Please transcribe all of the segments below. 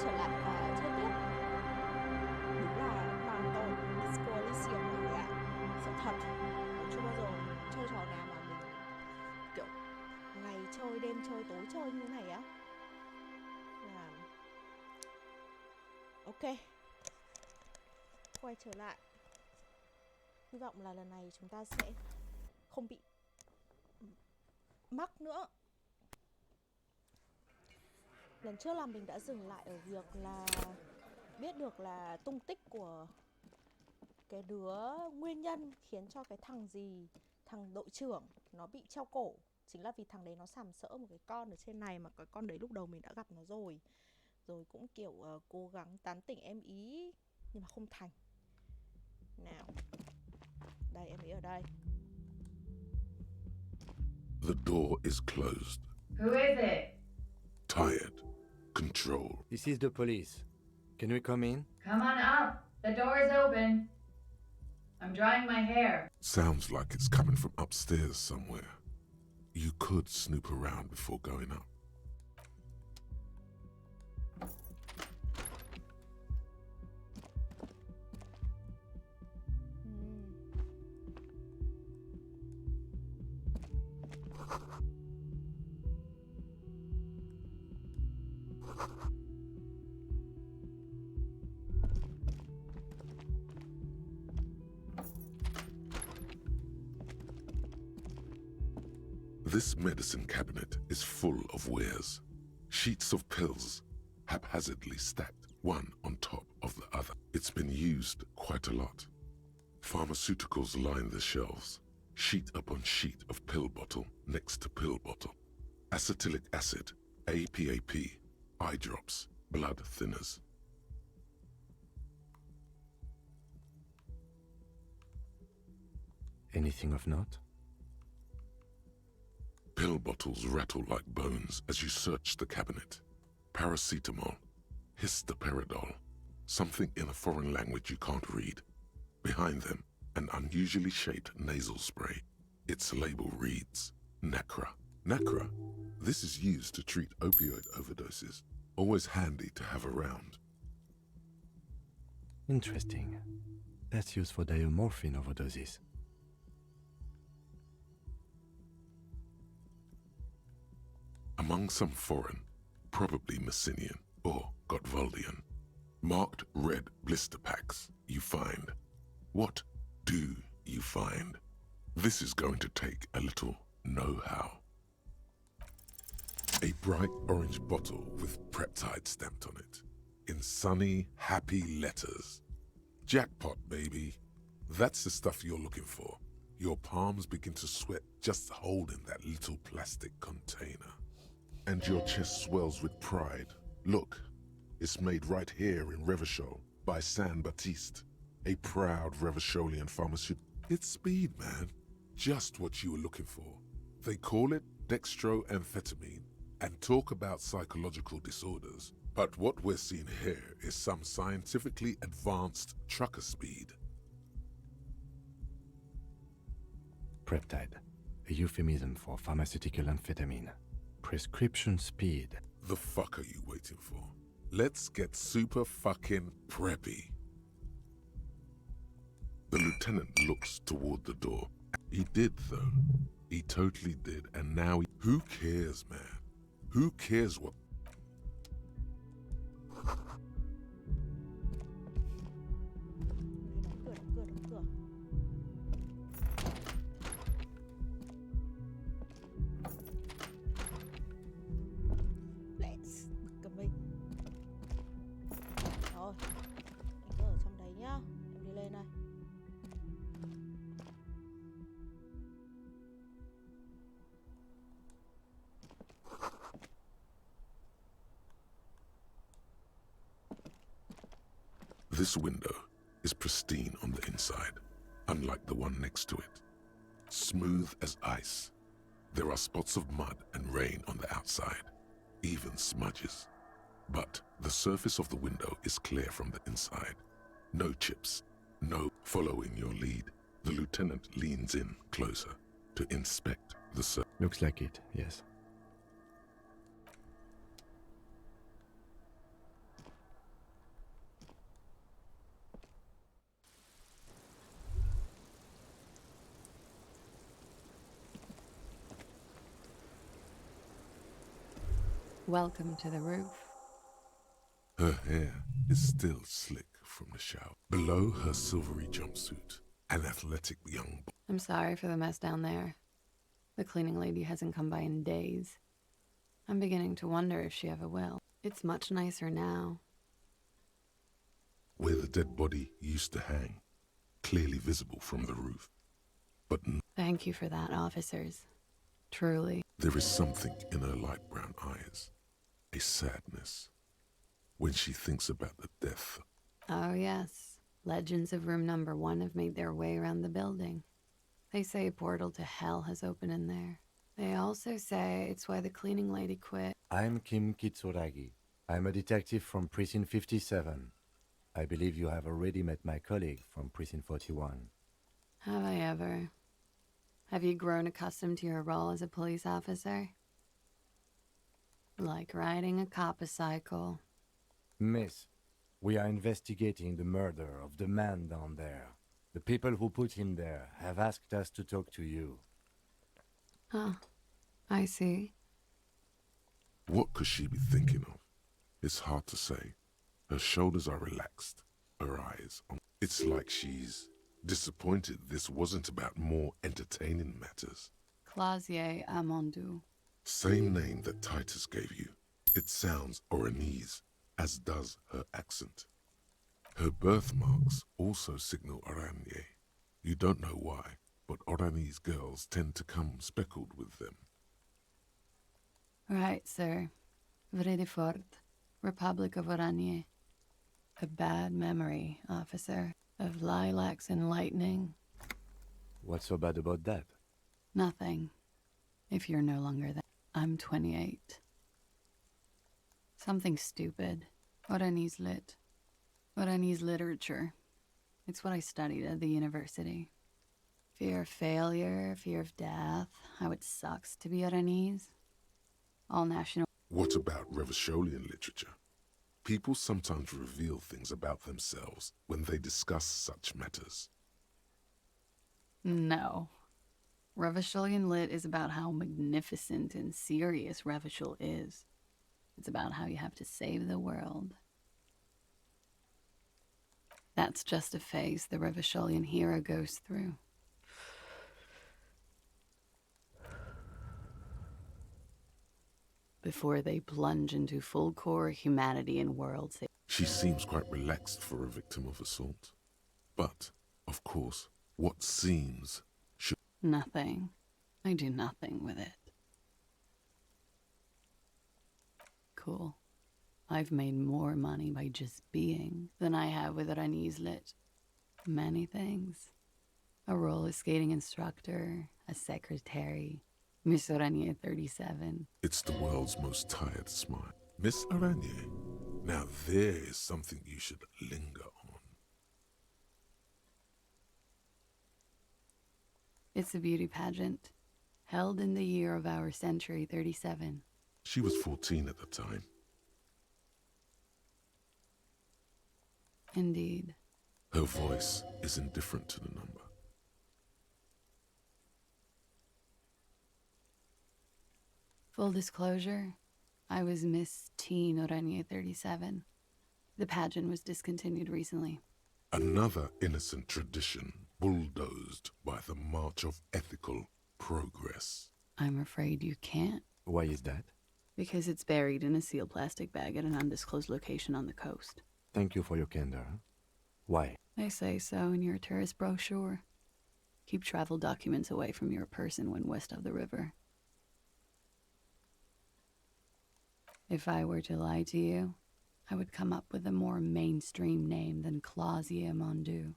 trở lại và chơi tiếp. Đúng là mang tội Disco Elysium này đấy ạ. Sự thật, mình chưa bao giờ chơi trò nào mà mình kiểu ngày chơi, đêm chơi, tối chơi như thế này á. Là ok, quay trở lại. Hy vọng là lần này chúng ta sẽ không bị mắc nữa. Lần trước là mình đã dừng lại ở việc là biết được là tung tích của cái đứa nguyên nhân khiến cho cái thằng đội trưởng nó bị treo cổ. Chính là vì thằng đấy nó sàm sỡ một cái con ở trên này, mà cái con đấy lúc đầu mình đã gặp nó rồi. Rồi cũng kiểu cố gắng tán tỉnh em ý nhưng mà không thành. Nào, đây em ý ở đây. The door is closed. Who is it? Tired. Control. This is the police. Can we come in? Come on up. The door is open. I'm drying my hair. Sounds like it's coming from upstairs somewhere. You could snoop around before going up. This medicine cabinet is full of wares. Sheets of pills, haphazardly stacked one on top of the other. It's been used quite a lot. Pharmaceuticals line the shelves, sheet upon sheet of pill bottle next to pill bottle. Acetylic acid, APAP, eye drops, blood thinners. Anything of note? Pill bottles rattle like bones as you search the cabinet. Paracetamol, histoparidol, something in a foreign language you can't read. Behind them, an unusually shaped nasal spray. Its label reads, Nacra. Nacra, this is used to treat opioid overdoses. Always handy to have around. Interesting. That's used for diamorphine overdoses. Among some foreign, probably Messinian or Gotwaldian, marked red blister packs you find. What do you find? This is going to take a little know-how. A bright orange bottle with Preptide stamped on it, in sunny, happy letters. Jackpot, baby. That's the stuff you're looking for. Your palms begin to sweat just holding that little plastic container. And your chest swells with pride. Look, it's made right here in Revachol by San Baptiste, a proud Revacholian pharmaceutical. It's speed, man. Just what you were looking for. They call it dextroamphetamine and talk about psychological disorders. But what we're seeing here is some scientifically advanced trucker speed. Preptide, a euphemism for pharmaceutical amphetamine. Prescription speed. The fuck are you waiting for? Let's get super fucking preppy. The lieutenant looks toward the door. He did, though. He totally did, and now who cares, man? Who cares what? This window is pristine on the inside, unlike the one next to it. Smooth as ice. There are spots of mud and rain on the outside, even smudges. But the surface of the window is clear from the inside. No chips, no following your lead. The lieutenant leans in closer to inspect the surface. Looks like it, yes. Welcome to the roof. Her hair is still slick from the shower. Below her silvery jumpsuit, an athletic young boy. I'm sorry for the mess down there. The cleaning lady hasn't come by in days. I'm beginning to wonder if she ever will. It's much nicer now. Where the dead body used to hang, clearly visible from the roof. But Thank you for that, officers. Truly. there is something in her light brown eyes, a sadness, when she thinks about the death. Oh, yes. Legends of room number 1 have made their way around the building. They say a portal to hell has opened in there. They also say it's why the cleaning lady quit. I'm Kim Kitsuragi. I'm a detective from Precinct 57. I believe you have already met my colleague from Precinct 41. Have I ever? Have you grown accustomed to your role as a police officer? Like riding a copper-cycle. Miss, we are investigating the murder of the man down there. The people who put him there have asked us to talk to you. Huh. I see. What could she be thinking of? It's hard to say. Her shoulders are relaxed, her eyes on. It's like she's disappointed this wasn't about more entertaining matters. Clausier Amandou. Same name that Titus gave you. It sounds Oranese, as does her accent. Her birthmarks also signal Oranje. You don't know why, but Oranese girls tend to come speckled with them. Right, sir. Vredefort, Republic of Oranje. A bad memory, officer, of lilacs and lightning. What's so bad about that? Nothing. If you're no longer there. I'm 28. Something stupid. Oranese lit. Oranese literature. It's what I studied at the university. Fear of failure, fear of death, how it sucks to be Oranese. All national. What about Revacholian literature? People sometimes reveal things about themselves when they discuss such matters. No. Revacholian lit is about how magnificent and serious Revachol is. It's about how you have to save the world. That's just a phase the Revacholian hero goes through. Before they plunge into full core humanity and world safety. She seems quite relaxed for a victim of assault. But, of course, what seems should... Nothing. I do nothing with it. Cool. I've made more money by just being than I have with Oranese lit. Many things. A roller skating instructor, a secretary, Miss Oranje 37. It's the world's most tired smile. Miss Oranje, now there is something you should linger on. It's a beauty pageant, held in the year of our century 37. She was 14 at the time. Indeed. Her voice is indifferent to the number. Full disclosure, I was Miss Teen Oranje 37. The pageant was discontinued recently. Another innocent tradition bulldozed by the march of ethical progress. I'm afraid you can't, Why is that? because it's buried in a sealed plastic bag at an undisclosed location on the coast. Thank you for your candor. Why? They say so in your tourist brochure. Keep travel documents away from your person when west of the river. If I were to lie to you, I would come up with a more mainstream name than Clausier Mondu.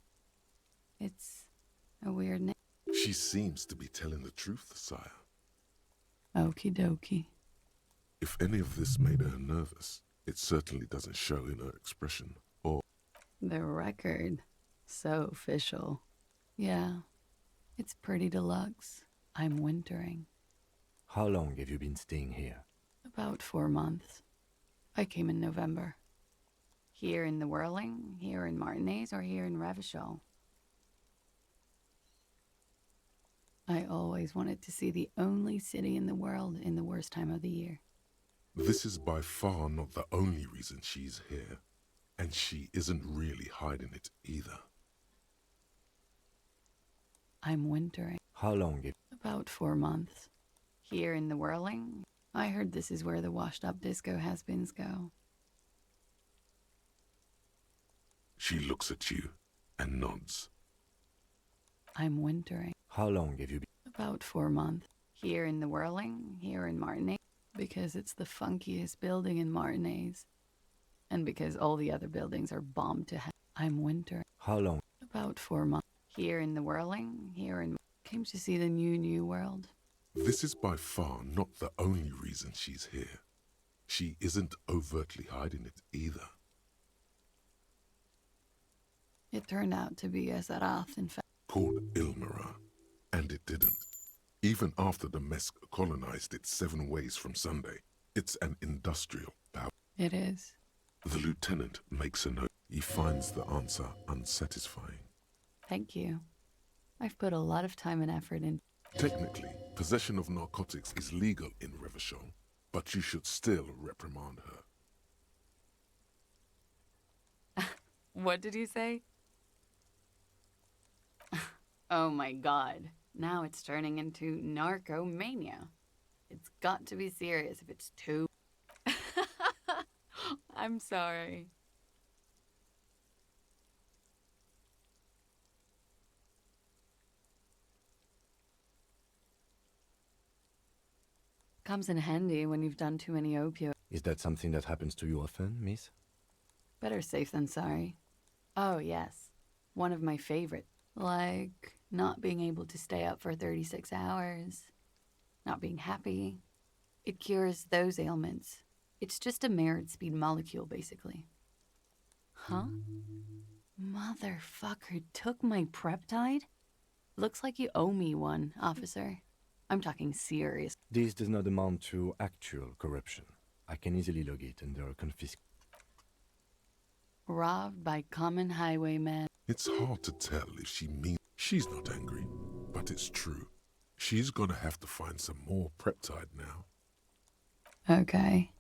It's a weird name. She seems to be telling the truth, sire. Okie dokie. If any of this made her nervous, it certainly doesn't show in her expression or... The record. So official. Yeah, it's pretty deluxe. I'm wintering. How long have you been staying here? About 4 months. I came in November. Here in the Whirling, here in Martinez, or here in Revachol. I always wanted to see the only city in the world in the worst time of the year. This is by far not the only reason she's here, and she isn't really hiding it either. I'm wintering. How long? About 4 months. Here in the whirling, I heard this is where the washed-up disco has-beens go. She looks at you and nods. I'm wintering. How long have you been? About 4 months. Here in the whirling, here in Martinez, because it's the funkiest building in Martinez. And because all the other buildings are bombed to hell. I'm wintering. How long? About 4 months. Here in the whirling, here in... Came to see the new world. This is by far not the only reason she's here. She isn't overtly hiding it either. It turned out to be a Sarath, in fact. Called Ilmara, and it didn't. Even after the Mesk colonized it 7 ways from Sunday, it's an industrial power. It is. The lieutenant makes a note. He finds the answer unsatisfying. Thank you. I've put a lot of time and effort in. Technically, possession of narcotics is legal in Revachol, but you should still reprimand her. What did you say? Oh my god. Now it's turning into narcomania. It's got to be serious if it's too... I'm sorry. Comes in handy when you've done too many opioids. Is that something that happens to you often, miss? Better safe than sorry. Oh, yes. One of my favorite. Like, not being able to stay up for 36 hours. Not being happy. It cures those ailments. It's just a merit speed molecule, basically. Huh? Motherfucker took my Preptide? Looks like you owe me one, officer. I'm talking serious. This does not amount to actual corruption. I can easily log it under confiscation. Robbed by common highwaymen. It's hard to tell if she means... She's not angry, but it's true. She's gonna have to find some more Preptide now. Okay.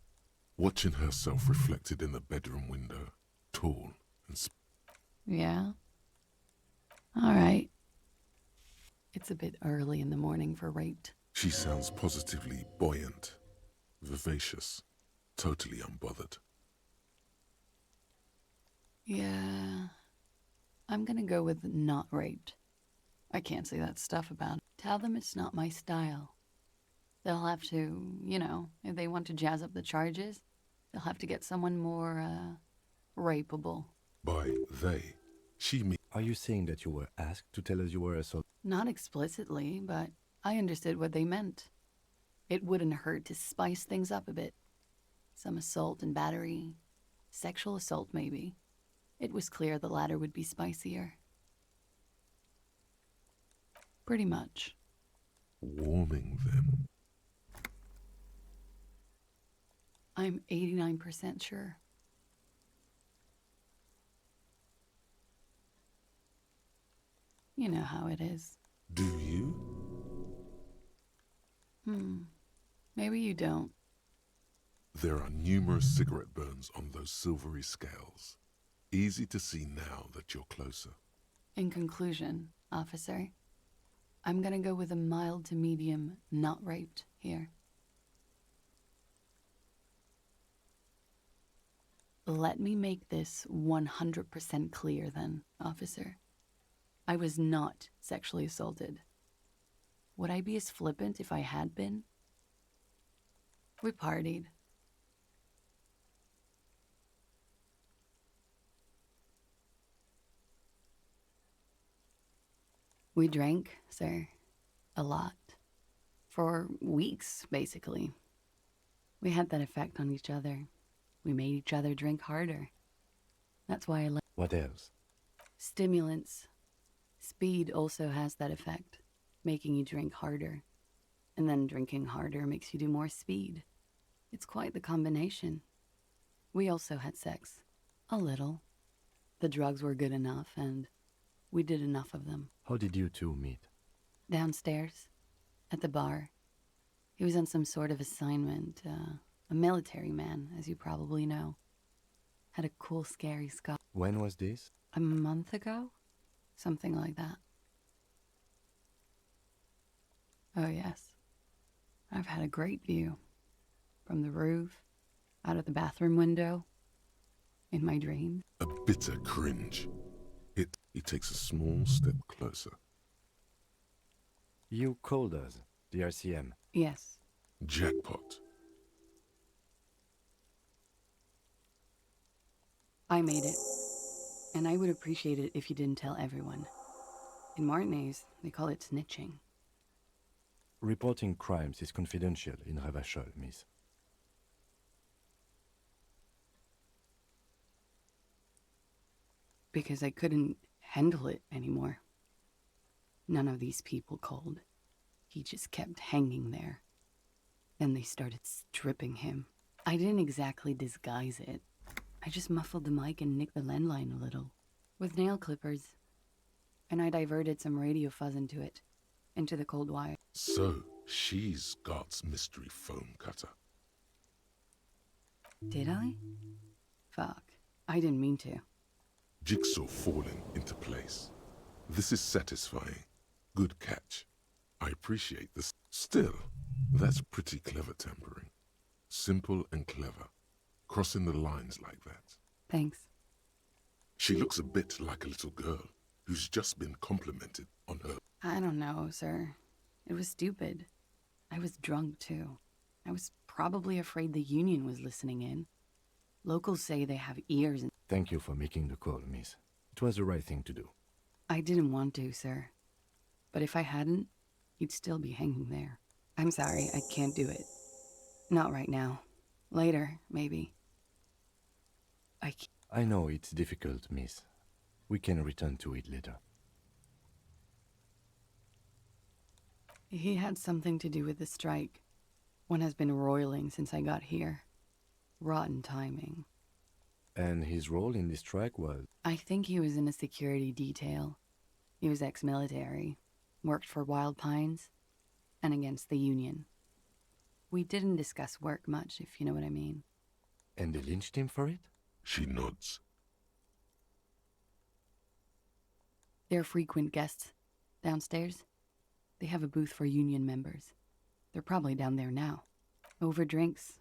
Watching herself reflected in the bedroom window, tall and... Yeah? All right. It's a bit early in the morning for rape. She sounds positively buoyant, vivacious, totally unbothered. Yeah. I'm gonna go with not raped. I can't say that stuff about it. Tell them it's not my style. They'll have to, you know, if they want to jazz up the charges, they'll have to get someone more, rapeable. By they, she means... Are you saying that you were asked to tell us you were assaulted? Not explicitly, but I understood what they meant. It wouldn't hurt to spice things up a bit. Some assault and battery. Sexual assault, maybe. It was clear the latter would be spicier. Pretty much. warming them. I'm 89% sure. You know how it is. Do you? Maybe you don't. There are numerous cigarette burns on those silvery scales. Easy to see now that you're closer. In conclusion, officer, I'm gonna go with a mild to medium not raped here. Let me make this 100% clear then, officer. I was not sexually assaulted. Would I be as flippant if I had been? We partied. We drank, sir. A lot. For weeks, basically. We had that effect on each other. We made each other drink harder. That's why I like What else? stimulants. Speed also has that effect, making you drink harder. And then drinking harder makes you do more speed. It's quite the combination. We also had sex. A little. The drugs were good enough, and we did enough of them. How did you two meet? Downstairs, at the bar. He was on some sort of assignment, A military man, as you probably know. Had a cool, scary scar. When was this? A month ago? Something like that. Oh, yes. I've had a great view. From the roof, out of the bathroom window, in my dreams. A bitter cringe. He takes a small step closer. You called us, the RCM. Yes. Jackpot. I made it. And I would appreciate it if you didn't tell everyone. In Martinez, they call it snitching. Reporting crimes is confidential in Revachol, miss. Because I couldn't handle it anymore. None of these people called. He just kept hanging there. Then they started stripping him. I didn't exactly disguise it. I just muffled the mic and nicked the landline a little. With nail clippers. And I diverted some radio fuzz into it. Into the cold wire. So, she's God's mystery foam cutter. Did I? Fuck. I didn't mean to. Jigsaw falling into place. This is satisfying. Good catch. I appreciate this. Still, that's pretty clever tampering. Simple and clever. Crossing the lines like that. Thanks. She looks a bit like a little girl who's just been complimented on her. I don't know, sir. It was stupid. I was drunk, too. I was probably afraid the union was listening in. Locals say they have ears and... Thank you for making the call, miss. It was the right thing to do. I didn't want to, sir. But if I hadn't, he'd still be hanging there. I'm sorry, I can't do it. Not right now. Later, maybe. I know it's difficult, miss. We can return to it later. He had something to do with the strike. One has been roiling since I got here. Rotten timing. And his role in this strike was... I think he was in a security detail. He was ex-military, worked for Wild Pines, and against the Union. We didn't discuss work much, if you know what I mean. And they lynched him for it? She nods. They're frequent guests. Downstairs, they have a booth for Union members. They're probably down there now. Over drinks.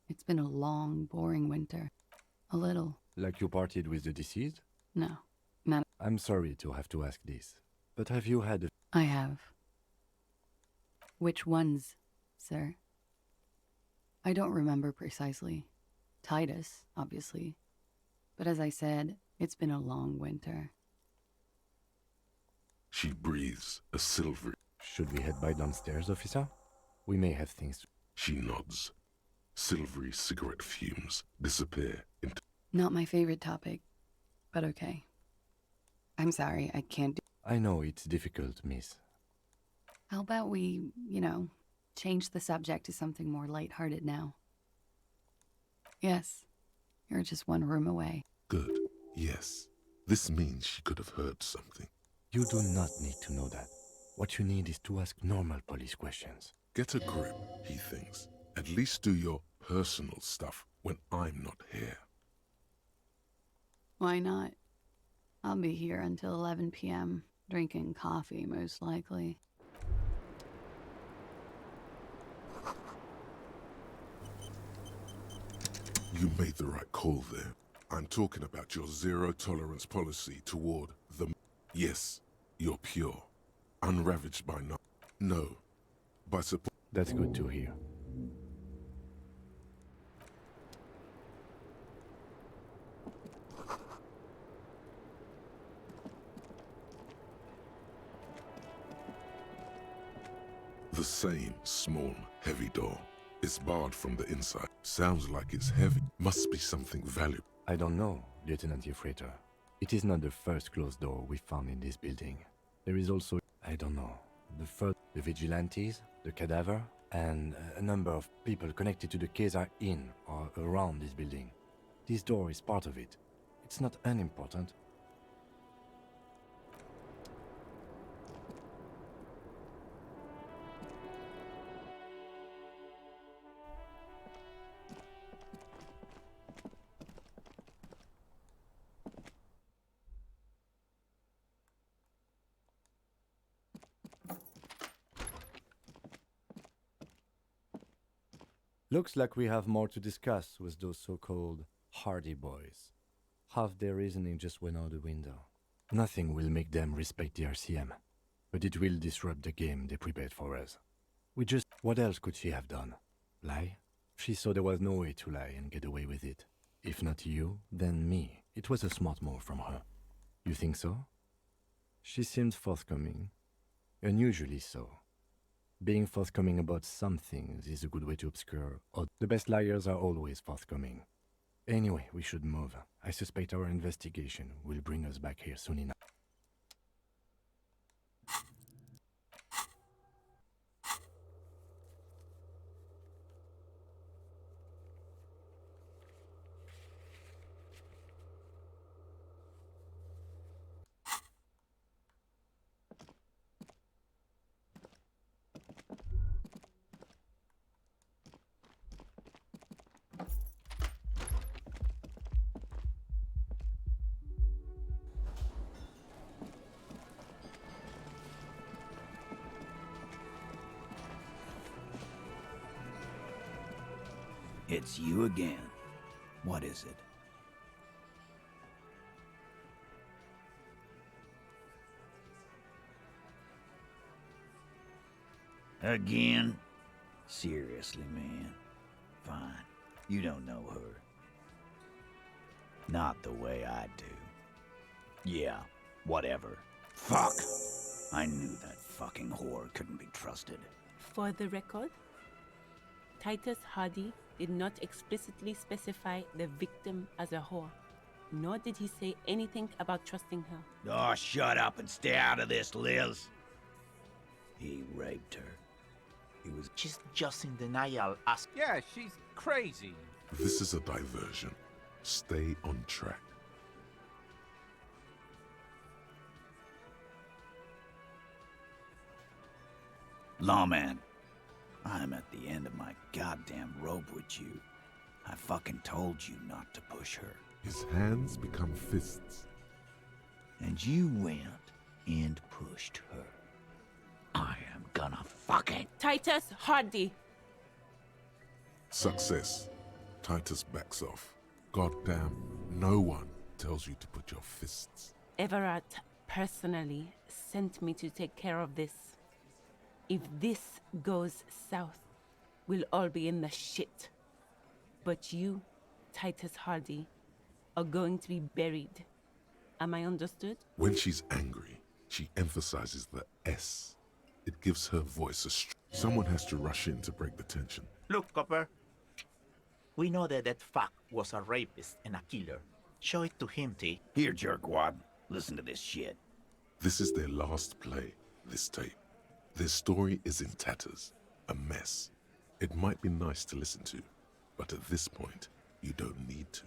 It's been a long, boring winter. A little. Like you partied with the deceased? No, not... I'm sorry to have to ask this, but have you had a... I have. Which ones, sir? I don't remember precisely. Titus, obviously. But as I said, it's been a long winter. She breathes a silvery. Should we head by downstairs, officer? We may have things to... She nods. Silvery cigarette fumes disappear into... Not my favorite topic, but okay. I'm sorry, I can't do... I know it's difficult, miss. How about we, change the subject to something more lighthearted now? Yes, you're just one room away. Good. Yes. This means she could have heard something. You do not need to know that. What you need is to ask normal police questions. Get a grip, he thinks. At least do your personal stuff when I'm not here. Why not? I'll be here until 11 p.m., drinking coffee, most likely. You made the right call there. I'm talking about your zero-tolerance policy toward the... Yes, you're pure. Unravaged by no. By support... That's good to hear. The same small, heavy door. It's barred from the inside. Sounds like it's heavy. Must be something valuable. I don't know, Lieutenant Yefreiter. It is not the first closed door we found in this building. There is also, I don't know, the vigilantes, the cadaver, and a number of people connected to the case are in or around this building. This door is part of it. It's not unimportant. Looks like we have more to discuss with those so-called Hardy boys. Half their reasoning just went out the window. Nothing will make them respect the RCM, but it will disrupt the game they prepared for us. What else could she have done? Lie? She saw there was no way to lie and get away with it. If not you, then me. It was a smart move from her. You think so? She seemed forthcoming. Unusually so. Being forthcoming about some things is a good way to obscure, or the best liars are always forthcoming. Anyway, we should move. I suspect our investigation will bring us back here soon enough. It's you again. What is it? Again? Seriously, man. Fine. You don't know her. Not the way I do. Yeah, whatever. Fuck! I knew that fucking whore couldn't be trusted. For the record, Titus Hardy did not explicitly specify the victim as a whore, nor did he say anything about trusting her. Oh, shut up and stay out of this, Liz. He raped her. She's just in denial as... Yeah, she's crazy. This is a diversion. Stay on track. Lawman, I'm at the end of my goddamn rope with you. I fucking told you not to push her. His hands become fists. And you went and pushed her. I am gonna fucking... Titus Hardy! Success. Titus backs off. Goddamn, no one tells you to put your fists. Everard personally sent me to take care of this. If this goes south, we'll all be in the shit. But you, Titus Hardy, are going to be buried. Am I understood? When she's angry, she emphasizes the S. It gives her voice a Someone has to rush in to break the tension. Look, Copper. We know that that fuck was a rapist and a killer. Show it to him, T. Here, jerkwad. Listen to this shit. This is their last play, this tape. Their story is in tatters, a mess. It might be nice to listen to, but at this point, you don't need to.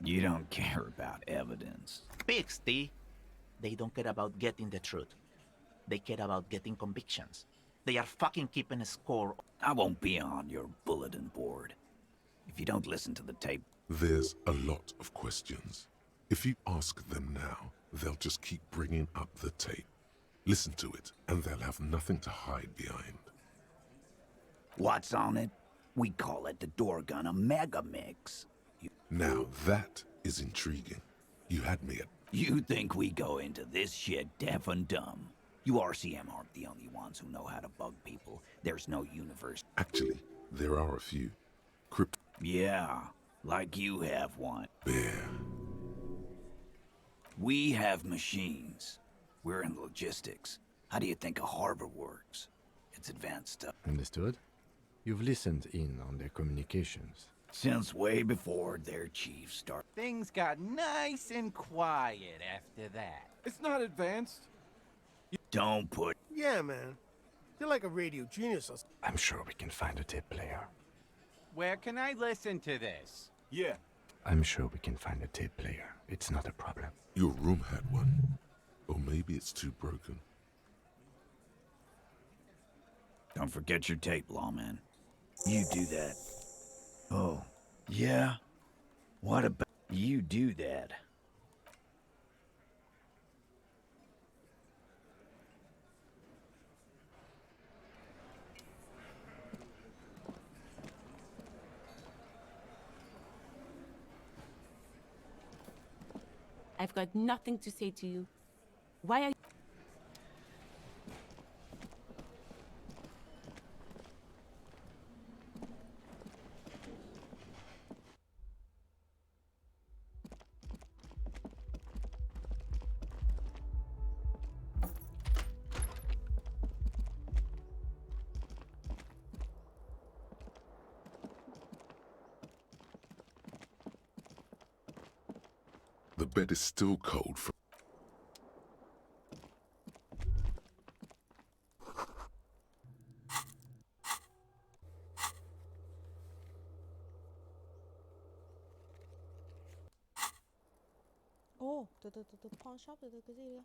You don't care about evidence. Pigs, T. They don't care about getting the truth. They care about getting convictions. They are fucking keeping a score. I won't be on your bulletin board. If you don't listen to the tape... There's a lot of questions. If you ask them now, they'll just keep bringing up the tape. Listen to it, and they'll have nothing to hide behind. What's on it? We call it the Dorgun a mega mix. Now that is intriguing. You had me at... You think we go into this shit deaf and dumb? You RCM aren't the only ones who know how to bug people. There's no universe. Actually, there are a few. Yeah, like you have one. Bear. We have machines. We're in logistics. How do you think a harbor works? It's advanced stuff. Understood? You've listened in on their communications. Since way before their chief started. Things got nice and quiet after that. It's not advanced. Don't put... Yeah, man. You're like a radio genius or something. I'm sure we can find a tape player. Where can I listen to this? Yeah. I'm sure we can find a tape player. It's not a problem. Your room had one. Or maybe it's too broken. Don't forget your tape, lawman. You do that. Oh, yeah? What about... You do that. I've got nothing to say to you. Why are you... The bed is still cold from... Ồ, từ pawn shop, từ cái gì đấy?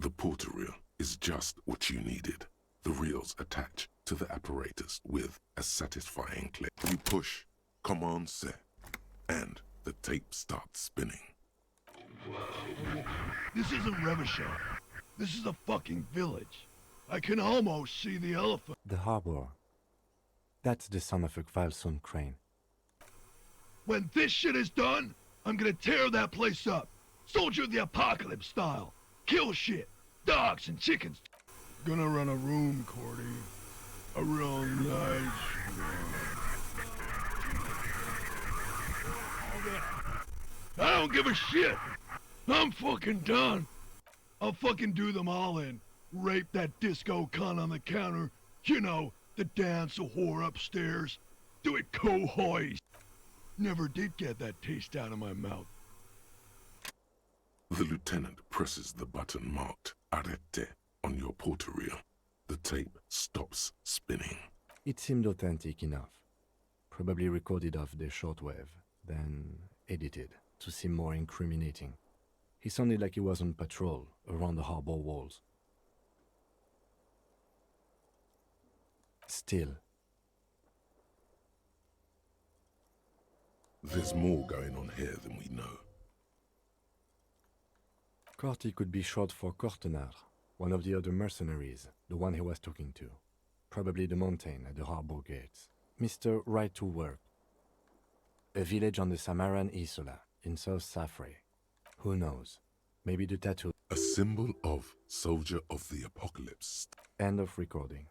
The porter reel is just what you needed. The reels attach to the apparatus with a satisfying click. You push, command set, and the tape starts spinning. This isn't Revachol. This is a fucking village. I can almost see the elephant. The harbor. That's the son of a Kvalson crane. When this shit is done, I'm gonna tear that place up. Soldier of the Apocalypse style. Kill shit. Dogs and chickens. Gonna run a room, Cordy. A real nice room. I don't give a shit. I'm fucking done. I'll fucking do them all in. Rape that disco cunt on the counter. You know, the dance a whore upstairs. Do it cohoys. Never did get that taste out of my mouth. The lieutenant presses the button marked Arrête on your porter reel. The tape stops spinning. It seemed authentic enough. Probably recorded off the shortwave, then edited to seem more incriminating. He sounded like he was on patrol around the harbor walls. Still, there's more going on here than we know. Corty could be short for Cortenard, one of the other mercenaries, the one he was talking to. Probably the mountain at the harbor gates. Mr. Right to Work. A village on the Samaran Isola, in South Safre. Who knows? Maybe the tattoo. A symbol of Soldier of the Apocalypse. End of recording.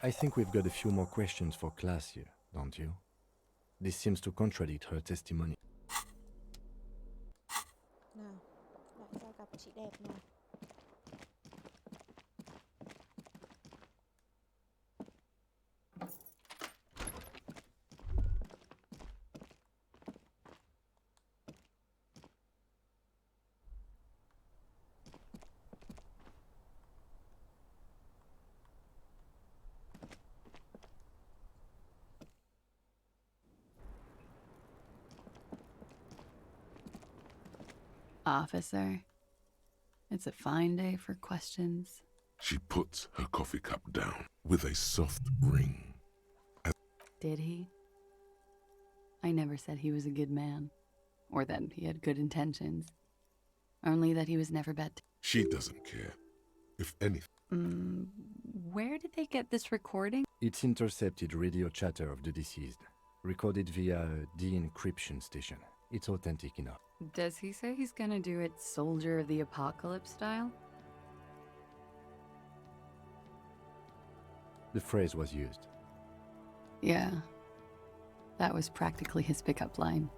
I think we've got a few more questions for class here, don't you? This seems to contradict her testimony. Nào, lại ra gặp chị đẹp nào. Officer, it's a fine day for questions. She puts her coffee cup down with a soft ring. Did he? I never said he was a good man, or that he had good intentions. Only that he was never bad. She doesn't care. If anything. Where did they get this recording? It's intercepted radio chatter of the deceased, recorded via a de-encryption station. It's authentic enough. Does he say he's gonna do it Soldier of the Apocalypse style? The phrase was used. Yeah. That was practically his pickup line.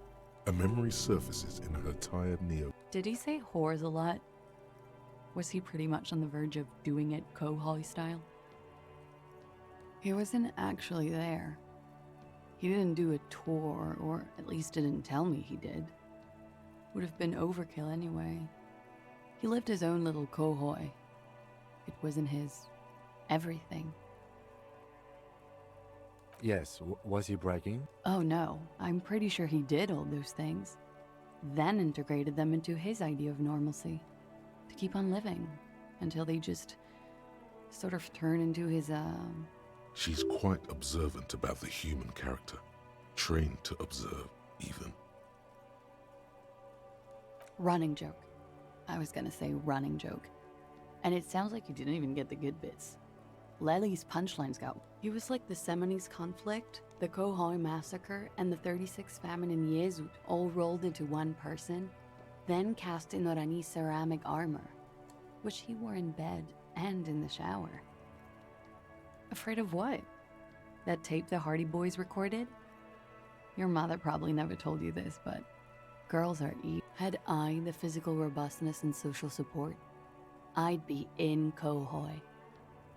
A memory surfaces in her tired neo. Did he say whores a lot? Was he pretty much on the verge of doing it Cohoy style? He wasn't actually there. He didn't do a tour, or at least didn't tell me he did. Would have been overkill anyway. He lived his own little Cohoy. It wasn't his everything. Yes, was he bragging? Oh no, I'm pretty sure he did all those things. Then integrated them into his idea of normalcy. To keep on living. Until they just sort of turn into his, She's quite observant about the human character, trained to observe, even. running joke. I was gonna say running joke. And it sounds like you didn't even get the good bits. Lely's punchlines got. He was like the Seminese conflict, the Khohoi massacre, and the 36 famine in Yezud all rolled into one person, then cast in Orani's ceramic armor, which he wore in bed and in the shower. Afraid of what? That tape the Hardy Boys recorded? Your mother probably never told you this, but girls are evil. Had I the physical robustness and social support, I'd be in Khohoi.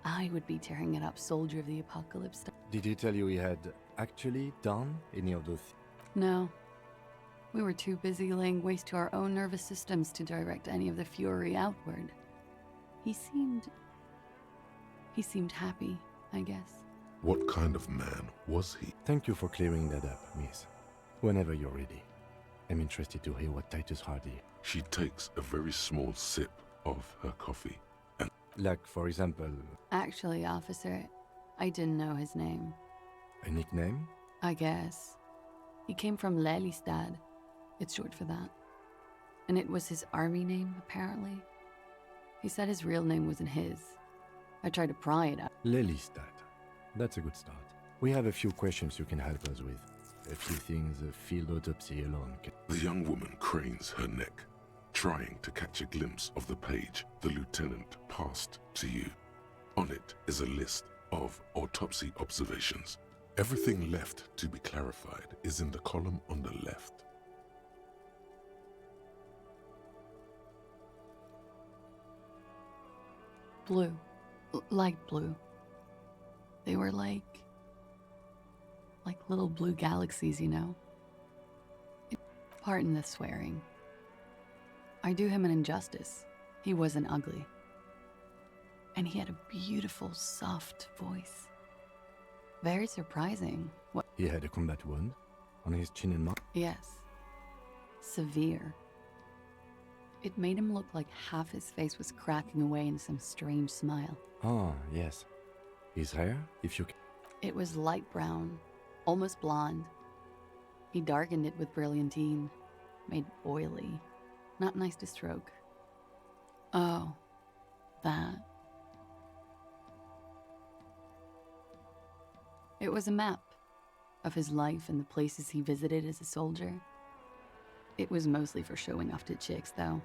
I would be tearing it up, Soldier of the Apocalypse. Did he tell you he had actually done any of those? No. We were too busy laying waste to our own nervous systems to direct any of the fury outward. He seemed happy, I guess. What kind of man was he? Thank you for clearing that up, miss. Whenever you're ready. I'm interested to hear what Titus Hardy... She takes a very small sip of her coffee and... Like, for example... Actually, officer, I didn't know his name. A nickname? I guess. He came from Lelystad. It's short for that. And it was his army name, apparently. He said his real name wasn't his. I tried to pry it out. Lelystad. That's a good start. We have a few questions you can help us with. A few things a field autopsy alone can... The young woman cranes her neck, trying to catch a glimpse of the page the lieutenant passed to you. On it is a list of autopsy observations. Everything left to be clarified is in the column on the left. Blue. Light blue. They were like little blue galaxies, you know? Pardon the swearing. I do him an injustice. He wasn't ugly. And he had a beautiful, soft voice. Very surprising. What? He had a combat wound on his chin and mouth? Yes. Severe. It made him look like half his face was cracking away in some strange smile. Ah, yes. His hair, if you can... It was light brown, almost blonde. He darkened it with brilliantine, made oily. Not nice to stroke. Oh, that. It was a map of his life and the places he visited as a soldier. It was mostly for showing off to chicks, though.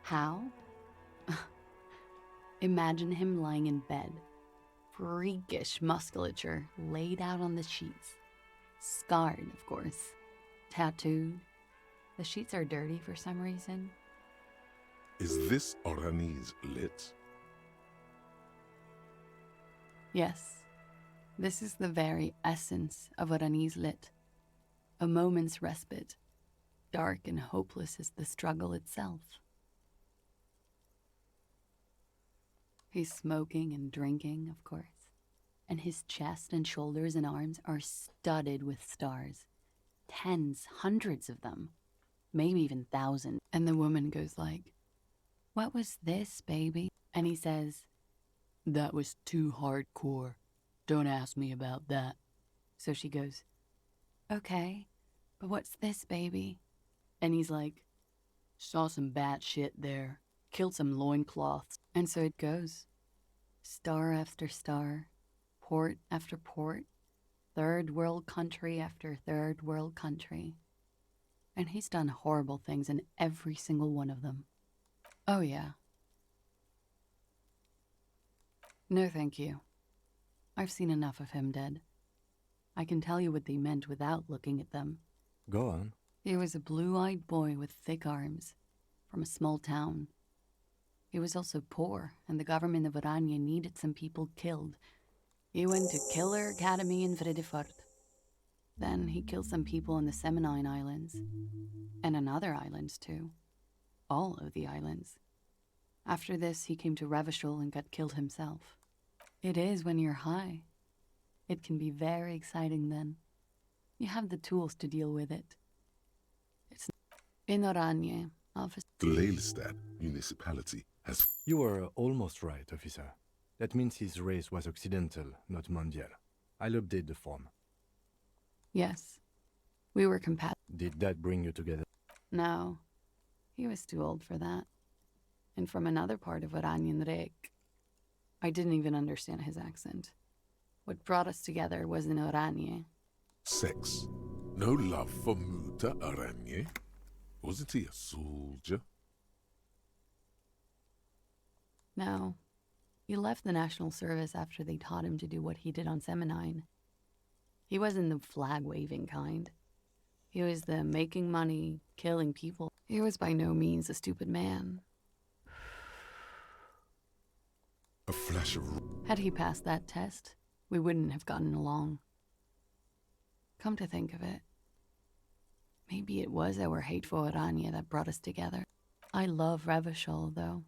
How? Imagine him lying in bed, freakish musculature laid out on the sheets. Scarred, of course. Tattooed. The sheets are dirty for some reason. Is this Orani's lit? Yes. This is the very essence of Orani's lit. A moment's respite. Dark and hopeless as the struggle itself. He's smoking and drinking, of course, and his chest and shoulders and arms are studded with stars. Tens, hundreds of them, maybe even thousands. And the woman goes like, "What was this, baby?" And he says, "That was too hardcore. Don't ask me about that." So she goes, "Okay, but what's this, baby?" And he's like, "Saw some bat shit there. Killed some loincloths." And so it goes. Star after star, port after port, third world country after third world country. And he's done horrible things in every single one of them. Oh yeah. No thank you. I've seen enough of him dead. I can tell you what they meant without looking at them. Go on. He was a blue-eyed boy with thick arms, from a small town. He was also poor, and the government of Oranje needed some people killed. He went to Killer Academy in Vredefort. Then he killed some people in the Seminine Islands, and on other islands too. All of the islands. After this, he came to Revachol and got killed himself. It is when you're high. It can be very exciting then. You have the tools to deal with it. It's in Oranje, office. The Lelystad municipality has... You were almost right, officer. That means his race was occidental, not mondial. I'll update the form. Yes, we were compatible. Did that bring you together? No, he was too old for that. And from another part of Oranienrek. I didn't even understand his accent. What brought us together was in Oranje. Sex. No love for Muta Aranye? Wasn't he a soldier? No. He left the National Service after they taught him to do what he did on Seminine. He wasn't the flag-waving kind. He was the making money, killing people. He was by no means a stupid man. A flash of... Had he passed that test, we wouldn't have gotten along. Come to think of it, maybe it was our hate for Oranje that brought us together. I love Revachol, though.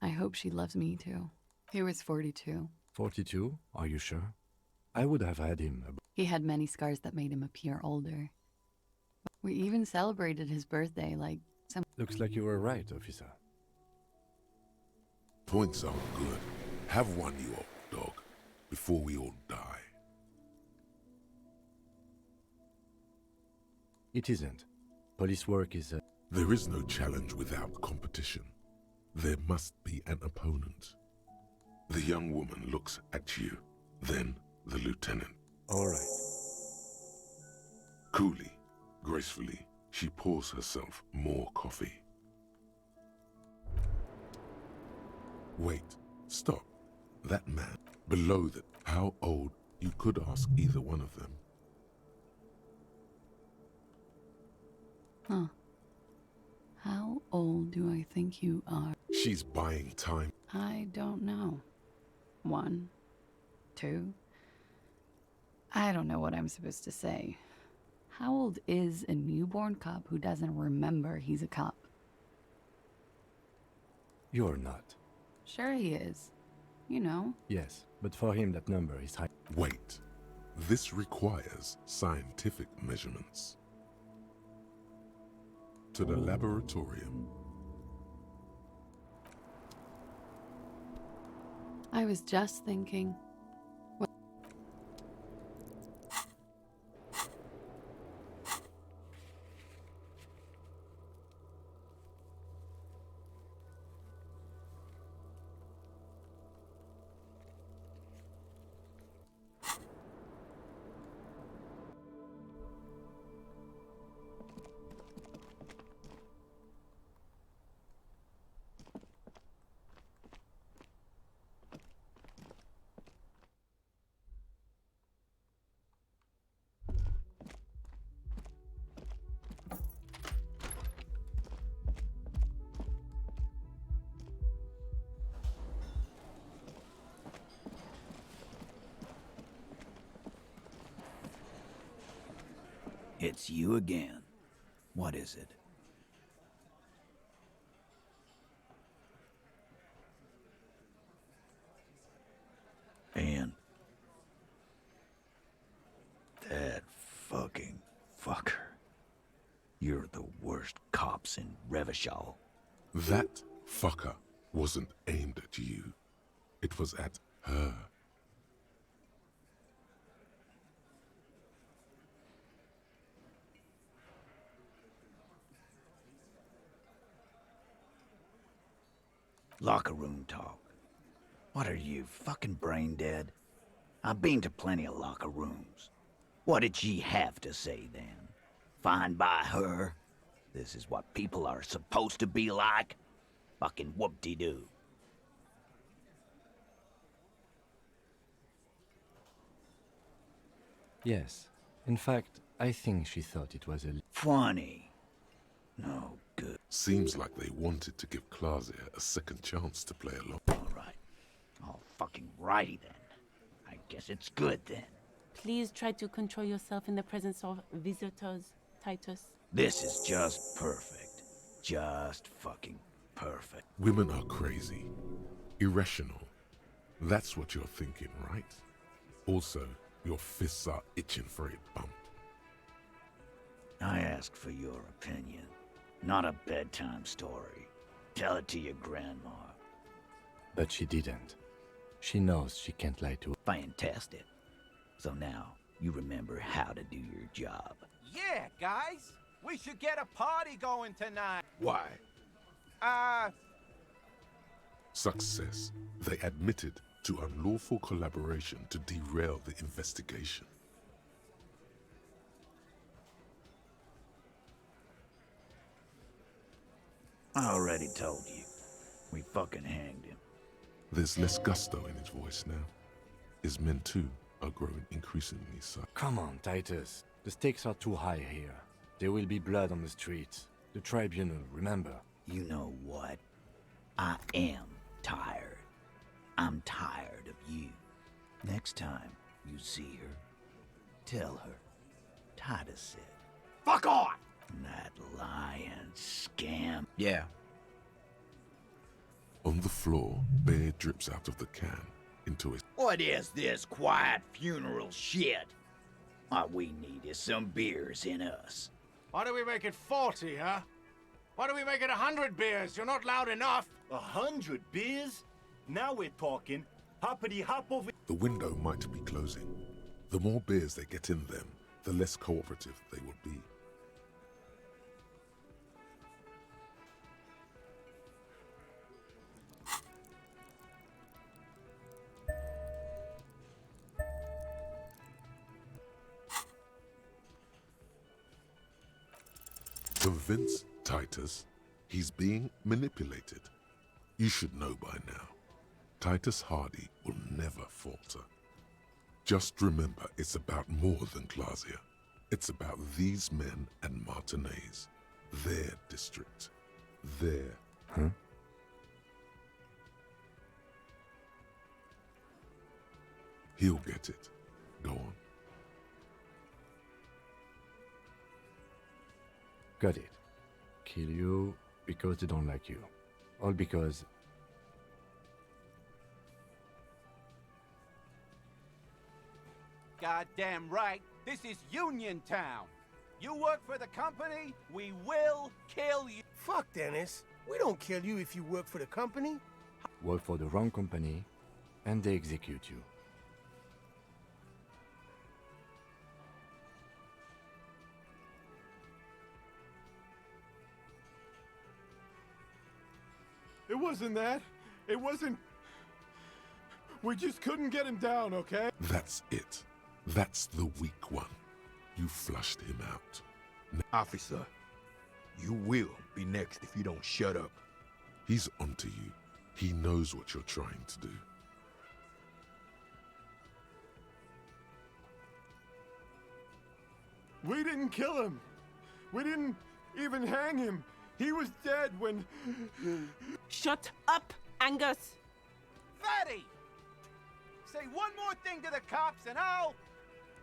I hope she loves me, too. He was 42. 42? Are you sure? I would have had him. He had many scars that made him appear older. We even celebrated his birthday like some... Looks like you were right, officer. Points are good. Have one, you old dog, before we all die. It isn't. Police work is There is no challenge without competition. There must be an opponent. The young woman looks at you, then the lieutenant. All right. Coolly, gracefully, she pours herself more coffee. Wait, stop. That man, below that, how old? You could ask either one of them. Huh. How old do I think you are? She's buying time. I don't know. 1, 2. I don't know what I'm supposed to say. How old is a newborn cop who doesn't remember he's a cop? You're not. Sure he is. You know. Yes, but for him that number is high. Wait. This requires scientific measurements. To the laboratorium. I was just thinking. It's you again. What is it? And that fucking fucker. You're the worst cops in Revachol. That fucker wasn't aimed at you. It was at her. Locker room talk. What are you, fucking brain dead? I've been to plenty of locker rooms. What did she have to say then? Fine by her? This is what people are supposed to be like? Fucking whoop-de-doo. Yes. In fact, I think she thought it was a... Funny. No good. Seems like they wanted to give Klausir a second chance to play along. Alright. All fucking righty then. I guess it's good then. Please try to control yourself in the presence of visitors, Titus. This is just perfect. Just fucking perfect. Women are crazy. Irrational. That's what you're thinking, right? Also, your fists are itching for a bump. I asked for your opinion, not a bedtime story. Tell it to your grandma. But she didn't. She knows she can't lie to. Fantastic. So now you remember how to do your job. Yeah, guys. We should get a party going tonight. Why? Uh, Success. They admitted to unlawful collaboration to derail the investigation. I already told you. We fucking hanged him. There's less gusto in his voice now. His men too are growing increasingly silent. Come on, Titus. The stakes are too high here. There will be blood on the streets. The tribunal, remember? You know what? I am tired. I'm tired of you. Next time you see her, tell her Titus said, fuck off! that lying scam. Yeah. On the floor, beer drips out of the can into a... What is this quiet funeral shit? All we need is some beers in us. Why do we make it 40, huh? Why do we make it 100 beers? You're not loud enough. 100 beers? Now we're talking. Hoppity hop over. The window might be closing. The more beers they get in them, the less cooperative they will be. Convince Titus he's being manipulated. You should know by now. Titus Hardy will never falter. Just remember, it's about more than Glasia. It's about these men and Martinez. Their district. Their... Huh? He'll get it. Go on. Got it. Kill you because they don't like you. All because... Goddamn right. This is Union Town. You work for the company, we will kill you. Fuck, Dennis. We don't kill you if you work for the company. work for the wrong company, and they execute you. It wasn't that. It wasn't... We just couldn't get him down, okay? That's it. That's the weak one. You flushed him out. Officer, you will be next if you don't shut up. He's onto you. He knows what you're trying to do. We didn't kill him. We didn't even hang him. He was dead when... Shut up, Angus! Fatty! Say one more thing to the cops and I'll...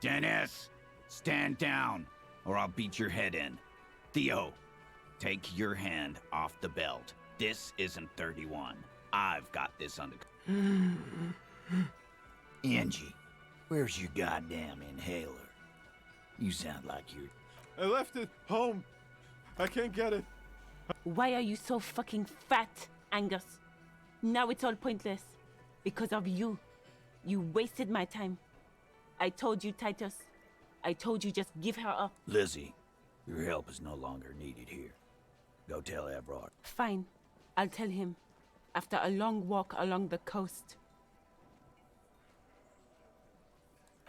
Dennis, stand down, or I'll beat your head in. Theo, take your hand off the belt. This isn't 31. I've got this under... Angie, where's your goddamn inhaler? You sound like you're... I left it home. I can't get it. Why are you so fucking fat, Angus? Now it's all pointless. Because of you. You wasted my time. I told you, Titus. I told you just give her up. Lizzie, your help is no longer needed here. Go tell Everard. Fine. I'll tell him. After a long walk along the coast.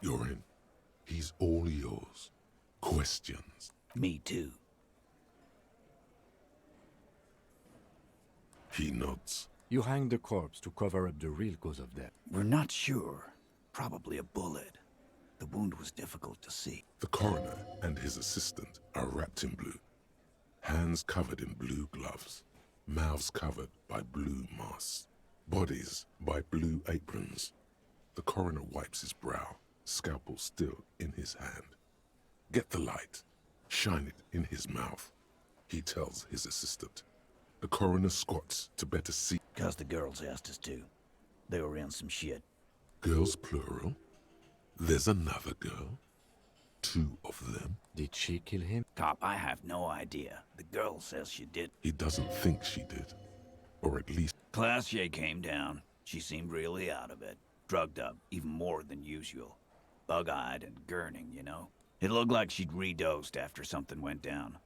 You're in. He's all yours. Questions? Me too. He nods. You hang the corpse to cover up the real cause of death. We're not sure. Probably a bullet. The wound was difficult to see. The coroner and his assistant are wrapped in blue. Hands covered in blue gloves. Mouths covered by blue masks. Bodies by blue aprons. The coroner wipes his brow, scalpel still in his hand. Get the light. Shine it in his mouth. He tells his assistant. The coroner squats to better see. 'Cause the girls asked us to. They were in some shit. Girls plural? There's another girl? 2 of them? Did she kill him? Cop, I have no idea. The girl says she did. He doesn't think she did. Or at least... Classier came down. She seemed really out of it. Drugged up, even more than usual. Bug-eyed and gurning, you know? It looked like she'd redosed after something went down.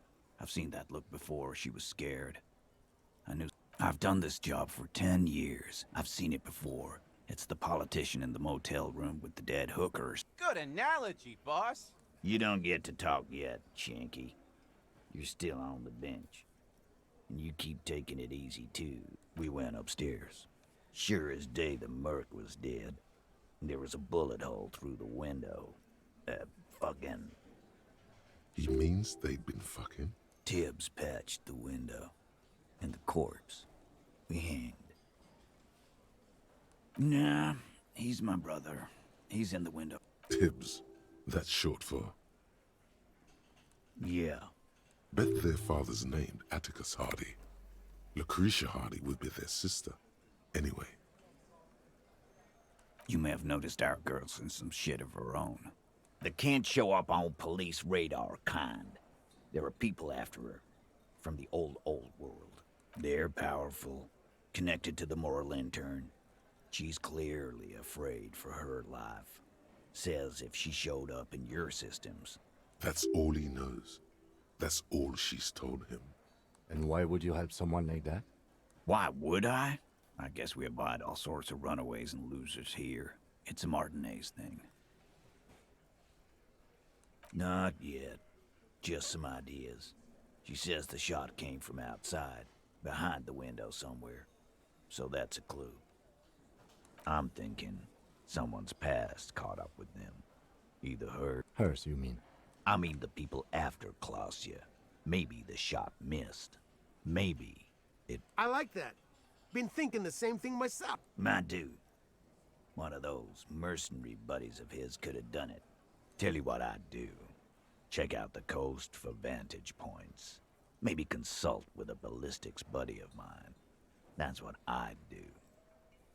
I've seen that look before. She was scared. I knew. I've done this job for 10 years. I've seen it before. It's the politician in the motel room with the dead hookers. Good analogy, boss. You don't get to talk yet, Shanky. You're still on the bench. And you keep taking it easy, too. We went upstairs. Sure as day the Merc was dead. There was a bullet hole through the window. Fucking... He means they'd been fucking? Tibbs patched the window. And the corpse. We hanged. Nah, he's my brother. He's in the window. Tibbs. That's short for... Yeah. Bet their father's named Atticus Hardy. Lucretia Hardy would be their sister. Anyway. You may have noticed our girl's in some shit of her own. They can't show up on police radar kind. There are people after her. From the old world. They're powerful. Connected to the moral intern. She's clearly afraid for her life. Says if she showed up in your systems. That's all he knows. That's all she's told him. And why would you help someone like that? Why would I? I guess we abide all sorts of runaways and losers here. It's a Martinez thing. Not yet. Just some ideas. She says the shot came from outside, behind the window somewhere. So that's a clue. I'm thinking someone's past caught up with them. Either her... Hers, you mean? I mean the people after Klausya. Maybe the shot missed. Maybe it... I like that. Been thinking the same thing myself. My dude. One of those mercenary buddies of his could have done it. Tell you what I'd do. Check out the coast for vantage points. Maybe consult with a ballistics buddy of mine. That's what I'd do.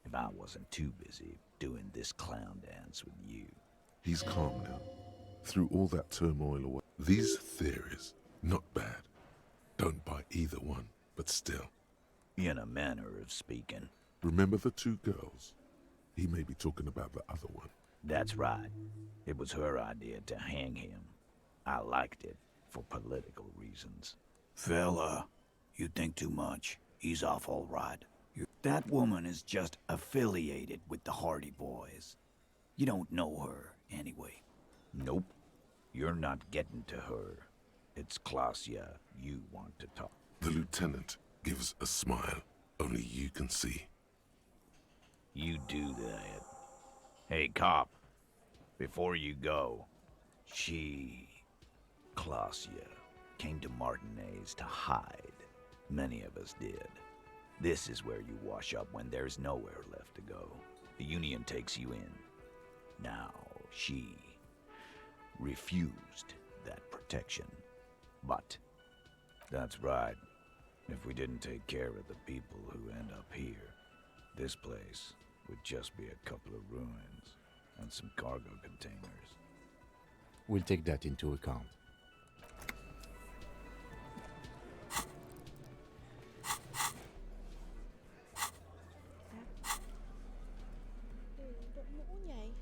If I wasn't too busy doing this clown dance with you. He's calm now. Through all that turmoil away. These theories, not bad. Don't buy either one, but still. In a manner of speaking. Remember the two girls? He may be talking about the other one. That's right. It was her idea to hang him. I liked it, for political reasons. Fella, you think too much. He's off all right. That woman is just affiliated with the Hardy Boys. You don't know her, anyway. Nope. You're not getting to her. It's Klausya you want to talk. The lieutenant gives a smile only you can see. You do that. Hey, cop. Before you go, Klausya, came to Martinez to hide. Many of us did. This is where you wash up when there's nowhere left to go. The Union takes you in. Now, she refused that protection. But, that's right. If we didn't take care of the people who end up here, this place would just be a couple of ruins and some cargo containers. We'll take that into account. Đội mũ nhảy.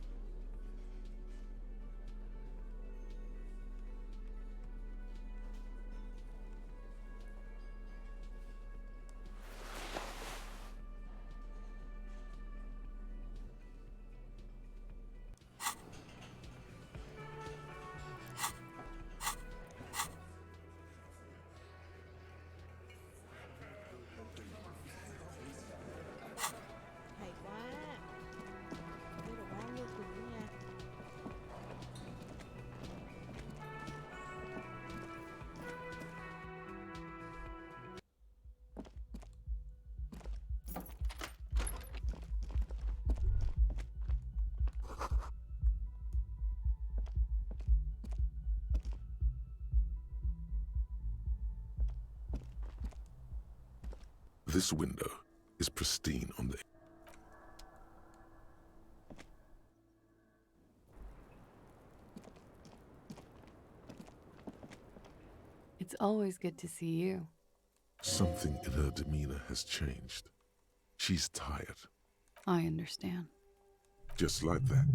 Hay quá. Đây được bao nhiêu thứ nha. This window is pristine on the... It's always good to see you. Something in her demeanor has changed. She's tired. I understand. Just like that.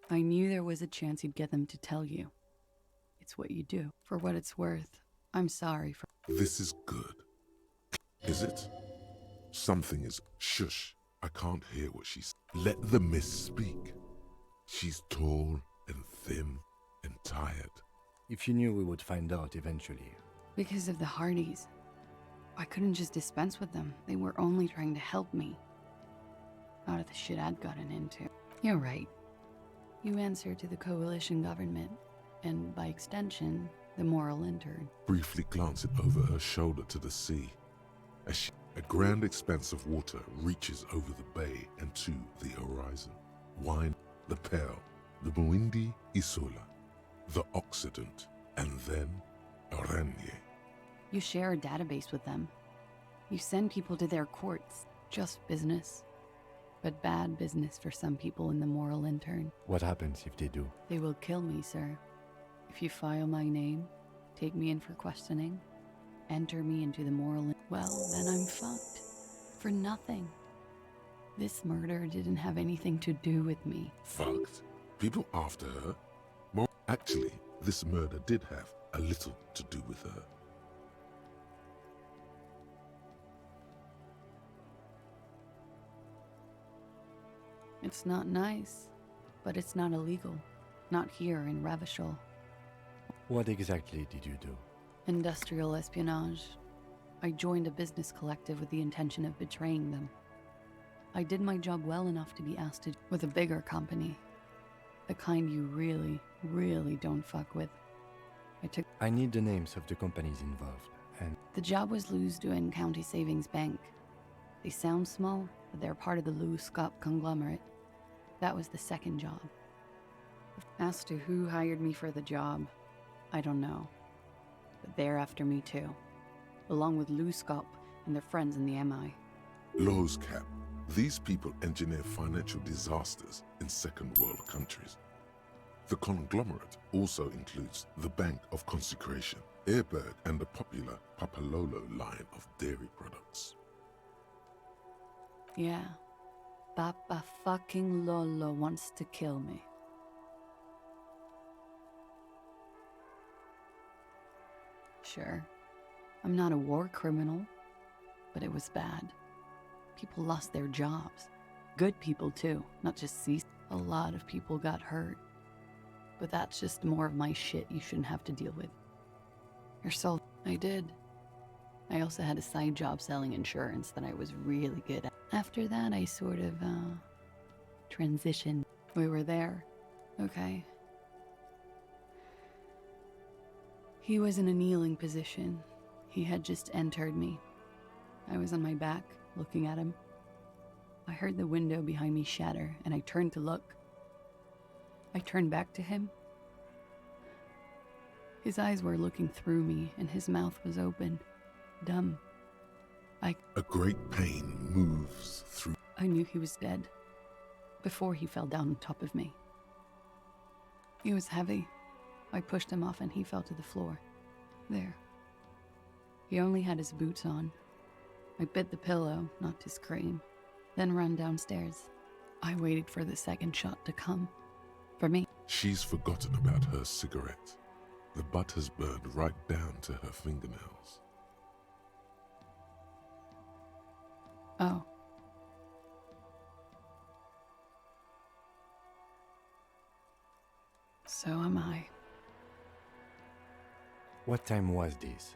I knew there was a chance you'd get them to tell you. It's what you do. For what it's worth, I'm sorry for... This is good. Is it? Something is... Shush. I can't hear what she's... Let the miss speak. She's tall and thin and tired. If you knew we would find out eventually. Because of the Hardys. I couldn't just dispense with them. They were only trying to help me. Out of the shit I'd gotten into. You're right. You answer to the coalition government, and by extension, the moral intern. Briefly glancing over her shoulder to the sea. A grand expanse of water reaches over the bay and to the horizon. Wine, the Pearl, the Muindi Isola, the Occident, and then Oranje. You share a database with them. You send people to their courts. Just business. But bad business for some people in the moral intern. What happens if they do? They will kill me, sir. If you file my name, take me in for questioning, enter me into the moral... Well, then I'm fucked. For nothing. This murder didn't have anything to do with me. Fucked? People after her? More actually, this murder did have a little to do with her. It's not nice, but it's not illegal. Not here in Ravishal. What exactly did you do? Industrial espionage. I joined a business collective with the intention of betraying them. I did my job well enough to be asked to with a bigger company. The kind you really, really don't fuck with. I need the names of the companies involved, and... The job was Lou's-Duin County Savings Bank. They sound small, but they're part of the Lou-Scott conglomerate. That was the second job. As to who hired me for the job, I don't know. But they're after me too. Along with Lou-Scott and their friends in the MI. Lowe's Cap. These people engineer financial disasters in second world countries. The conglomerate also includes the Bank of Consecration, Airberg, and the popular Papalolo line of dairy products. Yeah. Papa fucking Lolo wants to kill me. Sure. I'm not a war criminal, but it was bad. People lost their jobs. Good people too, not just ceased. A lot of people got hurt. But that's just more of my shit you shouldn't have to deal with. You're so... I did. I also had a side job selling insurance that I was really good at. After that, I sort of, transitioned. We were there. Okay. He was in a kneeling position. He had just entered me. I was on my back, looking at him. I heard the window behind me shatter, and I turned to look. I turned back to him. His eyes were looking through me, and his mouth was open. Dumb. A great pain moves through... I knew he was dead. Before he fell down on top of me. He was heavy. I pushed him off and he fell to the floor. There. He only had his boots on. I bit the pillow, not to scream, then ran downstairs. I waited for the second shot to come. For me. She's forgotten about her cigarette. The butt has burned right down to her fingernails. Oh. So am I. What time was this?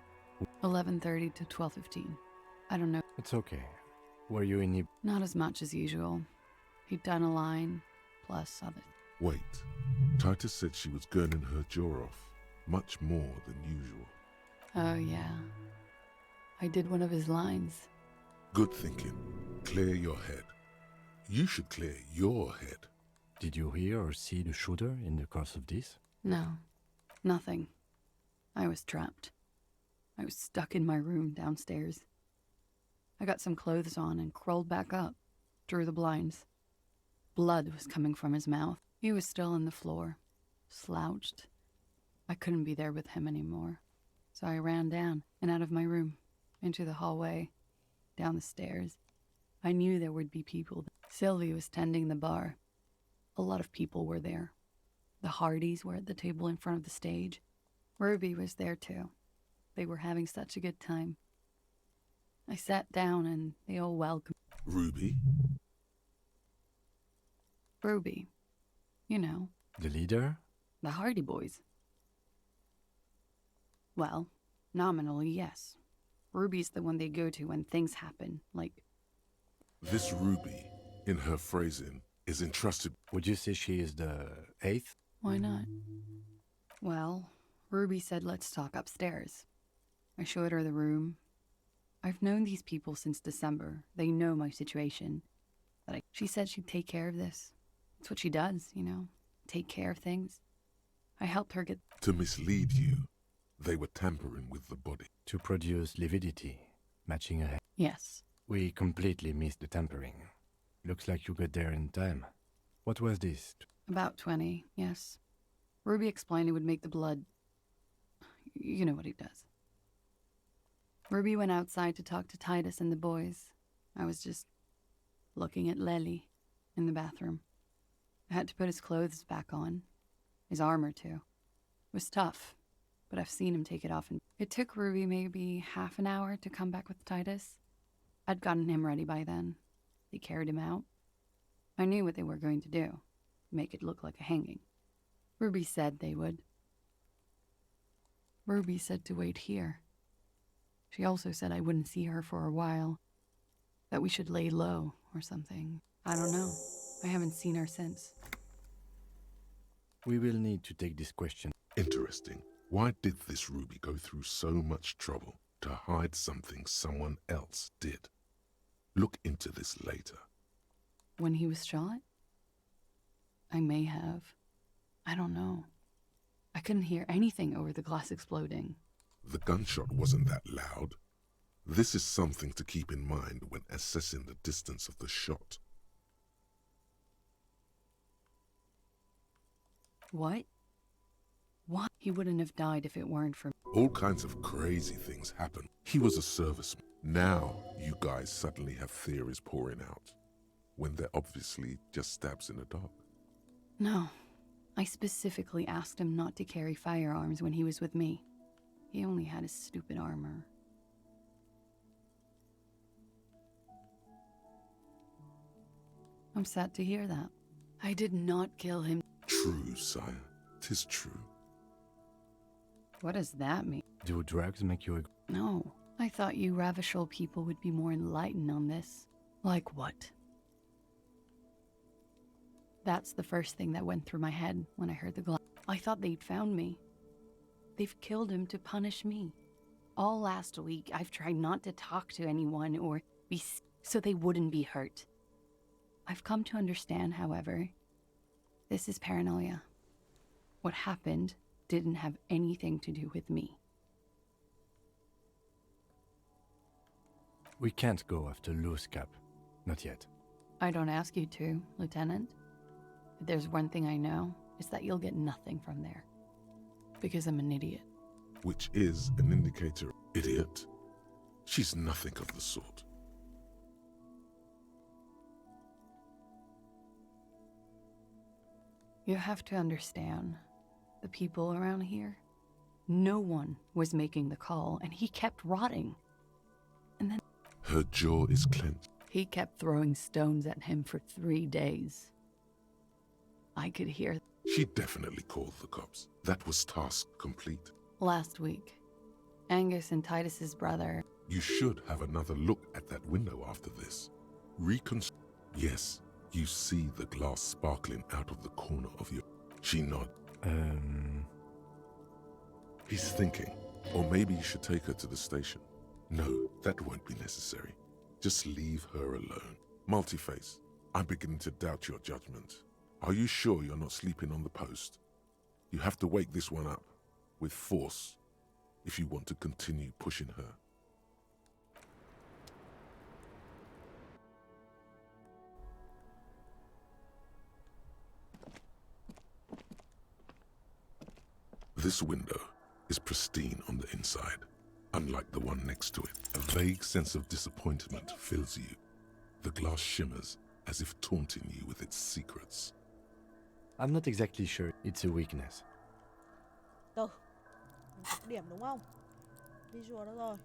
11:30 to 12:15. I don't know. It's okay. Were you in... Not as much as usual. He'd done a line, plus other... Wait. Titus said she was gurning her jaw off, much more than usual. Oh, yeah. I did one of his lines. Good thinking. Clear your head. You should clear your head. Did you hear or see the shooter in the course of this? No. Nothing. I was trapped. I was stuck in my room downstairs. I got some clothes on and crawled back up, drew the blinds. Blood was coming from his mouth. He was still on the floor, slouched. I couldn't be there with him anymore. So I ran down and out of my room, into the hallway, down the stairs. I knew there would be people. Sylvie was tending the bar. A lot of people were there. The Hardys were at the table in front of the stage. Ruby was there too. They were having such a good time. I sat down and they all welcomed Ruby? Ruby. You know, The leader? the Hardy Boys. Well, nominally, yes. Ruby's the one they go to when things happen, like... This Ruby, in her phrasing, is entrusted. Would you say she is the 8th? Why not? Well, Ruby said let's talk upstairs. I showed her the room. I've known these people since December. They know my situation. She said she'd take care of this. It's what she does, you know, take care of things. I helped her get... To mislead you, they were tampering with the body. To produce lividity, matching her. Yes. We completely missed the tampering. Looks like you got there in time. What was this? About 20, yes. Ruby explained it would make the blood... You know what he does. Ruby went outside to talk to Titus and the boys. I was just looking at Lely in the bathroom. I had to put his clothes back on. His armor, too. It was tough, but I've seen him take it off. And it took Ruby maybe half an hour to come back with Titus. I'd gotten him ready by then. They carried him out. I knew what they were going to do. Make it look like a hanging. Ruby said they would. Ruby said to wait here. She also said I wouldn't see her for a while. That we should lay low or something. I don't know. I haven't seen her since. We will need to take this question. Interesting. Why did this Ruby go through so much trouble to hide something someone else did? Look into this later. When he was shot? I may have. I don't know. I couldn't hear anything over the glass exploding. The gunshot wasn't that loud. This is something to keep in mind when assessing the distance of the shot. What? What? He wouldn't have died if it weren't for... All kinds of crazy things happen. He was a serviceman. Now you guys suddenly have theories pouring out, when they're obviously just stabs in the dark. No. I specifically asked him not to carry firearms when he was with me. He only had his stupid armor. I'm sad to hear that. I did not kill him. True, sire. 'Tis true. What does that mean? Do drugs make you a... No. I thought you Ravishal people would be more enlightened on this. Like what? That's the first thing that went through my head when I heard the glass. I thought they'd found me. They've killed him to punish me. All last week, I've tried not to talk to anyone or be so they wouldn't be hurt. I've come to understand, however, this is paranoia. What happened didn't have anything to do with me. We can't go after Loose Cap. Not yet. I don't ask you to, Lieutenant. If there's one thing I know, it's that you'll get nothing from there. Because I'm an idiot. Which is an indicator. Idiot? She's nothing of the sort. You have to understand, the people around here, no one was making the call, and he kept rotting. And then... Her jaw is clenched. He kept throwing stones at him for 3 days. I could hear... She definitely called the cops. That was task complete. Last week, Angus and Titus's brother... You should have another look at that window after this. Yes, you see the glass sparkling out of the corner of your... She nodded. He's thinking. Or maybe you should take her to the station. No, that won't be necessary. Just leave her alone. Multiface, I'm beginning to doubt your judgment. Are you sure you're not sleeping on the post? You have to wake this one up, with force, if you want to continue pushing her. This window is pristine on the inside, unlike the one next to it. A vague sense of disappointment fills you. The glass shimmers as if taunting you with its secrets. I'm not exactly sure it's a weakness. Từ, mình có điểm đúng không? Visual đó rồi.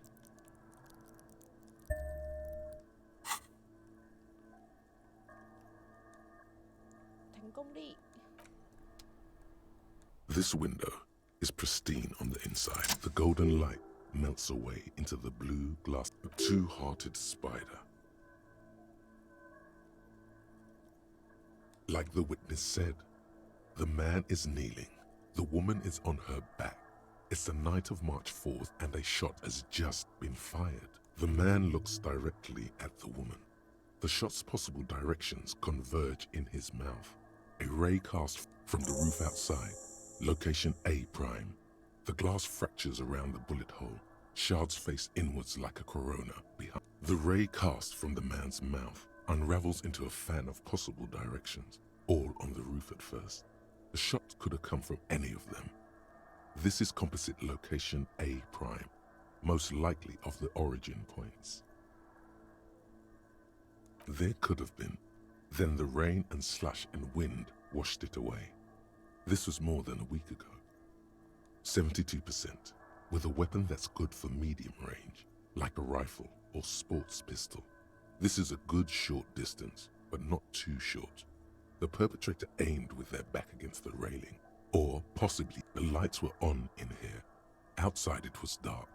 Thành công đi. This window is pristine on the inside. The golden light melts away into the blue glass. A two-hearted spider. Like the witness said, the man is kneeling. The woman is on her back. It's the night of March 4th and a shot has just been fired. The man looks directly at the woman. The shot's possible directions converge in his mouth. A ray cast from the roof outside. Location A prime. The glass fractures around the bullet hole. Shards face inwards like a corona behind. The ray cast from the man's mouth unravels into a fan of possible directions, all on the roof at first. The shot could have come from any of them. This is composite location A prime, most likely of the origin points. There could have been. Then the rain and slush and wind washed it away. This was more than a week ago. 72%, with a weapon that's good for medium range, like a rifle or sports pistol. This is a good short distance, but not too short. The perpetrator aimed with their back against the railing, or possibly the lights were on in here. Outside it was dark.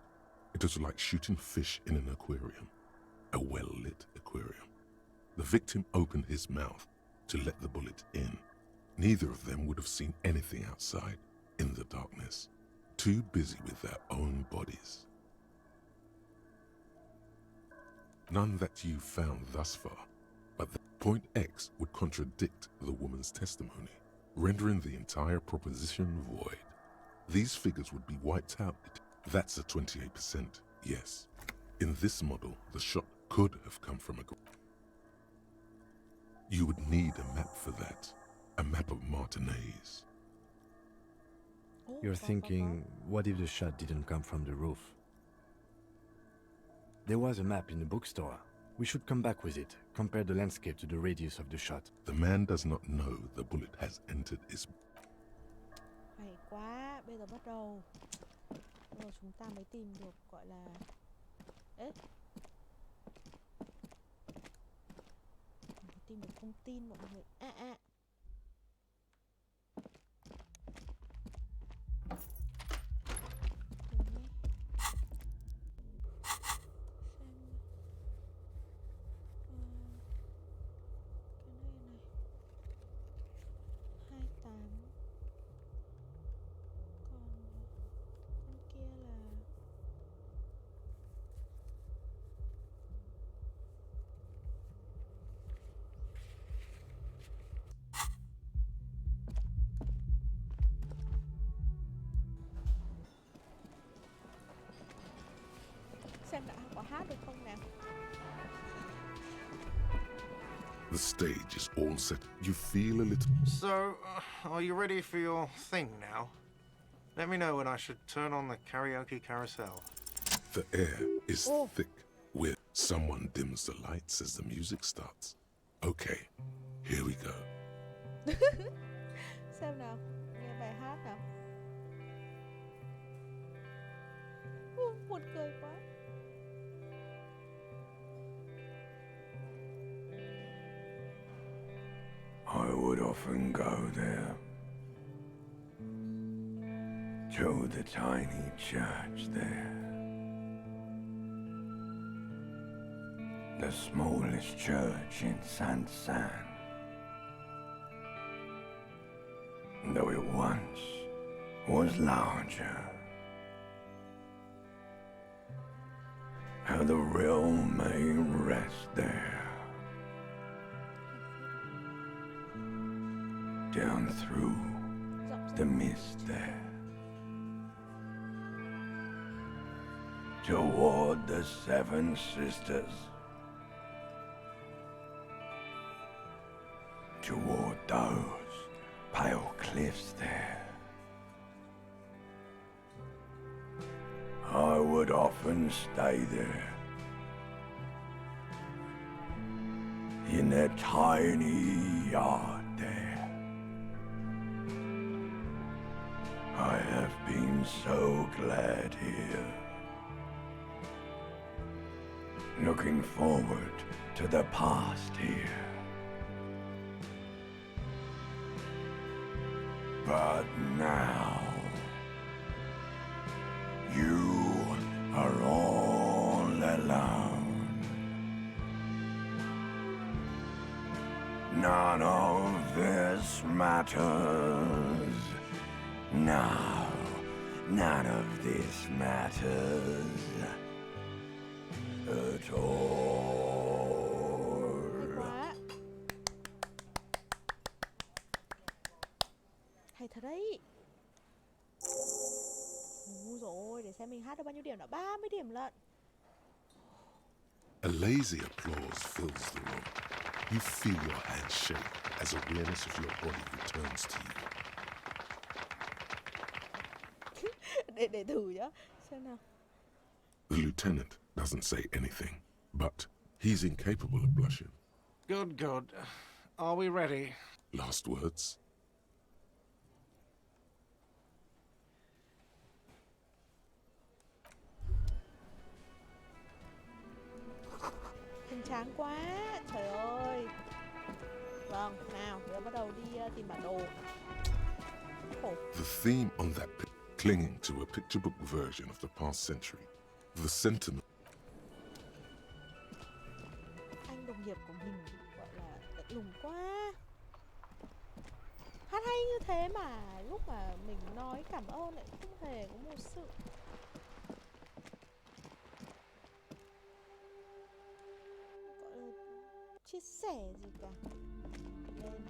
It was like shooting fish in an aquarium, a well-lit aquarium. The victim opened his mouth to let the bullet in. Neither of them would have seen anything outside in the darkness, too busy with their own bodies. None that you've found thus far, but the point X would contradict the woman's testimony, rendering the entire proposition void. These figures would be wiped out. That's a 28%, yes. In this model, the shot could have come from a... You would need a map for that, a map of Martinez. You're thinking, what if the shot didn't come from the roof? There was a map in the bookstore. We should come back with it, compare the landscape to the radius of the shot. The man does not know the bullet has entered his... Hay quá, bây giờ bắt đầu. Rồi chúng ta mới tìm được gọi là... Ê, mới tìm được thông tin mọi người. Xem đã có hát được không nào? The stage is all set. You feel a little... So, are you ready for your thing now? Let me know when I should turn on the karaoke carousel. The air is thick with... Someone dims the lights as the music starts. Okay, here we go. Xem nào, nghe bài hát nào. Buồn cười quá. I would often go there, to the tiny church there, the smallest church in San, though it once was larger. How the realm may rest there. Down through the mist there, toward the Seven Sisters, toward those pale cliffs there. I would often stay there, in that tiny yard there. I have been so glad here. Looking forward to the past here. But now, you are all alone. None of this matters. No, none of this matters at all. Hay thật đấy. Ôi dồi ôi, để xem mình hát được bao nhiêu điểm đã. 30 điểm lận. A lazy applause fills the room. You feel your hand shake as awareness of your body returns to you. để thử nhá. Xem nào. The lieutenant doesn't say anything, but he's incapable of blushing. Good, good. Are we ready? Last words? Hoành tráng quá. Trời ơi. Vâng, nào, bây giờ bắt đầu đi tìm bản đồ. Khổ. The theme on that clinging to a picture book version of the past century. The Sentinel. Anh đồng nghiệp của mình gọi là lạnh lùng quá. Hát hay như thế mà lúc mà mình nói cảm ơn lại không hề có một sự gọi là chia sẻ gì cả. Lên.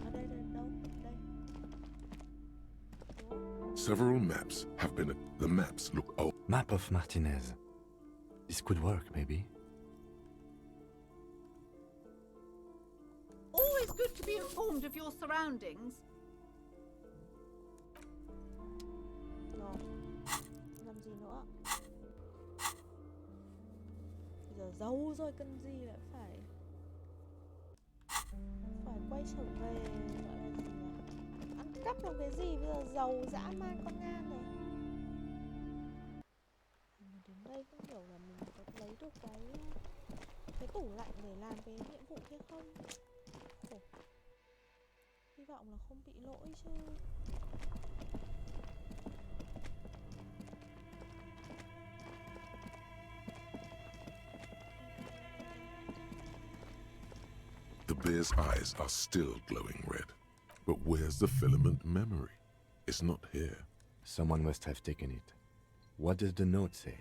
Ở đây đâu? Đây. Several maps have been. The maps look old. Map of Martinez. This could work, maybe. Always good to be informed of your surroundings. Rồi. Làm gì nữa? Bây giờ giấu rồi cần gì lại phải quay trở về, gọi là gì nhỉ? Ăn cắp làm cái gì, bây giờ giàu dã man con ngan rồi. Mà đến đây không hiểu là mình có lấy được cái tủ lạnh để làm cái nhiệm vụ kia không? Khổ. Hy vọng là không bị lỗi chứ. The bear's eyes are still glowing red. But where's the filament memory? It's not here. Someone must have taken it. What does the note say?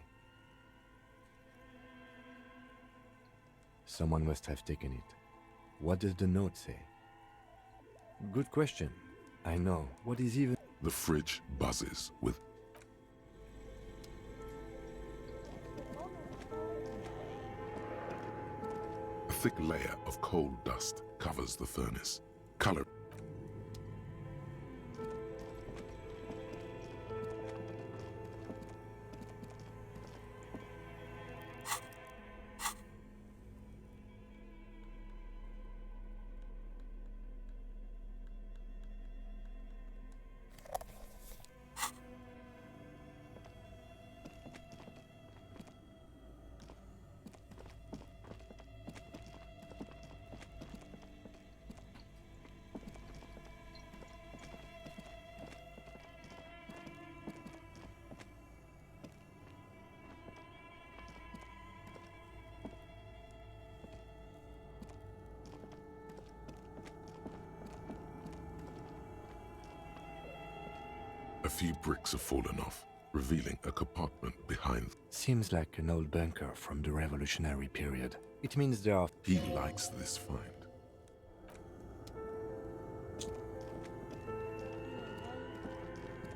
Someone must have taken it. What does the note say? Good question. I know. What is even... The fridge buzzes with... A thick layer of coal dust covers the furnace. Color... A few bricks have fallen off, revealing a compartment behind. Seems like an old bunker from the revolutionary period. It means there are... He likes this find.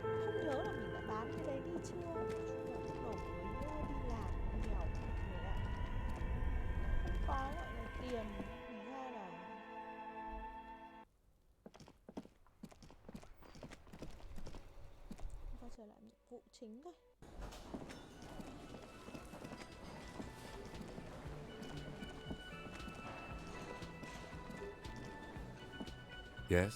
Không nhớ là mình đã bán cái đấy đi chưa. Chung là lúc đầu mới đi làm nghèo người ạ. Không có gọi là tiền. Thành ra là vụ chính thôi. Yes?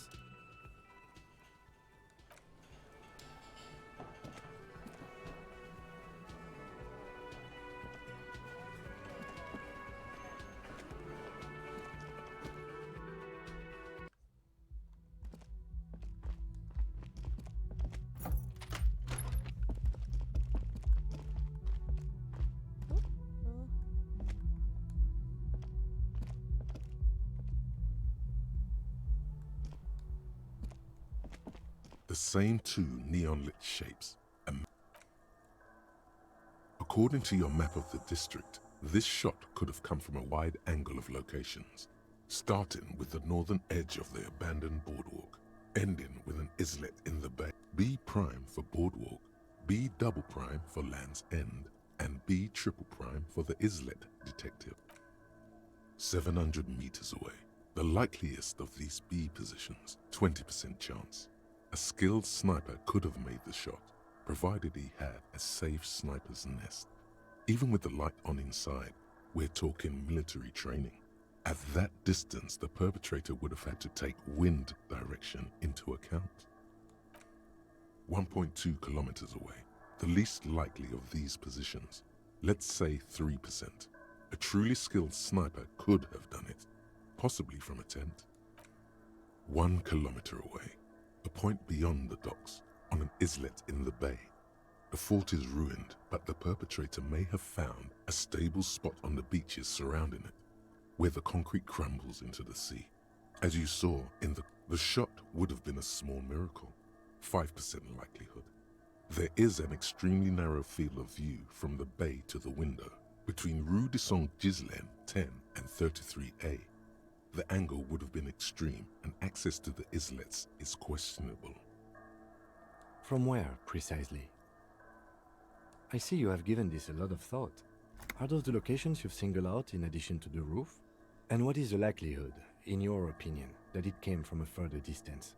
The same two neon-lit shapes. According to your map of the district, this shot could have come from a wide angle of locations, starting with the northern edge of the abandoned boardwalk, ending with an islet in the bay. B prime for boardwalk, B double prime for Land's End, and B triple prime for the islet detective. 700 meters away, the likeliest of these B positions, 20% chance. A skilled sniper could have made the shot, provided he had a safe sniper's nest. Even with the light on inside, we're talking military training. At that distance, the perpetrator would have had to take wind direction into account. 1.2 kilometers away, the least likely of these positions, let's say 3%. A truly skilled sniper could have done it, possibly from a tent. 1 kilometer away, a point beyond the docks, on an islet in the bay. The fort is ruined, but the perpetrator may have found a stable spot on the beaches surrounding it, where the concrete crumbles into the sea. As you saw in the shot would have been a small miracle, 5% likelihood. There is an extremely narrow field of view from the bay to the window, between Rue de Saint-Ghislain 10 and 33A. The angle would have been extreme, and access to the islets is questionable. From where, precisely? I see you have given this a lot of thought. Are those the locations you've singled out in addition to the roof? And what is the likelihood, in your opinion, that it came from a further distance?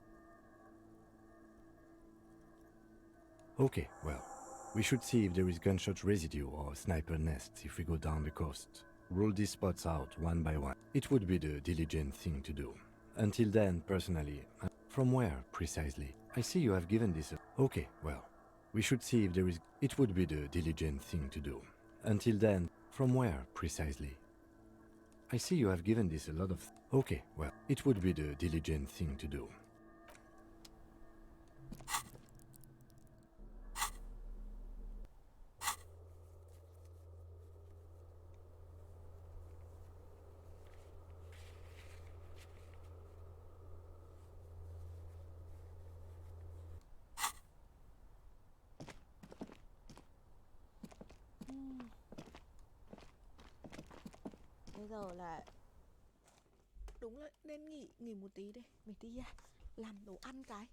Okay, well, we should see if there is gunshot residue or sniper nests if we go down the coast. Rule these spots out one by one. It would be the diligent thing to do. Until then, personally, from where, precisely? I see you have given this a... Okay, well, we should see if there is... It would be the diligent thing to do. Until then, from where, precisely? I see you have given this a lot of... Okay, well, it would be the diligent thing to do. Bây giờ là đúng là nên nghỉ một tí đây. Mình đi làm đồ ăn cái.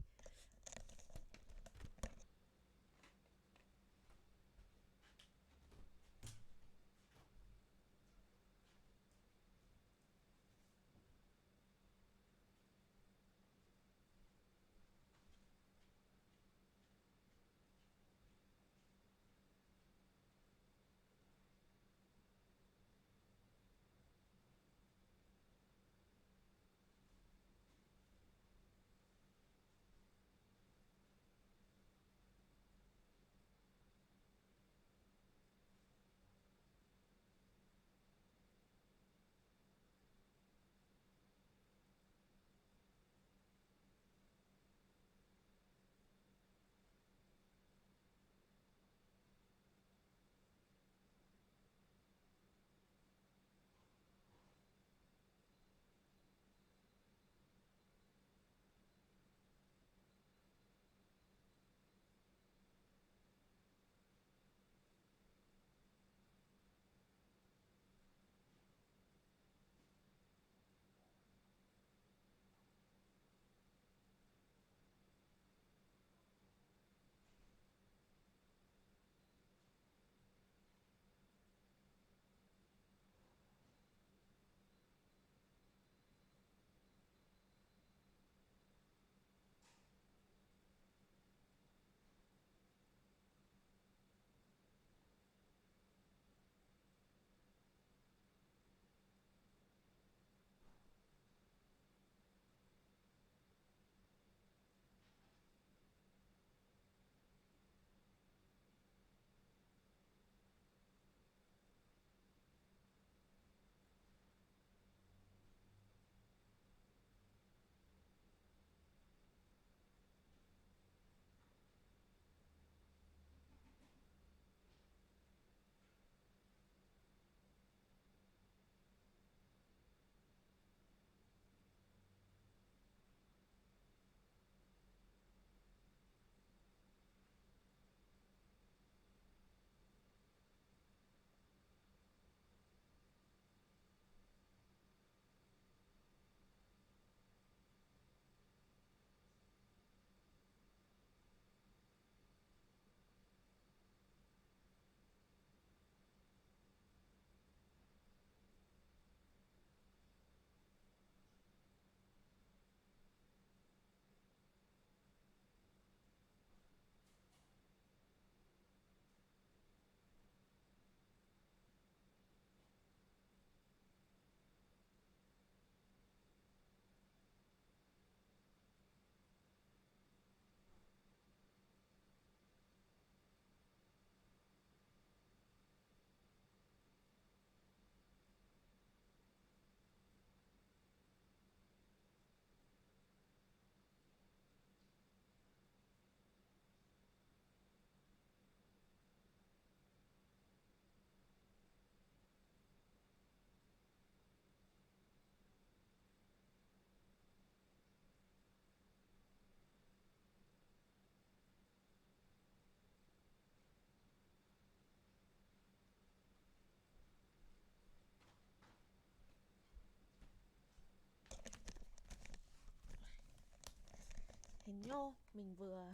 hèn nhô. Mình vừa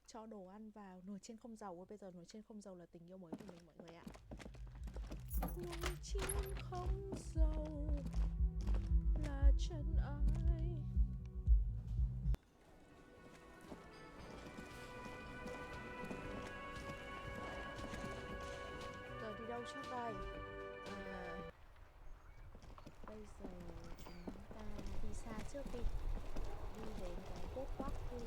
cho đồ ăn vào nồi chiên không dầu. Bây giờ nồi chiên không dầu là tình yêu mới của mình mọi người ạ. Nồi chiên không dầu là chân ai. Giờ đi đâu trước đây? Bây giờ chúng ta đi xa trước đi. Đi đến cái boardwalk đi.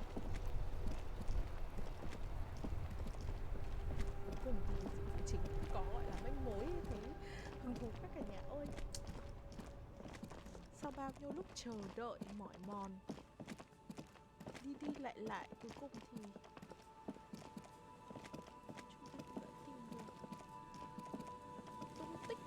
Cuối cùng thì chính có gọi là manh mối như thế. Hứng thú các cả nhà ơi. Sau bao nhiêu lúc chờ đợi mỏi mòn, đi đi lại lại, cuối cùng thì chúng ta cũng đã tìm được tung tích.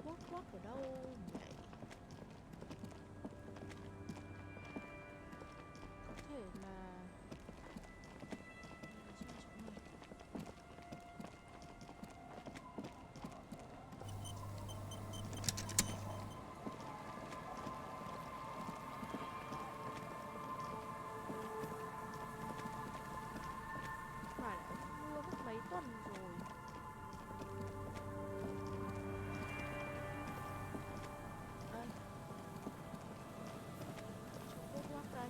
Boardwalk ở đâu nhỉ? Có thể là chỗ này. Phải đã mưa mất mấy tuần rồi. Đây. Chỗ boardwalk đây.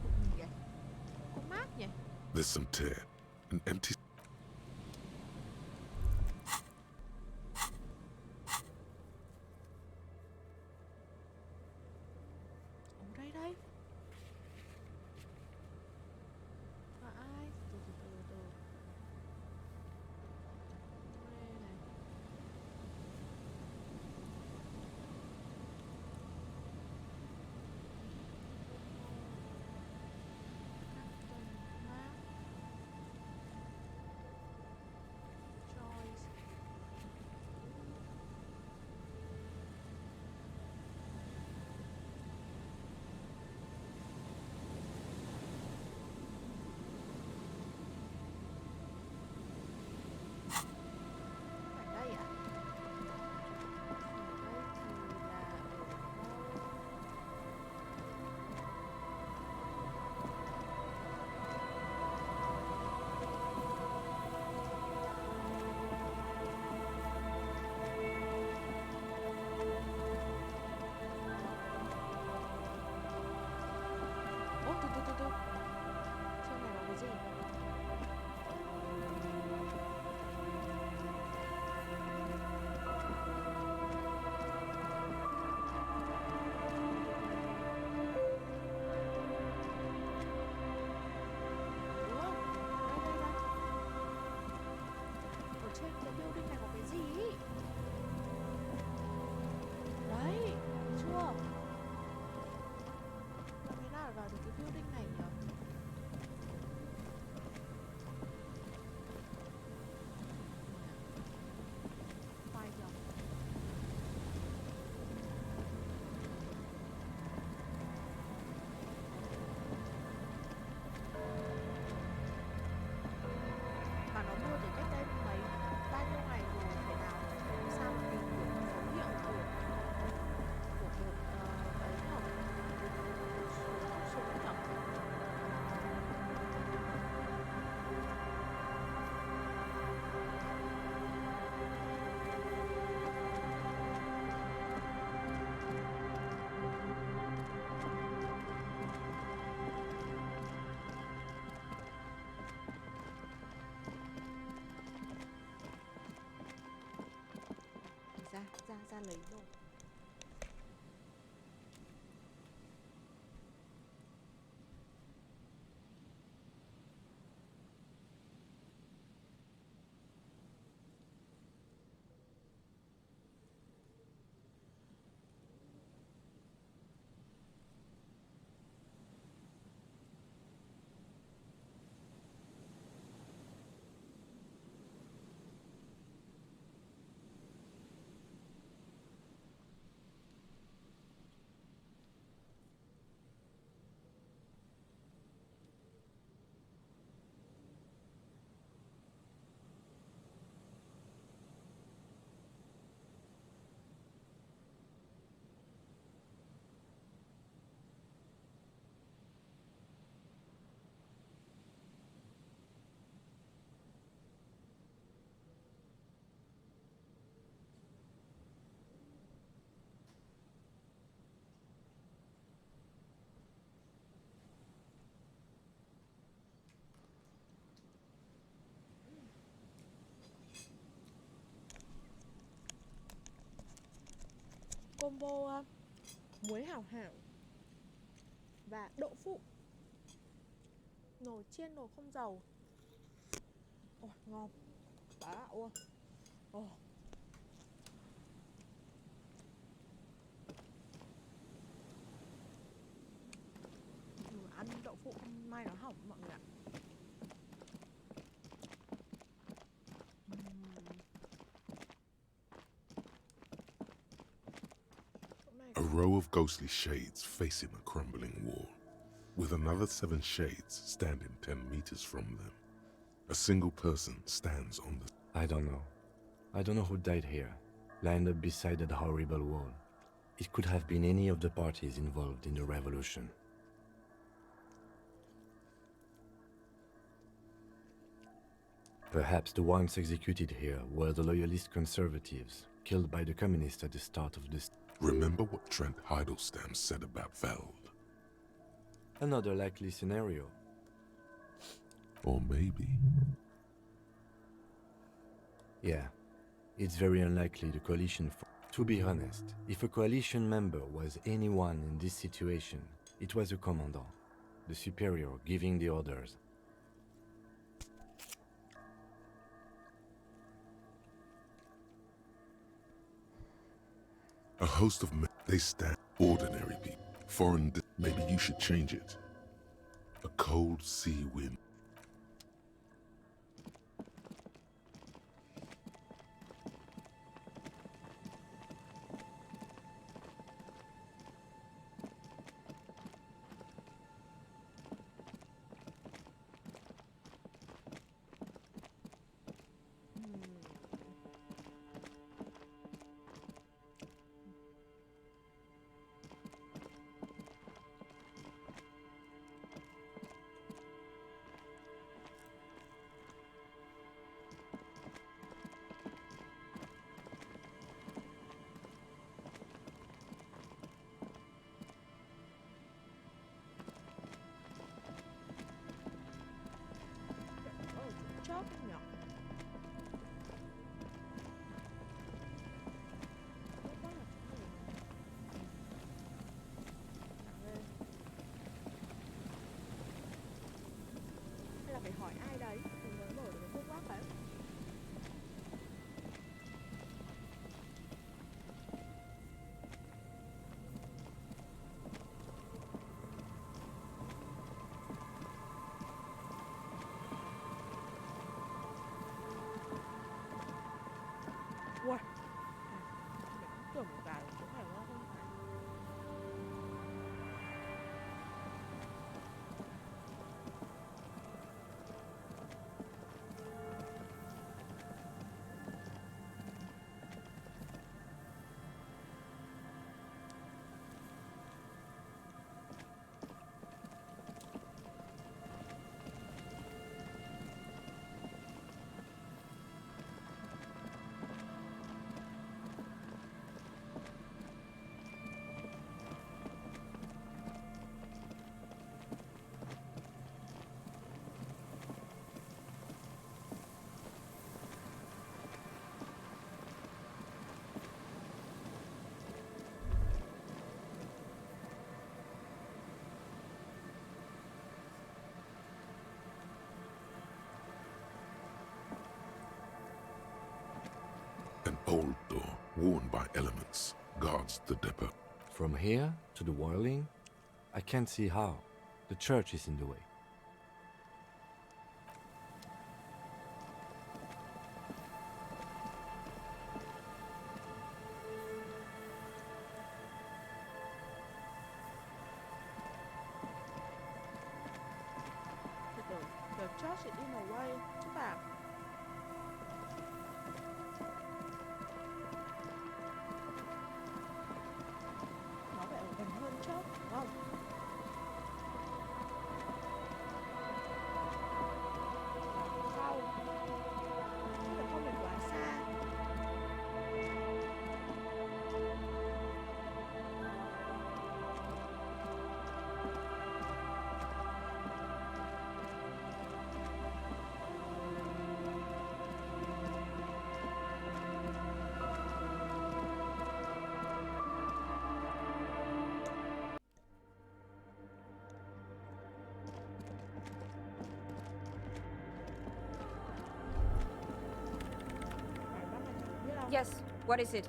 Cái gì nhỉ? Có map nhỉ? There's some tear, an empty. Ồ đây đây. Là ai? Từ. Đây này. Các tầng map. ra lấy đồ. Combo muối hảo hảo và đậu phụ, nồi chiên nồi không dầu. Ôi ngon, bá đạo luôn. Ăn đậu phụ không may nó hỏng mọi người ạ. A row of ghostly shades facing a crumbling wall, with another 7 shades standing 10 meters from them. A single person stands on the... I don't know. I don't know who died here, lined up beside that horrible wall. It could have been any of the parties involved in the revolution. Perhaps the ones executed here were the loyalist conservatives, killed by the communists at the start of this. Remember what Trent Heidelstein said about Veld? Another likely scenario. Or maybe... Yeah, it's very unlikely the coalition... To be honest, if a coalition member was anyone in this situation, it was a commandant, the superior giving the orders. A host of men, they stand ordinary people. Foreign, maybe you should change it. A cold sea wind. Chóp nhỉ? Hay là phải hỏi ai đấy thì mới mở được cái khúc mắc đấy. Ui, mình tưởng một cái chỗ này nó không phải. old door, worn by elements, guards the depot. From here to the whirling, I can't see how. The church is in the way. The church is in the way. Chúng ta nó phải ở gần hơn church, đúng không? Sau nhưng mà không phải quá xa. Yes, what is it?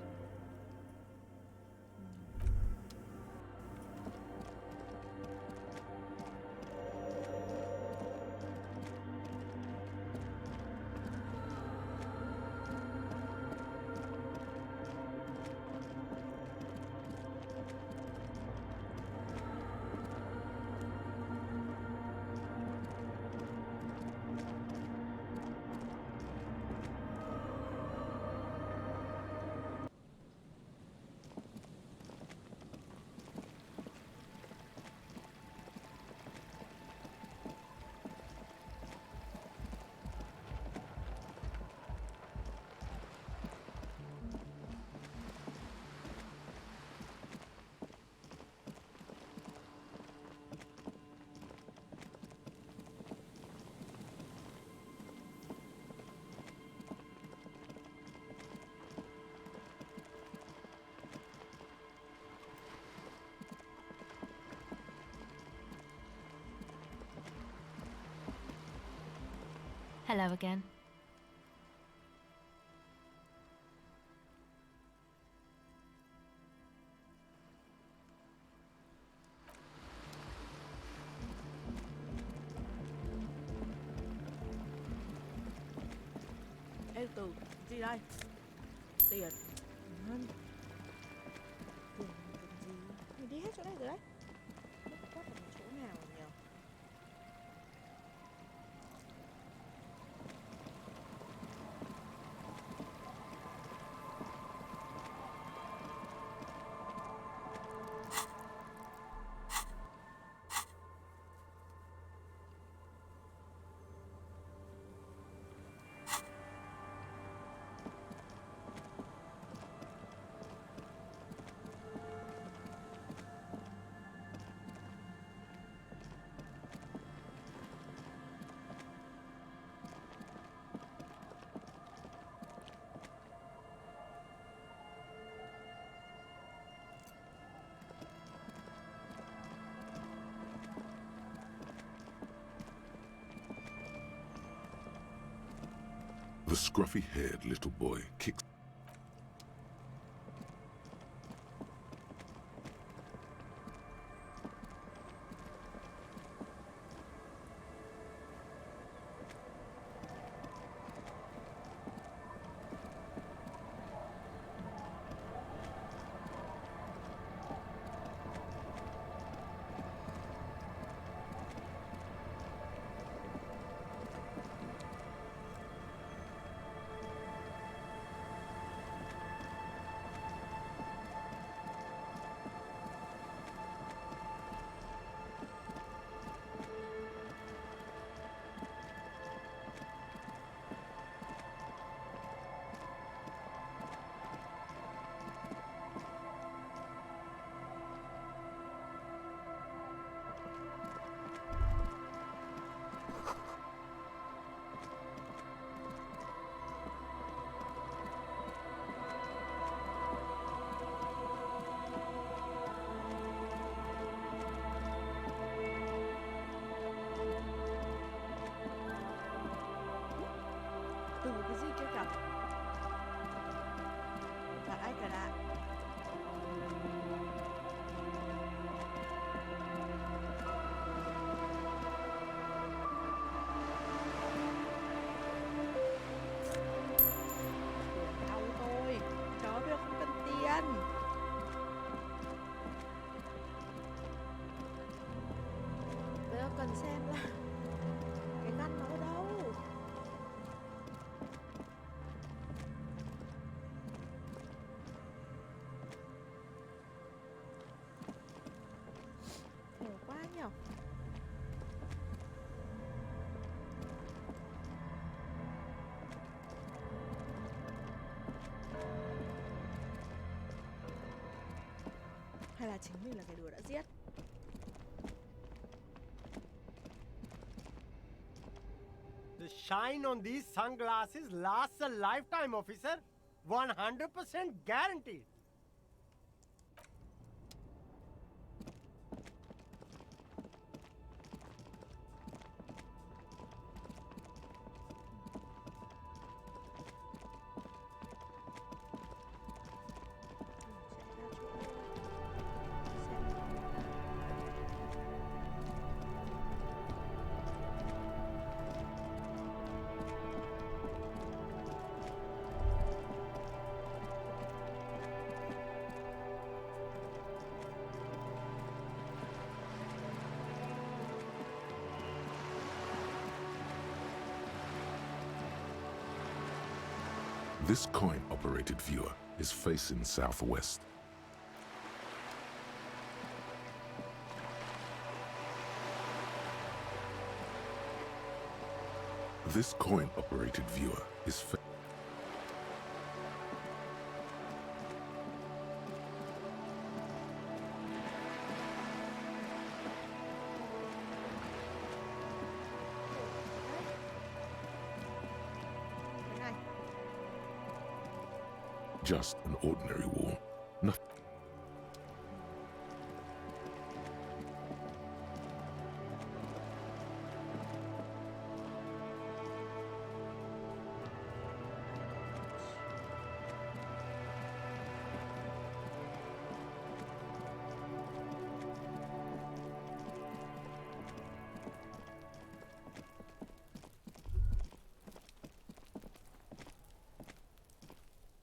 Hello again. Ê, từ gì đây? Tiền. Tiền gì? Mình đi hết chỗ này rồi đấy. Quất là một chỗ nào nhỉ? The scruffy-haired little boy kicks. xem là cái ngăn nó ở đâu. Khổ quá nhở. Hay là chính mình là cái đứa đã giết? The shine on these sunglasses lasts a lifetime, officer. 100% guaranteed. This coin-operated viewer is facing southwest. This coin-operated viewer is just an ordinary wall. Nothing.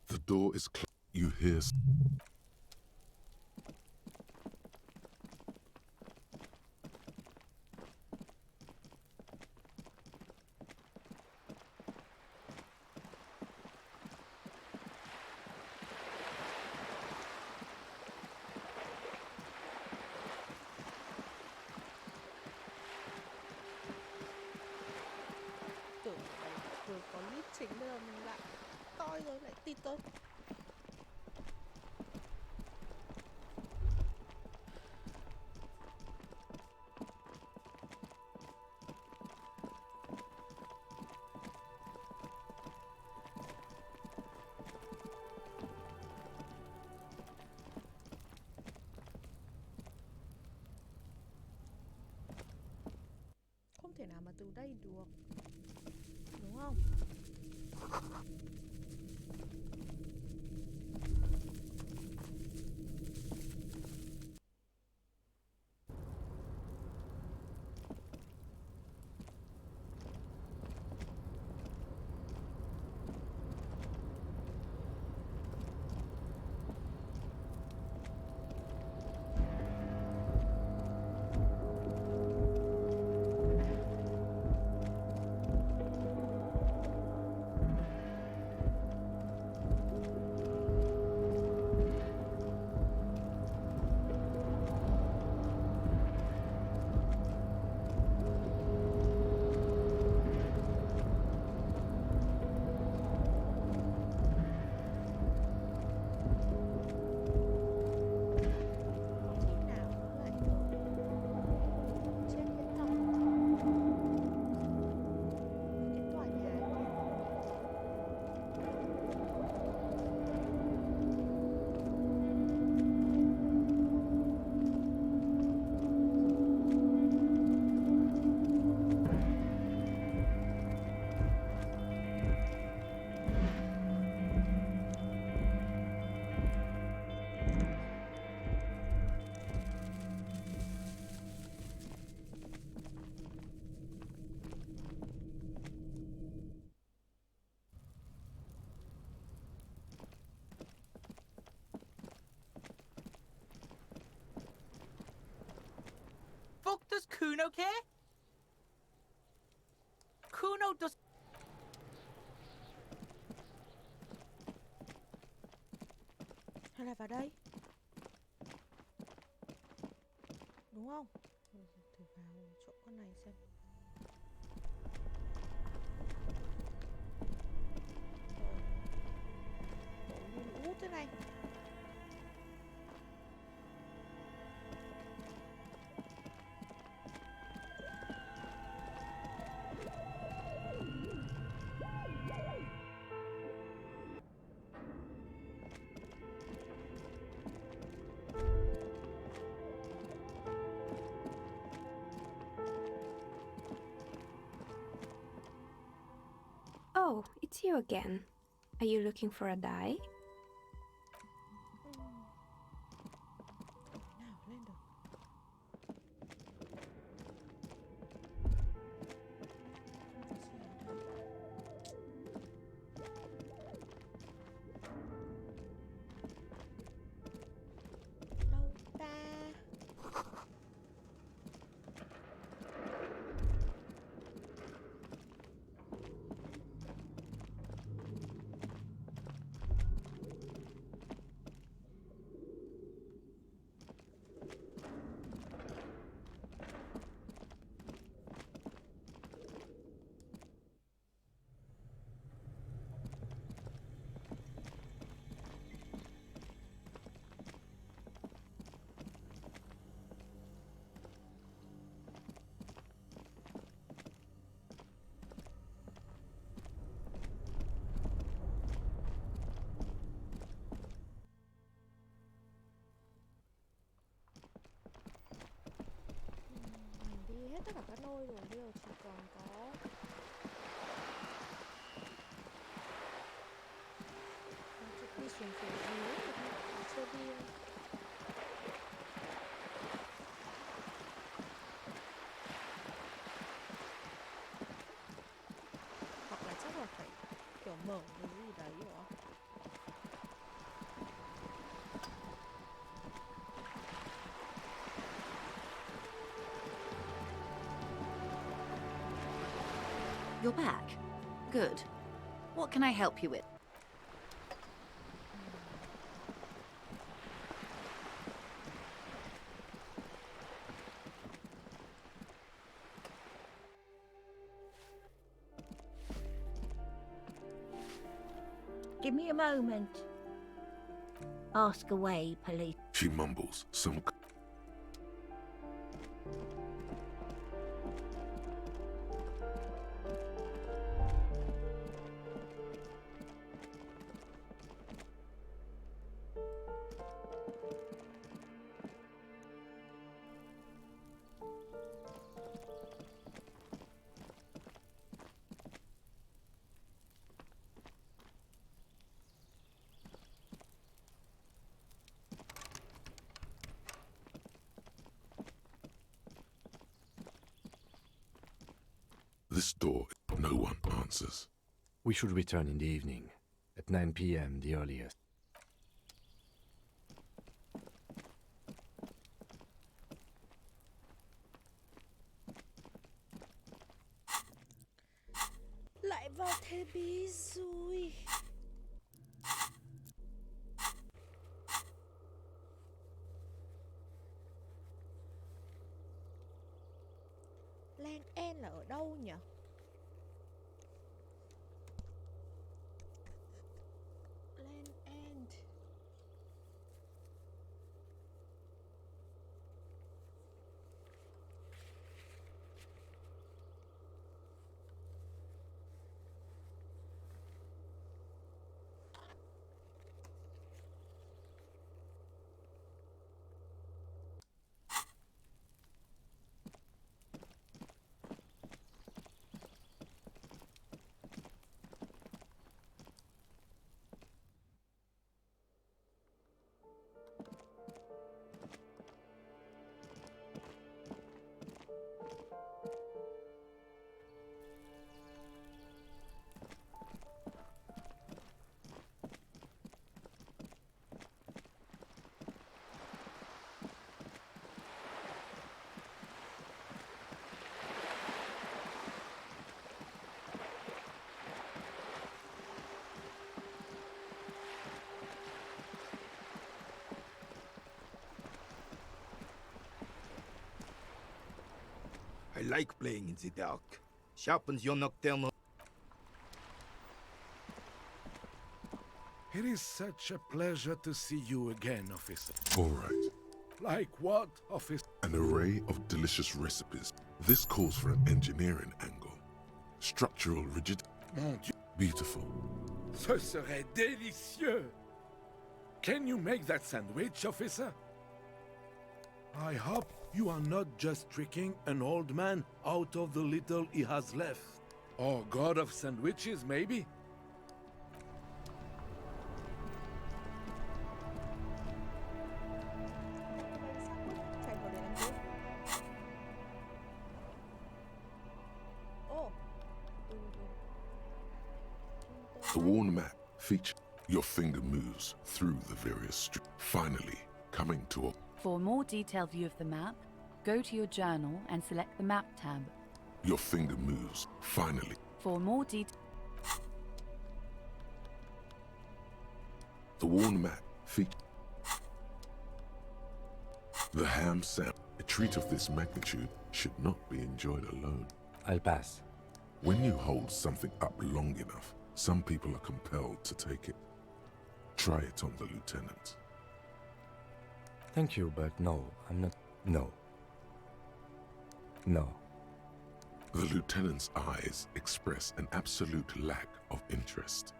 The door is closed. You hear tưởng vừa có lít chính, bây giờ mình lại coi rồi lại tịt rồi. Không thể nào mà từ đây được, đúng không? Fuck, does Kuno care? out the... Hay là vào đây? Đúng không? Thử vào chỗ con này xem. Ủa, út thế này. Oh, it's you again. Are you looking for a die? Nào, lên được. Đâu ta? Mình đi hết tất cả các nơi rồi, bây giờ chỉ còn có đi xuống phía dưới thì chưa đi. Hoặc là chắc là phải kiểu mở cái gì đấy rồi. You're back. Good. What can I help you with? Give me a moment. Ask away, police. She mumbles some. This door, no one answers. We should return in the evening, at 9 p.m. the earliest. Lại vào thế bí rồi. Land End là ở đâu nhỉ? Land End. like playing in the dark. Sharpens your nocturnal. It is such a pleasure to see you again, officer. All right. Like what, officer? An array of delicious recipes. This calls for an engineering angle. Structural rigid. Mon Dieu. Beautiful. Ce serait délicieux. Can you make that sandwich, officer? I hope you are not just tricking an old man out of the little he has left. Or god of sandwiches, maybe? The worn map features your finger moves through the various streets, finally coming to a... For a more detailed view of the map, go to your journal and select the Map tab. Your finger moves, finally. For more detail... The worn map features... The ham sandwich. A treat of this magnitude should not be enjoyed alone. I'll pass. When you hold something up long enough, some people are compelled to take it. Try it on the lieutenant. Thank you, but no, I'm not... No. No. The lieutenant's eyes express an absolute lack of interest.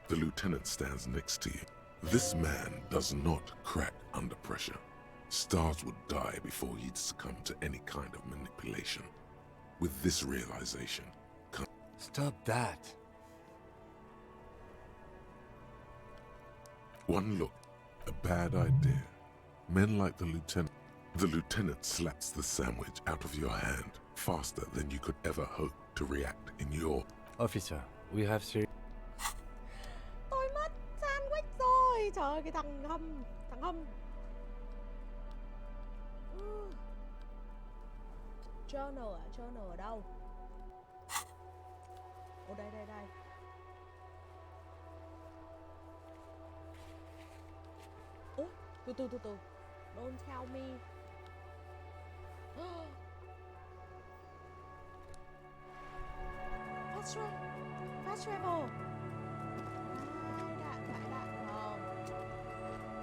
The lieutenant stands next to you. This man does not crack under pressure. Stars would die before he'd succumb to any kind of manipulation. With this realization, stop that. One look, a bad idea. Men like the lieutenant. The lieutenant slaps the sandwich out of your hand faster than you could ever hope to react in your... Officer, we have serious... Tôi mất sandwich rồi. Trời ơi, cái thằng hâm. Journal à? Journal ở đâu? Ồ đây. Ủa, từ. Don't tell me. Fast travel. Đã.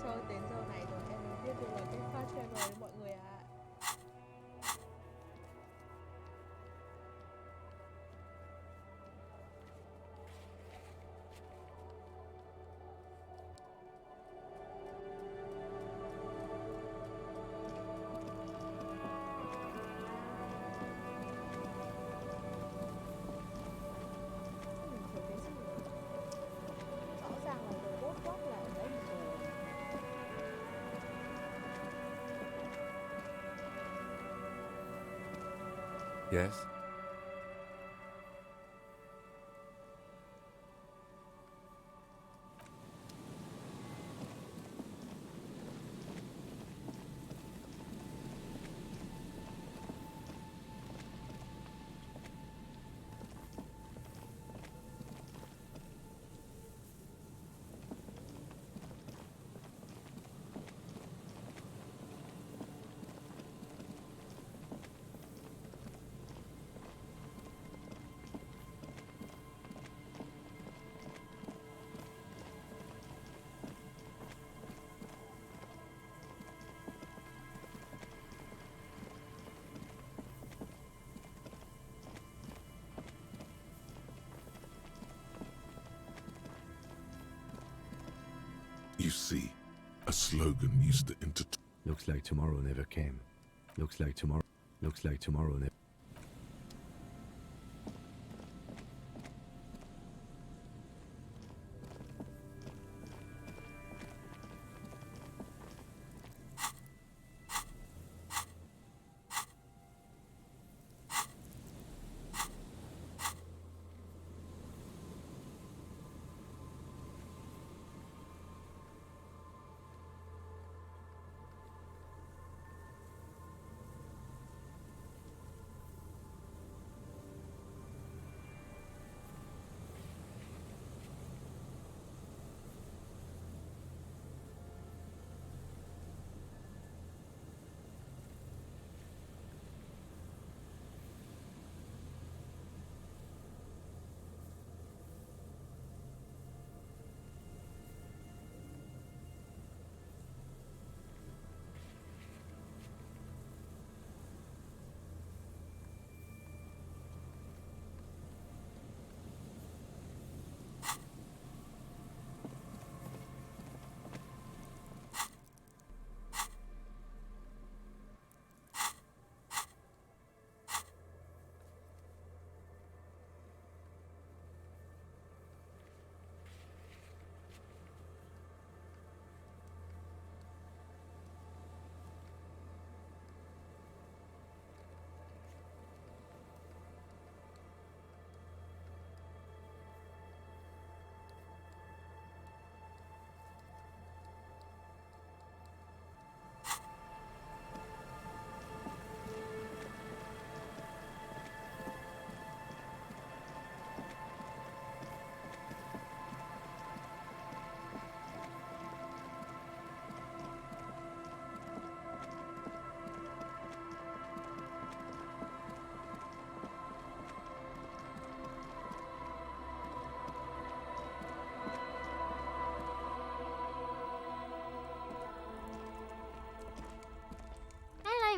Trời, đến giờ này rồi em mới biết được là cái fast travel đấy mọi người ạ. Yes? You see, a slogan used to intertwine. Looks like tomorrow never came. Looks like tomorrow never...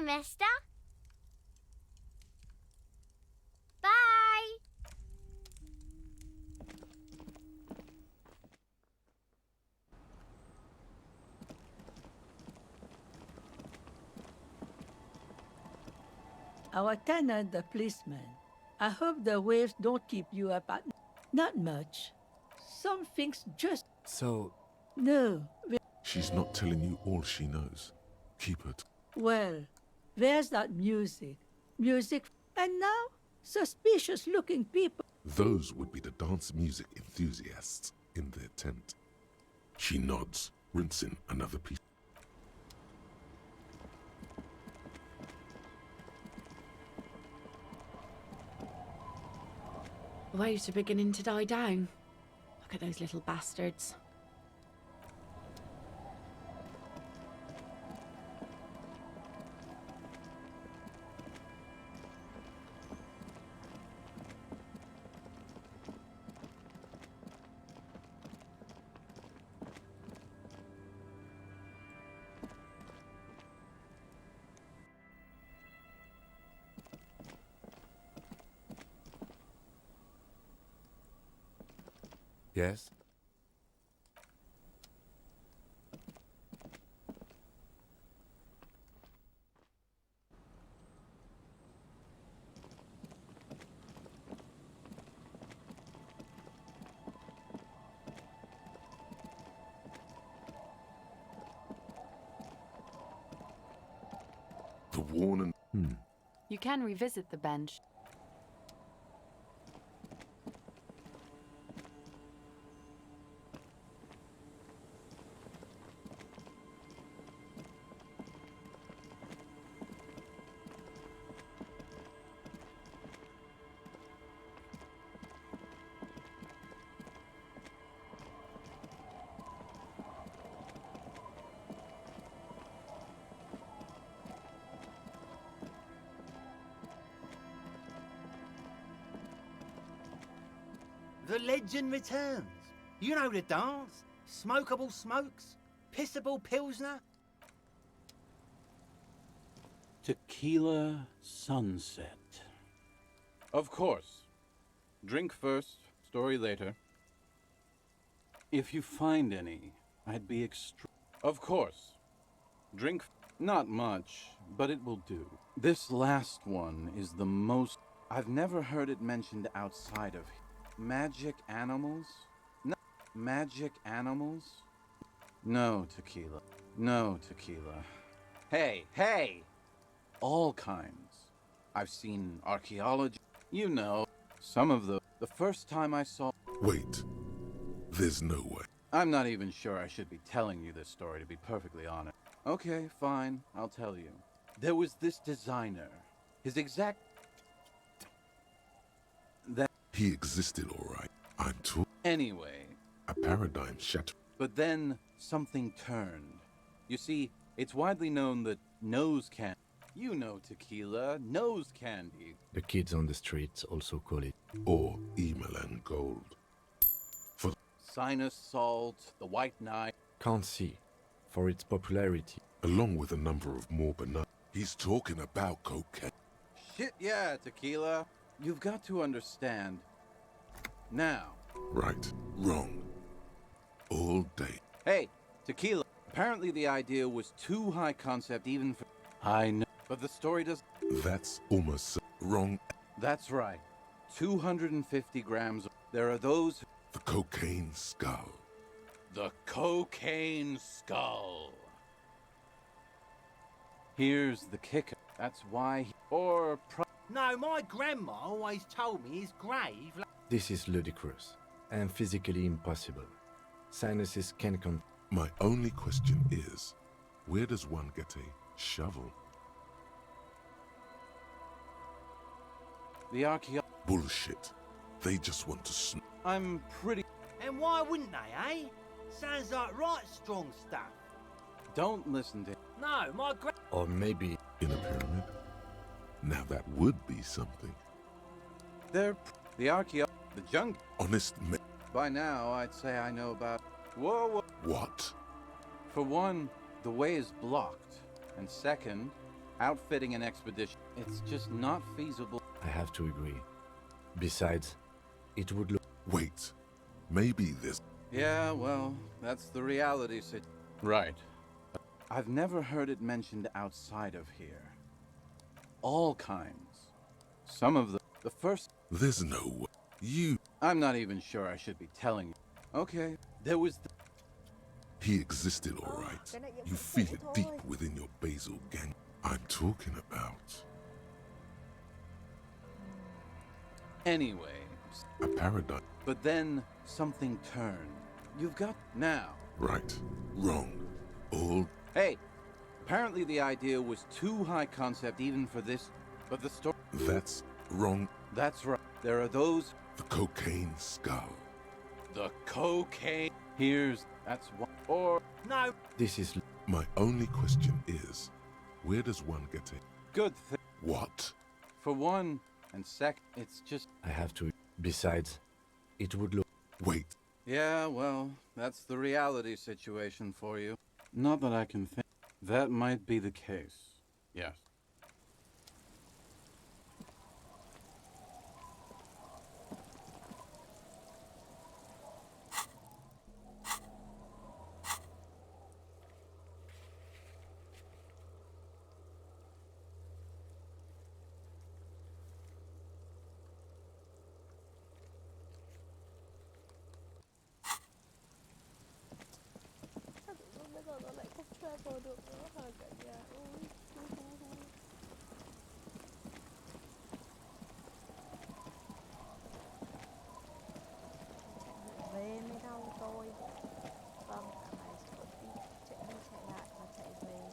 mister. Bye. Our tenant, the policeman. I hope the waves don't keep you up at... Not much. Some things just... So... No. She's not telling you all she knows. Keep it. Well, there's that music. Music. And now, suspicious-looking people. Those would be the dance music enthusiasts in their tent. She nods, rinsing another piece. The waves are beginning to die down. Look at those little bastards. Yes? The warning. You can revisit the bench. The legend returns. You know the dance. Smokable smokes, pissable pilsner. Tequila sunset. Of course. Drink first, story later. If you find any, I'd be Of course. Drink not much, but it will do. This last one is the most... I've never heard it mentioned outside of... Magic animals? No. Magic animals? No tequila. No tequila. Hey, hey! All kinds. I've seen archaeology. You know, some of the first time I saw... Wait. There's no way. I'm not even sure I should be telling you this story, to be perfectly honest. Okay, fine, I'll tell you. There was this designer. His exact... He existed, all right. I'm too. Anyway. A paradigm shattered. But then something turned. You see, it's widely known that nose candy. You know tequila, nose candy. The kids on the streets also call it. Or Emalan gold. For sinus salt, the white knight. Can't see. For its popularity. Along with a number of more benign. He's talking about cocaine. Shit, yeah, tequila. You've got to understand. Now. Right. Wrong. All day. Hey, tequila. Apparently the idea was too high concept even for... I know. But the story does... That's almost wrong. That's right. 250 grams. There are those... The cocaine skull. The cocaine skull. Here's the kicker. That's why he... Or... No, my grandma always told me his grave... This is ludicrous and physically impossible. Sinuses can My only question is, where does one get a shovel? The archaeo... Bullshit. They just want to I'm pretty... And why wouldn't they, eh? Sounds like right strong stuff. Don't listen to... No, my Or maybe... In a pyramid? Now that would be something. They're... The archaeo... The junk... Honest By now, I'd say I know about... Whoa, whoa. What? For one, the way is blocked. And second, outfitting an expedition. It's just not feasible. I have to agree. Besides, it would look... Wait. Maybe this... Yeah, well, that's the reality. Right. I've never heard it mentioned outside of here. All kinds. Some of the first... There's no way. You... I'm not even sure I should be telling you. Okay, there was the... He existed, all right. You feel it deep within your basal gang. I'm talking about... Anyway... A paradigm. But then something turned. You've got now. Right. Wrong. All... Hey! Apparently the idea was too high concept even for this, but the story... That's wrong. That's right. There are those... The cocaine skull. The cocaine... That's one... Or... No. This is... My only question is, where does one get it? Good thing. What? For one, and second, it's just... I have to... Besides, it would look... Wait. Yeah, well, that's the reality situation for you. Not that I can think... That might be the case. Yes. Bây giờ nó lại không travel được nữa hả cả nhà ơi. Về mới đau tôi. Vâng, cả ngày chỉ có đi chạy lại và chạy về.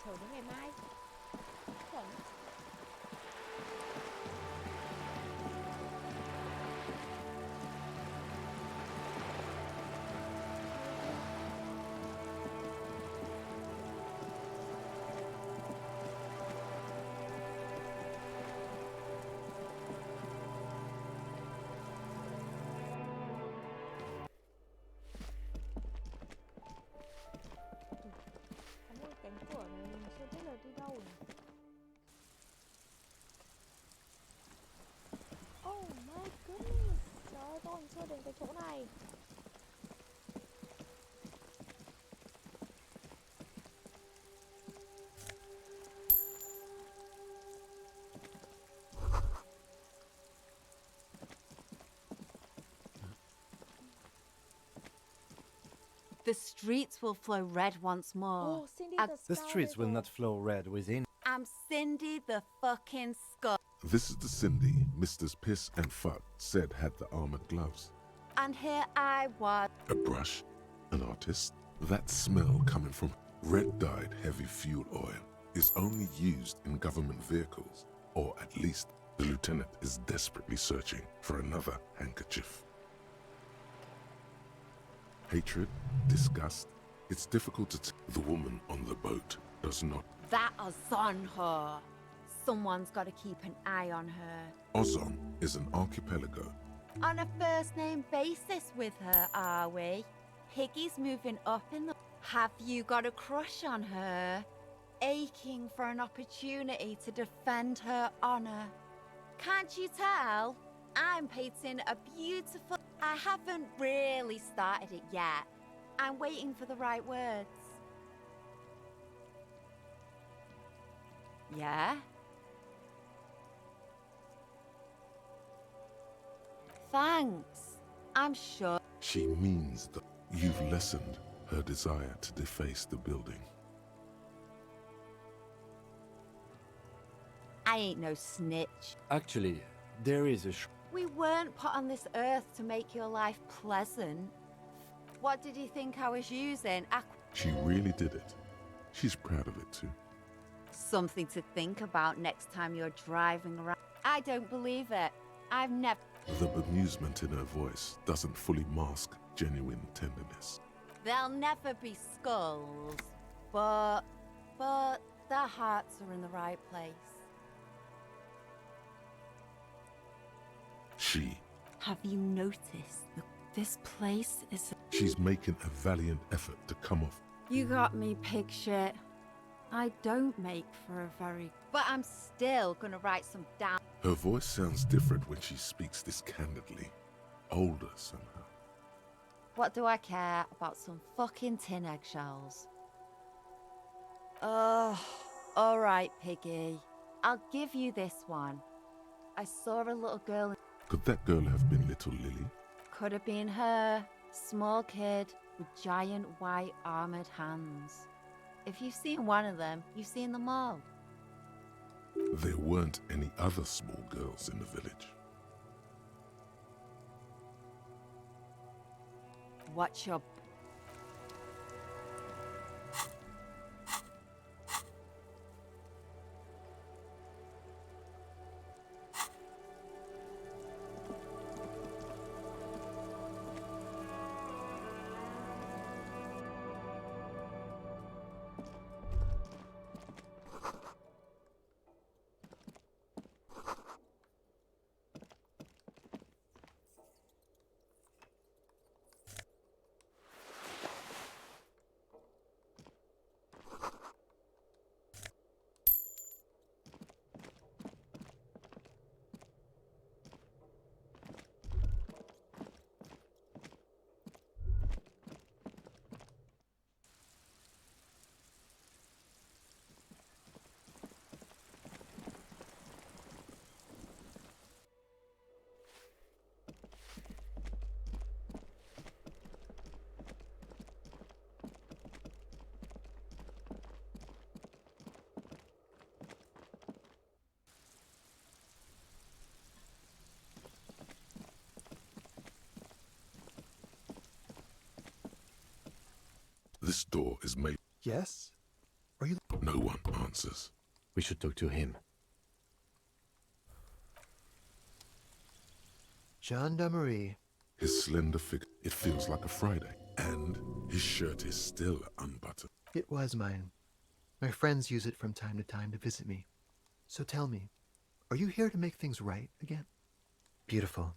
Chờ đến ngày mai. Chuẩn. Có một cánh cửa này mình chưa biết là đi đâu nhỉ? Oh my goodness. Trời ơi, tôi còn chưa đến cái chỗ này. The streets will flow red once more. Oh, Cindy The streets will not flow red within. I'm Cindy the fucking Scot. This is the Cindy Mr. Piss and Fuck said had the armored gloves. And here I was. A brush? An artist? That smell coming from red-dyed heavy fuel oil is only used in government vehicles, or at least the lieutenant is desperately searching for another handkerchief. Hatred, disgust, it's difficult to the woman on the boat does not. That is on her. Someone's got to keep an eye on her. Ozon is an archipelago. On a first-name basis with her, are we? Higgy's moving up in the... Have you got a crush on her? Aching for an opportunity to defend her honor. Can't you tell? I'm painting a beautiful... I haven't really started it yet. I'm waiting for the right words. Yeah? Thanks. I'm sure... She means that you've lessened her desire to deface the building. I ain't no snitch. Actually, there is a We weren't put on this earth to make your life pleasant. What did you think I was using? She really did it. She's proud of it too. Something to think about next time you're driving around. I don't believe it. I've never... The bemusement in her voice doesn't fully mask genuine tenderness. There'll never be skulls, but their hearts are in the right place. She... Have you noticed that this place is... She's making a valiant effort to come off. You got me, pig shit. I don't make for a very... But I'm still gonna write some down... Her voice sounds different when she speaks this candidly. Older somehow. What do I care about some fucking tin eggshells? Ugh. Alright, piggy. I'll give you this one. I saw a little girl... Could that girl have been little Lily? Could have been her. Small kid with giant white armored hands. If you've seen one of them, you've seen them all. There weren't any other small girls in the village. Watch your... This door is made... Yes? Are you... No one answers. We should talk to him. Gendarmerie. His slender figure, it feels like a Friday. And his shirt is still unbuttoned. It was mine. My friends use it from time to time to visit me. So tell me, are you here to make things right again? Beautiful.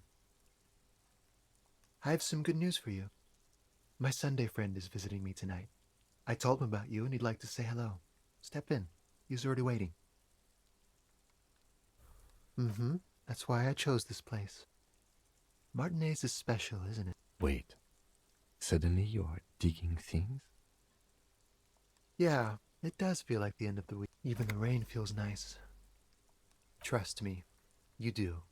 I have some good news for you. My Sunday friend is visiting me tonight. I told him about you and he'd like to say hello. Step in. He's already waiting. Mm-hmm. That's why I chose this place. Martinez is special, isn't it? Wait. Suddenly you're digging things? Yeah, it does feel like the end of the week. Even the rain feels nice. Trust me, you do.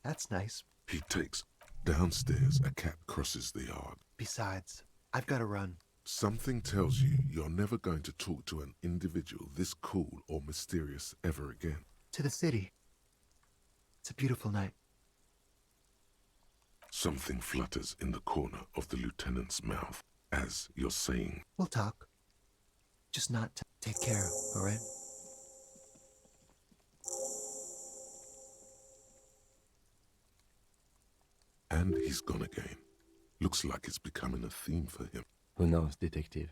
That's nice. He takes... Downstairs, a cat crosses the yard. Besides, I've got to run. Something tells you you're never going to talk to an individual this cool or mysterious ever again. To the city. It's a beautiful night. Something flutters in the corner of the lieutenant's mouth as you're saying... We'll talk. Just not to take care, all right? And he's gone again. Looks like it's becoming a theme for him. Who knows, detective?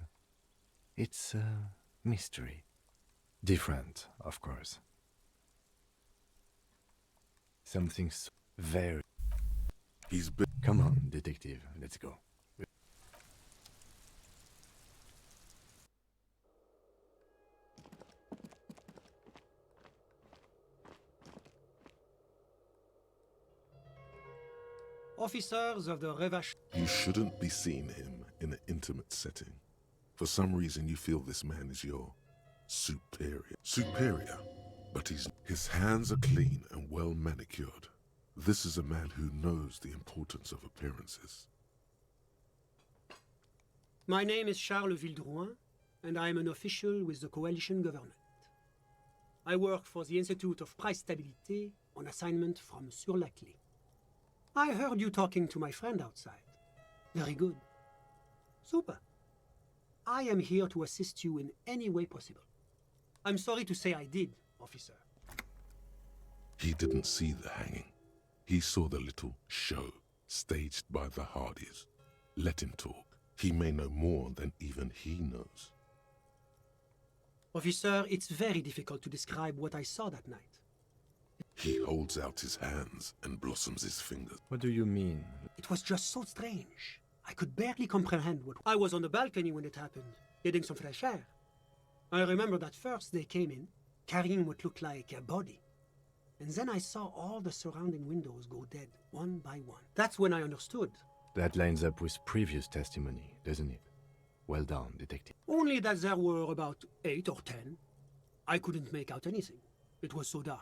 It's a mystery. Different, of course. Something very... He's been... Come on, detective, let's go. Officers of the Revache. You shouldn't be seeing him in an intimate setting. For some reason, you feel this man is your superior. Superior, but his hands are clean and well manicured. This is a man who knows the importance of appearances. My name is Charles Vildrouin, and I am an official with the coalition government. I work for the Institute of Price Stabilité on assignment from Sur-la-Clé. I heard you talking to my friend outside. Very good. Super. I am here to assist you in any way possible. I'm sorry to say I did, officer. He didn't see the hanging. He saw the little show staged by the Hardys. Let him talk. He may know more than even he knows. Officer, it's very difficult to describe what I saw that night. He holds out his hands and blossoms his fingers. What do you mean? It was just so strange. I could barely comprehend what... I was on the balcony when it happened, getting some fresh air. I remember that first they came in, carrying what looked like a body. And then I saw all the surrounding windows go dead, one by one. That's when I understood. That lines up with previous testimony, doesn't it? Well done, detective. Only that there were about 8 or 10. I couldn't make out anything. It was so dark.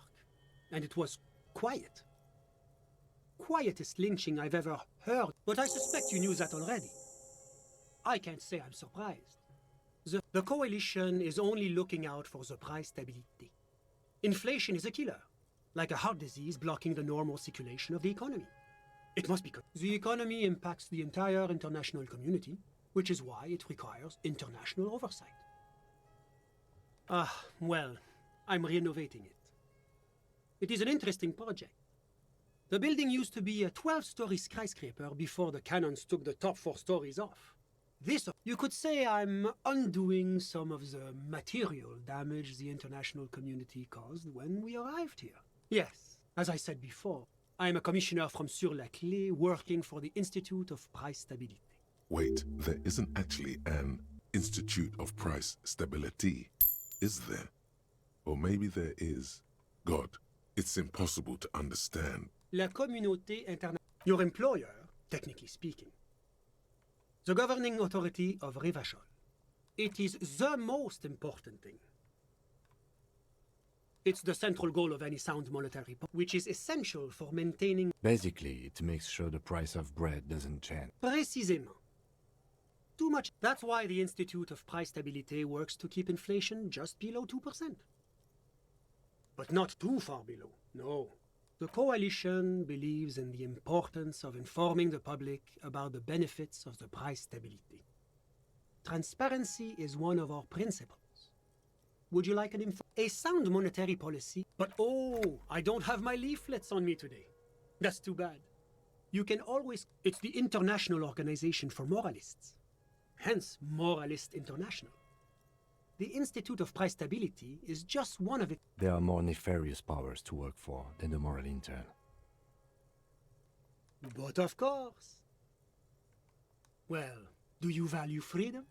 And it was quiet. Quietest lynching I've ever heard. But I suspect you knew that already. I can't say I'm surprised. The coalition is only looking out for the price stability. Inflation is a killer, like a heart disease blocking the normal circulation of the economy. It must be. The economy impacts the entire international community, which is why it requires international oversight. Well, I'm renovating it. It is an interesting project. The building used to be a 12-story skyscraper before the cannons took the top 4 stories off. You could say I'm undoing some of the material damage the international community caused when we arrived here. Yes, as I said before, I am a commissioner from Sur-la-Clé working for the Institute of Price Stabilité. Wait, there isn't actually an Institute of Price Stability, is there? Or maybe there is. God, it's impossible to understand. La communauté internationale. Your employer, technically speaking. The governing authority of Revachol. It is the most important thing. It's the central goal of any sound monetary policy, which is essential for maintaining... Basically, it makes sure the price of bread doesn't change. Précisément. Too much. That's why the Institute of Price Stabilité works to keep inflation just below 2%. But not too far below, no. The coalition believes in the importance of informing the public about the benefits of the price stability. Transparency is one of our principles. Would you like a sound monetary policy? But oh, I don't have my leaflets on me today. That's too bad. You can always... It's the International Organization for Moralists. Hence, Moralist International. The Institute of Price Stability is just one of it. There are more nefarious powers to work for than the moral intern. But of course. Well, do you value freedom?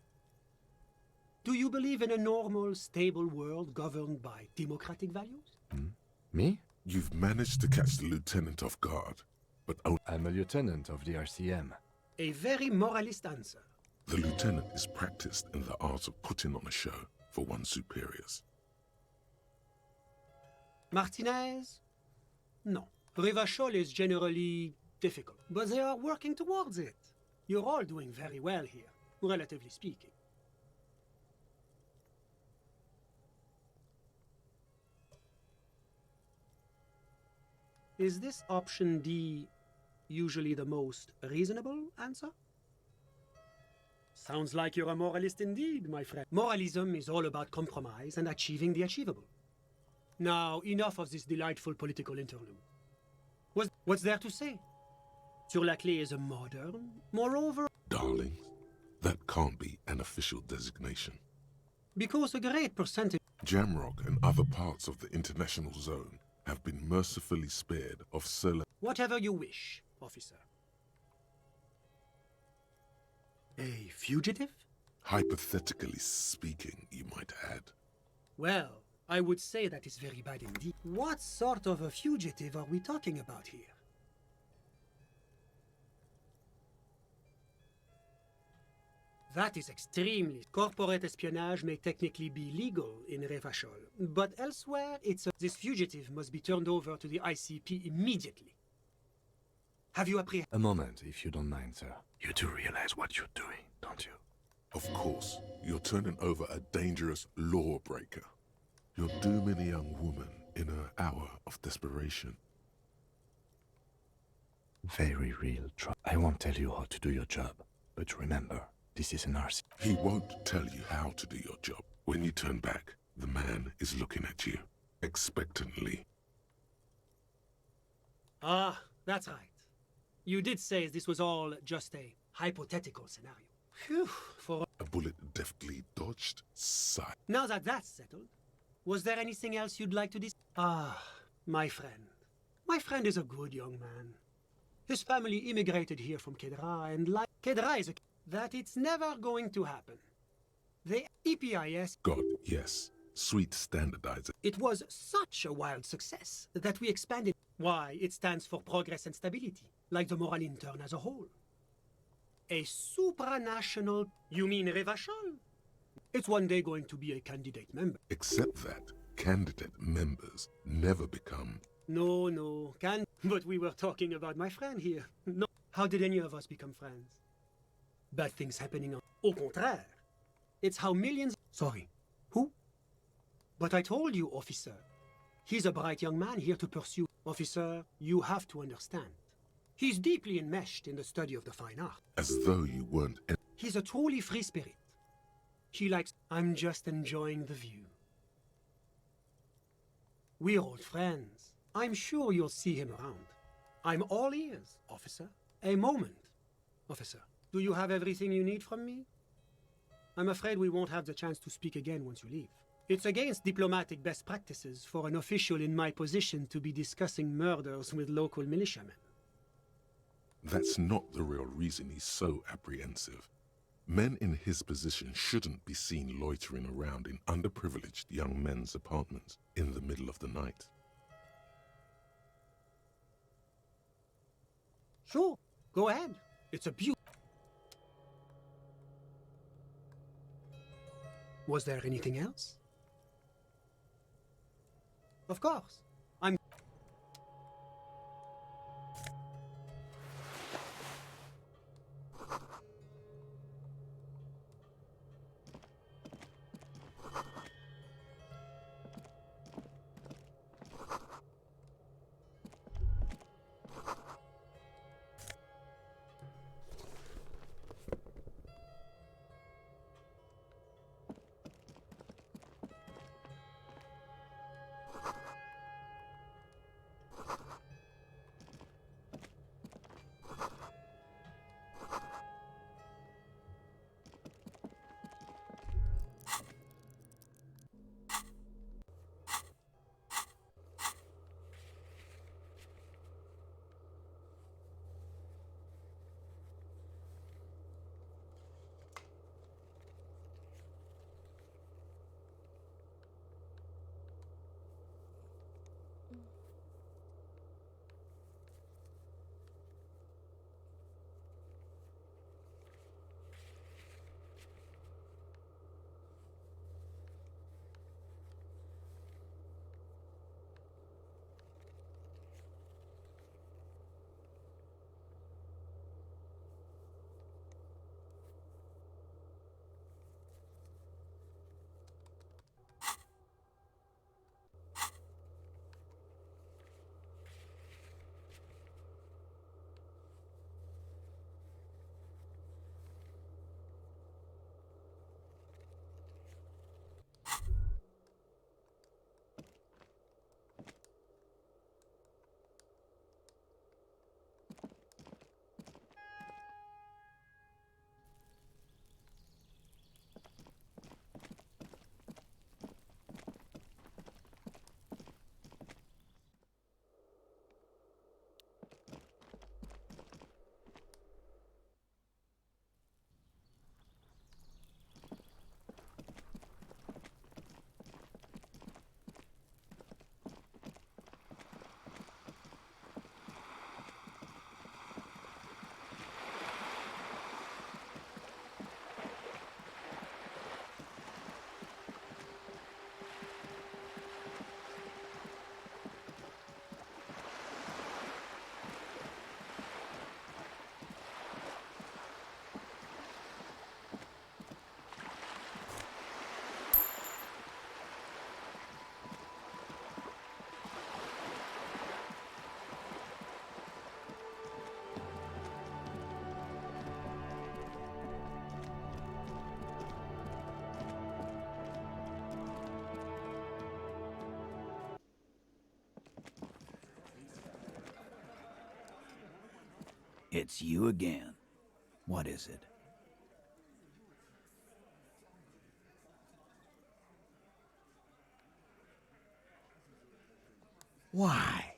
Do you believe in a normal, stable world governed by democratic values? Me? You've managed to catch the lieutenant off guard, but I'm a lieutenant of the RCM. A very moralist answer. The lieutenant is practiced in the art of putting on a show for one's superiors. Martinez? No. Revachol is generally difficult, but they are working towards it. You're all doing very well here, relatively speaking. Is this option D usually the most reasonable answer? Sounds like you're a moralist indeed, my friend. Moralism is all about compromise and achieving the achievable. Now, enough of this delightful political interlude. What's there to say? Sur-la-Clé is a modern, moreover... Darling, that can't be an official designation. Because a great percentage... Jamrock and other parts of the international zone have been mercifully spared of Whatever you wish, officer. A fugitive? Hypothetically speaking, you might add. Well, I would say that is very bad indeed. What sort of a fugitive are we talking about here? That is extremely. Corporate espionage may technically be legal in Revachol, but elsewhere this fugitive must be turned over to the ICP immediately. Have you apprehended? A moment, if you don't mind, sir. You do realize what you're doing, don't you? Of course, you're turning over a dangerous lawbreaker. You're dooming a young woman in her hour of desperation. Very real trouble. I won't tell you how to do your job, but remember, this is an RC. He won't tell you how to do your job. When you turn back, the man is looking at you, expectantly. Ah, that's right. You did say this was all just a hypothetical scenario. Phew, for A bullet deftly dodged. Sigh. now that that's settled, was there anything else you'd like to discuss? Ah, my friend. My friend is a good young man. His family immigrated here from Kedra, and like Kedra is that it's never going to happen. The EPIS. God, yes. Sweet standardizer. It was such a wild success that we expanded. Why, it stands for progress and stability, like the moral intern as a whole. A supranational. You mean Revachol? It's one day going to be a candidate member. Except that candidate members never become. No, but we were talking about my friend here. No, how did any of us become friends? Bad things happening. Au contraire. It's how millions. Sorry, who? But I told you, officer. He's a bright young man here to pursue. Officer, you have to understand. He's deeply enmeshed in the study of the fine art. As though you weren't. He's a truly free spirit. He likes. I'm just enjoying the view. We're old friends. I'm sure you'll see him around. I'm all ears, officer. A moment. Officer, do you have everything you need from me? I'm afraid we won't have the chance to speak again once you leave. It's against diplomatic best practices for an official in my position to be discussing murders with local militiamen. That's not the real reason he's so apprehensive. Men in his position shouldn't be seen loitering around in underprivileged young men's apartments in the middle of the night. Sure, go ahead. It's a beauty. Was there anything else? Of course. I'm... It's you again. What is it? Why?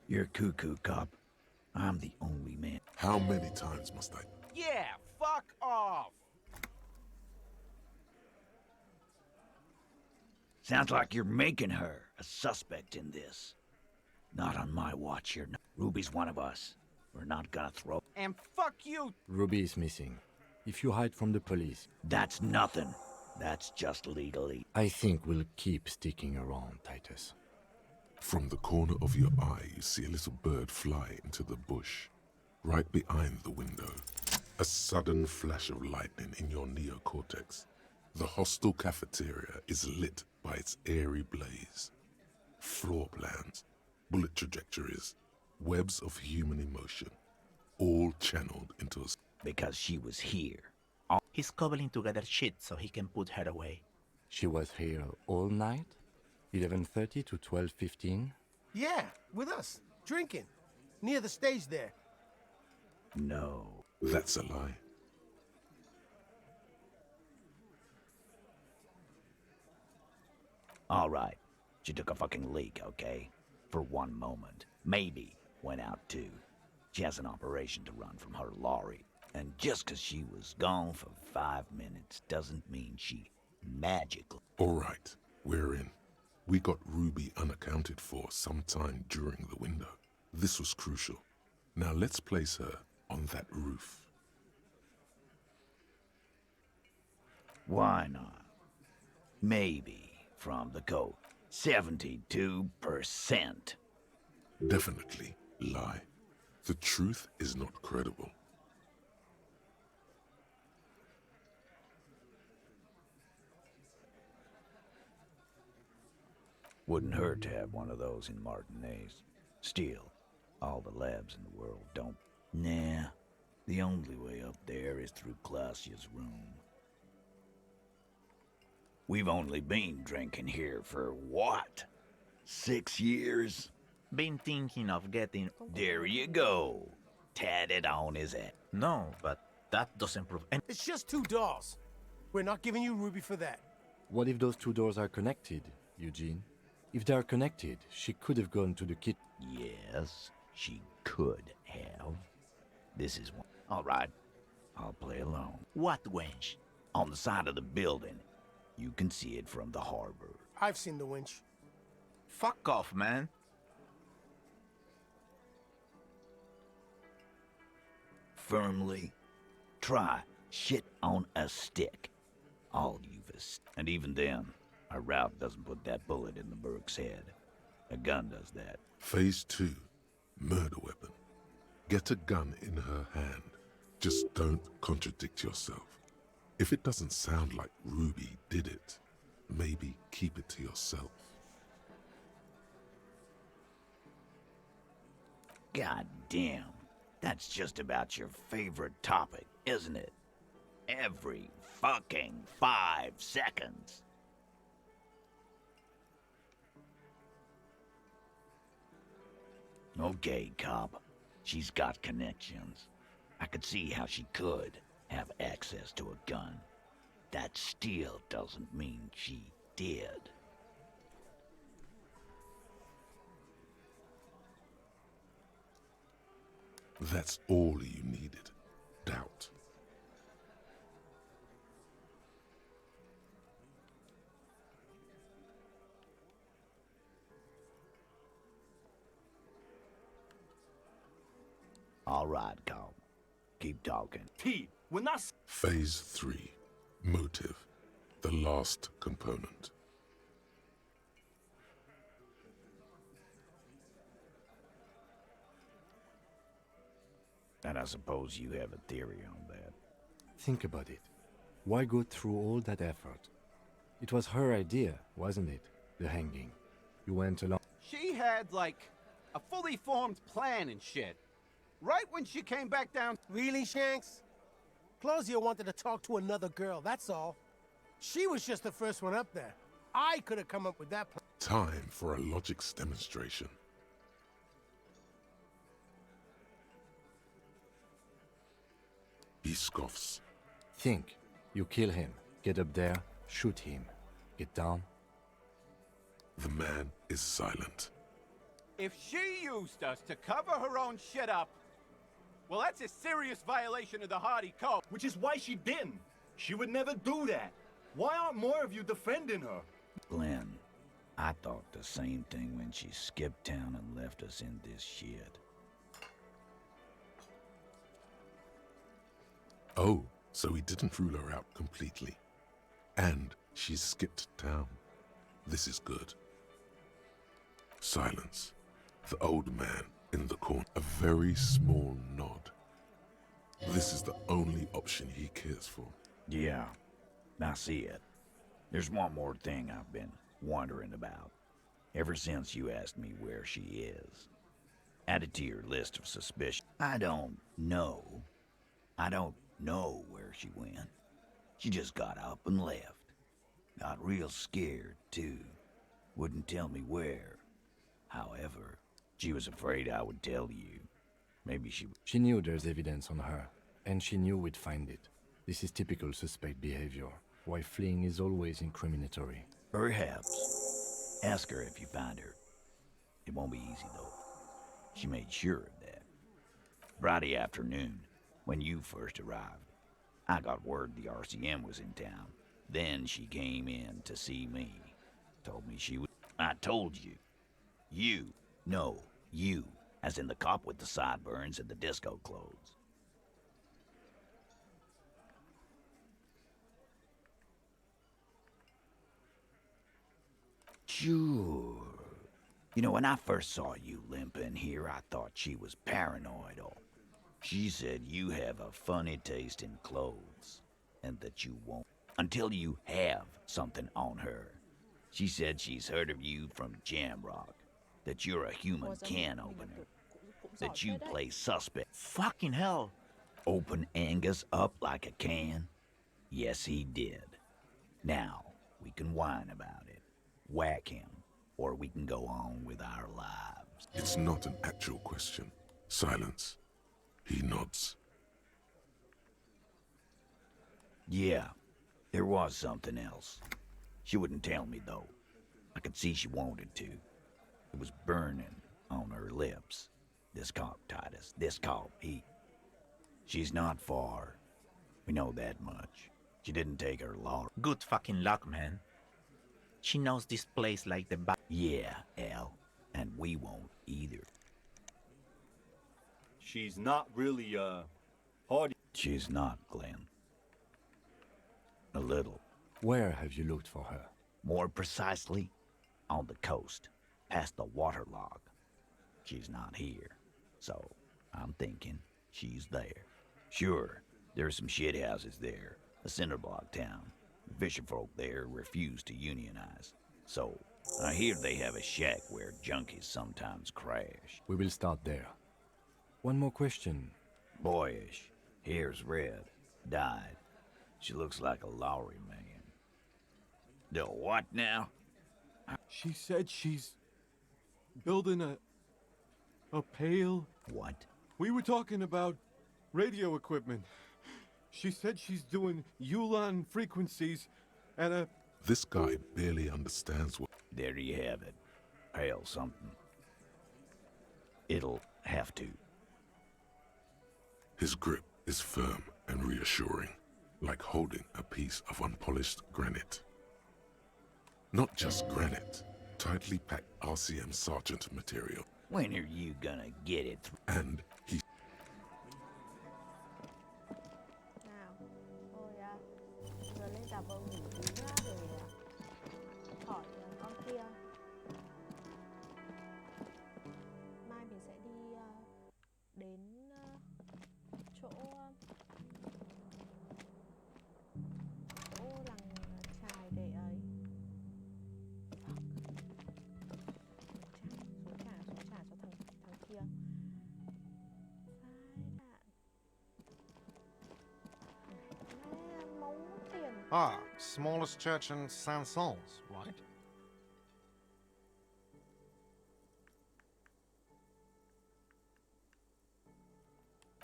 You're cuckoo, cop. I'm the only man. How many times must I? Yeah, fuck off! Sounds like you're making her a suspect in this. Not on my watch, you're not. Ruby's one of us. We're not gonna throw. And fuck you! Ruby is missing. If you hide from the police... That's nothing. That's just legally. I think we'll keep sticking around, Titus. From the corner of your eye, you see a little bird fly into the bush, right behind the window. A sudden flash of lightning in your neocortex. The hostel cafeteria is lit by its airy blaze. Floor plans, bullet trajectories, webs of human emotion, all channeled into a... Because she was here. He's cobbling together shit so he can put her away. She was here all night? 11:30 to 12:15? Yeah, with us, drinking, near the stage there. No. That's a lie. All right. She took a fucking leak, okay? For one moment. Maybe went out too. She has an operation to run from her lorry. And just 'cause she was gone for 5 minutes doesn't mean she magically... All right, we're in. We got Ruby unaccounted for sometime during the window. This was crucial. Now let's place her on that roof. Why not? Maybe from the code. 72%. Definitely lie. The truth is not credible. Wouldn't hurt to have one of those in Martinez. Still, all the labs in the world don't. Nah, the only way up there is through Clausia's room. We've only been drinking here for what? 6 years? Been thinking of getting... There you go. Tatted on his head. No, but that doesn't prove... It's just 2 doors. We're not giving you Ruby for that. What if those 2 doors are connected, Eugene? If they are connected, she could have gone to the kitchen. Yes, she could have. This is one. All right, I'll play along. What wench? On the side of the building. You can see it from the harbor. I've seen the winch. Fuck off, man. Firmly. Try shit on a stick. All you've... And even then, our route doesn't put that bullet in the Burke's head. A gun does that. Phase 2. Murder weapon. Get a gun in her hand. Just don't contradict yourself. If it doesn't sound like Ruby did it, maybe keep it to yourself. God damn. That's just about your favorite topic, isn't it? Every fucking 5 seconds. Okay, cop. She's got connections. I could see how she could have access to a gun. That still doesn't mean she did. That's all you needed. Doubt. All right, cop. Keep talking. Pete, we're not... Phase 3. Motive. The last component. And I suppose you have a theory on that. Think about it. Why go through all that effort? It was her idea, wasn't it? The hanging. You went along... She had, like, a fully formed plan and shit. Right when she came back down... Really, Shanks? Clausia wanted to talk to another girl, that's all. She was just the first one up there. I could have come up with that plan. Time for a logics demonstration. He scoffs. Think. You kill him. Get up there, shoot him. Get down. The man is silent. If she used us to cover her own shit up, well, that's a serious violation of the Hardy Code. Which is why she didn't. She would never do that. Why aren't more of you defending her? Glenn, I thought the same thing when she skipped town and left us in this shit. Oh, so he didn't rule her out completely. And she skipped town. This is good. Silence. The old man in the corner. A very small nod. This is the only option he cares for. Yeah, I see it. There's one more thing I've been wondering about. Ever since you asked me where she is. Added to your list of suspicion. I don't know where she went. She just got up and left. Got real scared, too. Wouldn't tell me where. However, she was afraid I would tell you. Maybe she... She knew there's evidence on her, and she knew we'd find it. This is typical suspect behavior, why fleeing is always incriminatory. Perhaps. Ask her if you find her. It won't be easy, though. She made sure of that. Friday afternoon, when you first arrived, I got word the RCM was in town. Then she came in to see me. Told me she was... I told you. You. No, you. As in the cop with the sideburns and the disco clothes. Sure. You know, when I first saw you limping here, I thought she was paranoidal. She said you have a funny taste in clothes, and that you won't until you have something on her. She said she's heard of you from Jamrock, that you're a human can opener, that you play suspect. Fucking hell. Open Angus up like a can? Yes, he did. Now, we can whine about it, whack him, or we can go on with our lives. It's not an actual question. Silence. He nods. Yeah, there was something else. She wouldn't tell me, though. I could see she wanted to. It was burning on her lips. This cop, Titus. This cop, he... She's not far. We know that much. She didn't take her law. Good fucking luck, man. She knows this place like the back. Yeah, Al. And we won't either. She's not really, hardy. She's not, Glenn. A little. Where have you looked for her? More precisely, on the coast, past the waterlock. She's not here, so I'm thinking she's there. Sure, there's some shithouses there, a cinder block town. Fisherfolk there refuse to unionize. So, I hear they have a shack where junkies sometimes crash. We will start there. One more question. Boyish, hair's red, dyed. She looks like a Lowry man. The what now? She said she's building a pail. What? We were talking about radio equipment. She said she's doing Ulan frequencies and a... This guy barely understands what... There you have it. Pail something. It'll have to. His grip is firm and reassuring, like holding a piece of unpolished granite. Not just granite, tightly packed RCM Sergeant material. When are you gonna get it through? And he... Thôi giờ lên giả vờ ngủ tí nhá để hỏi con kia. Mai mình sẽ đi đến chỗ làng chài để ấy. Xuống trả cho thằng kia. Ah, smallest church in Saint-Saëns, right?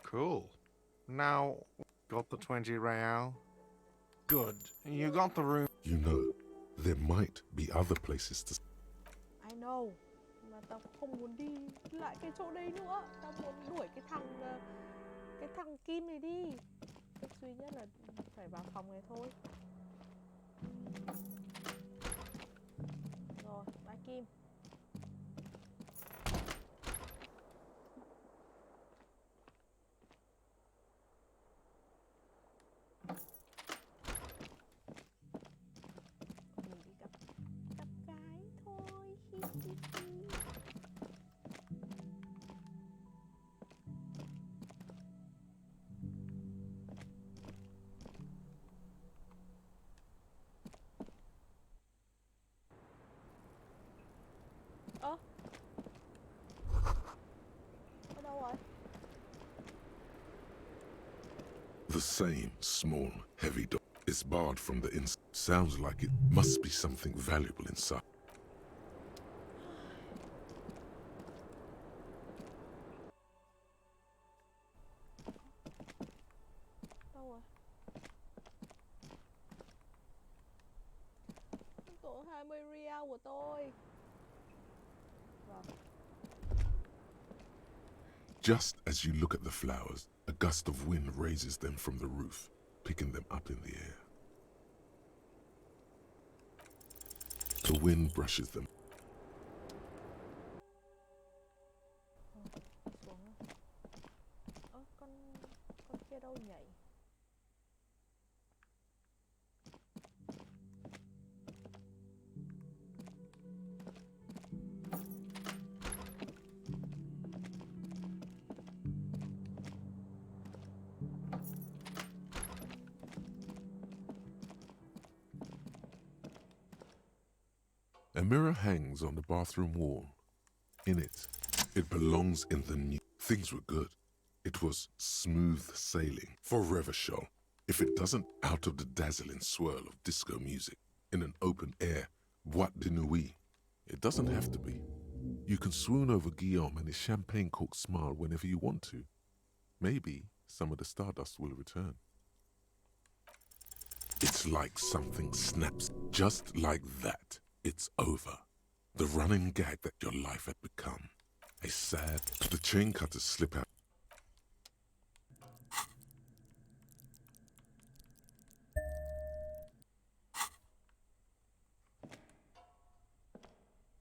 Cool. Now, Got the 20 real? Good. You got the room. You know, there might be other places to... I know. Mà tao không muốn đi lại cái chỗ đấy nữa. Tao muốn đuổi cái thằng Kim này đi. Cách duy nhất là phải vào phòng này thôi. Rồi, bye Kim. Mình đi gặp gái thôi. Hi hi hi. Ơ, ở đâu rồi? The same small, heavy door is barred from the inside. Sounds like it must be something valuable inside. Đâu rồi? Tổ 20 real của tôi. Vâng. Just as you look at the flowers, a gust of wind raises them from the roof, picking them up in the air. The wind brushes them. Xuống rồi. Ơ, con kia đâu nhảy? A mirror hangs on the bathroom wall. In it, it belongs in the new. Things were good. It was smooth sailing, forever show. If it doesn't, out of the dazzling swirl of disco music, in an open air, boîte de nuit. It doesn't have to be. You can swoon over Guillaume and his champagne-corked smile whenever you want to. Maybe some of the stardust will return. It's like something snaps. Just like that, it's over. The running gag that your life had become. A sad... The chain cutters slip out.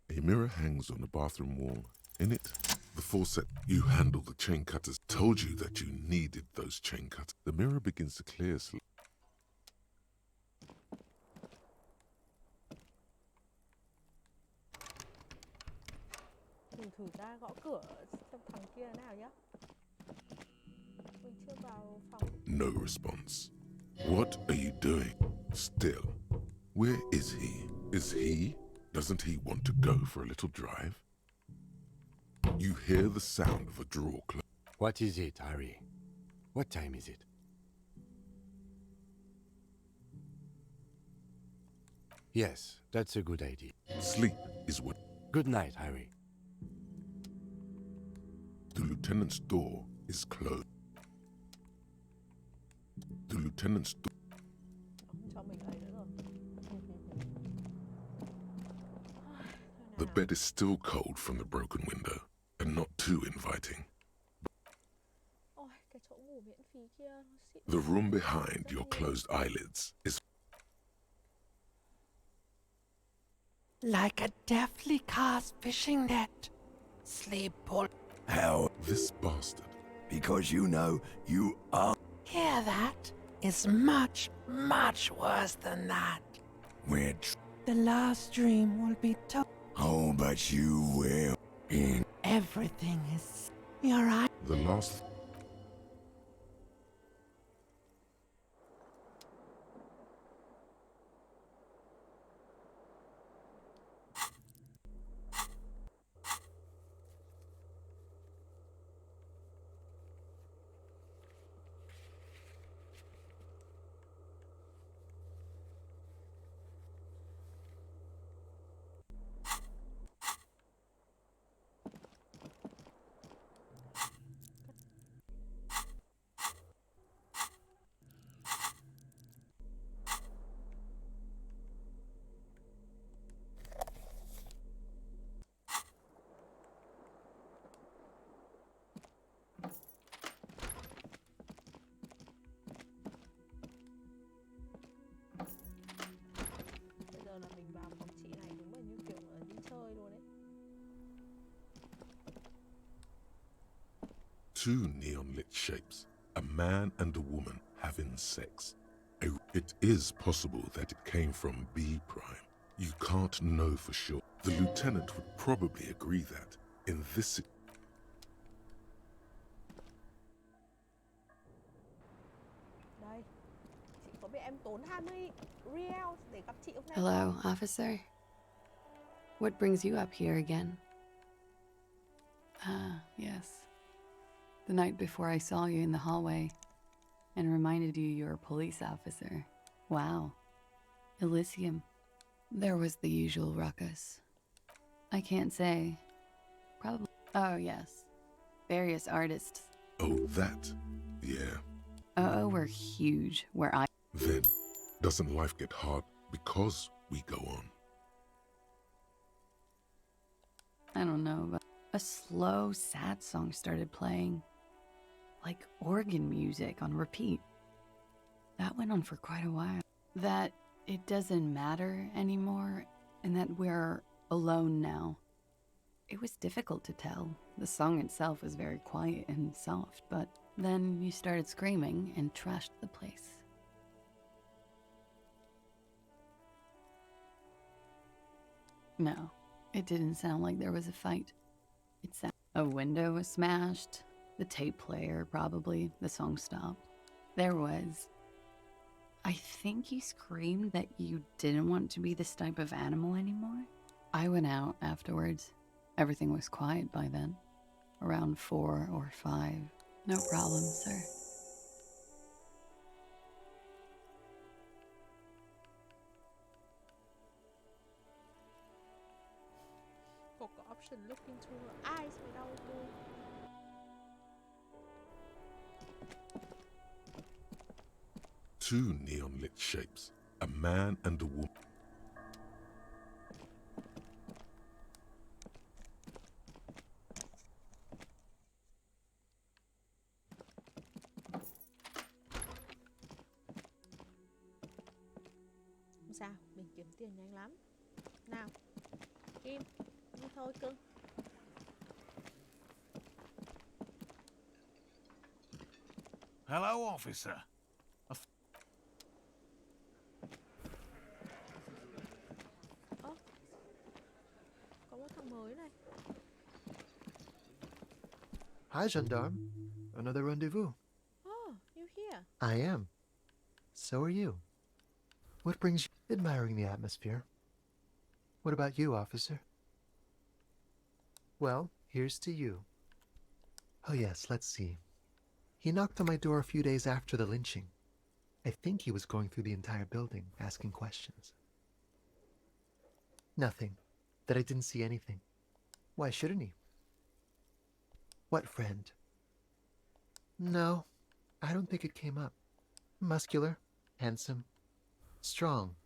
A mirror hangs on the bathroom wall. In it, the faucet. You handle the chain cutters. Told you that you needed those chain cutters. The mirror begins to clear slowly. Thử ra gõ cửa xem thằng kia nào nhá. Mình chưa vào phòng. No response. What are you doing? Still. Where is he? Is he? Doesn't he want to go for a little drive? You hear the sound of a drawer close. What is it, Harry? What time is it? Yes, that's a good idea. Sleep is what... Good night, Harry. The lieutenant's door is closed. The lieutenant's door... Cho mình ấy nữa rồi. The bed is still cold from the broken window, and not too inviting. Ôi, cái chỗ ngủ miễn phí kia nó xịn. The room behind your closed eyelids is... Like a deftly cast fishing net. Sleep, Paul. How? This bastard. Because you know you are... Hear that? It's much, much worse than that. We're... The last dream will be told. Oh, but you will. Everything is... You're right. The last... Two neon-lit shapes, a man and a woman having sex. It is possible that it came from B Prime. You can't know for sure. The lieutenant would probably agree that in this Đây, chị có biết em tốn 20 real để gặp chị hôm nay Hello, không? officer. What brings you up here again? Ah, yes. The night before I saw you in the hallway and reminded you you're a police officer. Wow. Elysium. There was the usual ruckus. I can't say. Probably. Oh, yes. Various artists. Oh, that. Yeah. Oh, we're huge where I. Then, doesn't life get hard because we go on? I don't know, but a slow, sad song started playing. Like organ music on repeat. That went on for quite a while. That it doesn't matter anymore, and that we're alone now. It was difficult to tell. The song itself was very quiet and soft, but then you started screaming and trashed the place. No, it didn't sound like there was a fight. It sounded a window was smashed, the tape player probably, the song stopped. There was. I think you screamed that you didn't want to be this type of animal anymore. I went out afterwards. Everything was quiet by then. Around 4 or 5. No problem, sir. Có cái option look into her eyes với đâu cô? Two neon-lit shapes, a man and a woman. Không sao, mình kiếm tiền nhanh lắm. Nào, Kim, đi thôi cưng. Hello, officer. Có một thằng mới này. Hi, gendarme. Another rendezvous. Oh, you here? I am. So are you. What brings you admiring the atmosphere? What about you, officer? Well, here's to you. Oh yes, let's see. He knocked on my door a few days after the lynching. I think he was going through the entire building, asking questions. Nothing. That I didn't see anything. Why shouldn't he? What friend? No, I don't think it came up. Muscular, handsome, strong,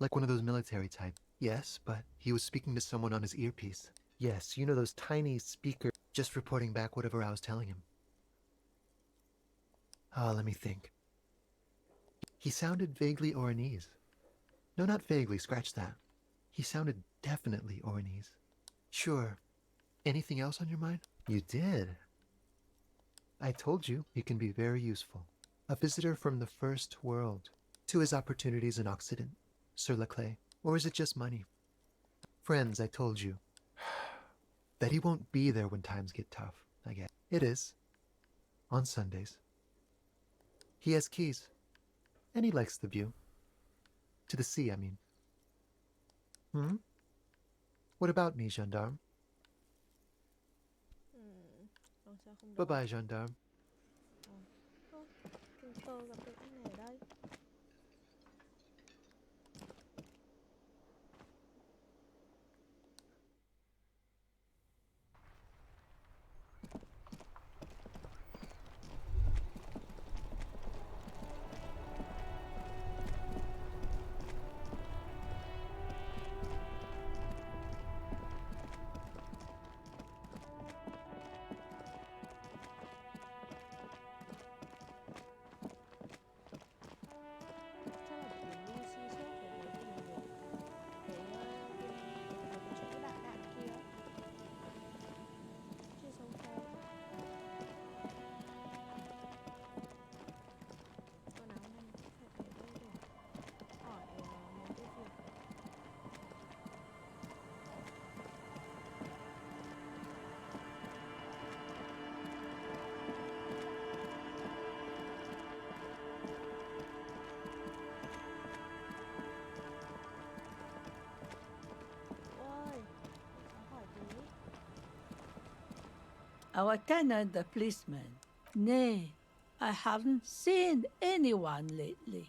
like one of those military type. Yes, but he was speaking to someone on his earpiece. Yes, you know those tiny speakers, just reporting back whatever I was telling him. Oh, let me think. He sounded vaguely Oranese. No, not vaguely, scratch that. He sounded definitely Oranese. Sure. Anything else on your mind? You did. I told you he can be very useful. A visitor from the first world to his opportunities in Occident, Sir Leclerc. Or is it just money? Friends, I told you. That he won't be there when times get tough, I guess. It is. On Sundays. He has keys. And he likes the view. To the sea, I mean. What about me, gendarme? Bye-bye, gendarme. Tình cờ gặp được anh này ở đây. Our tenant, the policeman. Nay, I haven't seen anyone lately.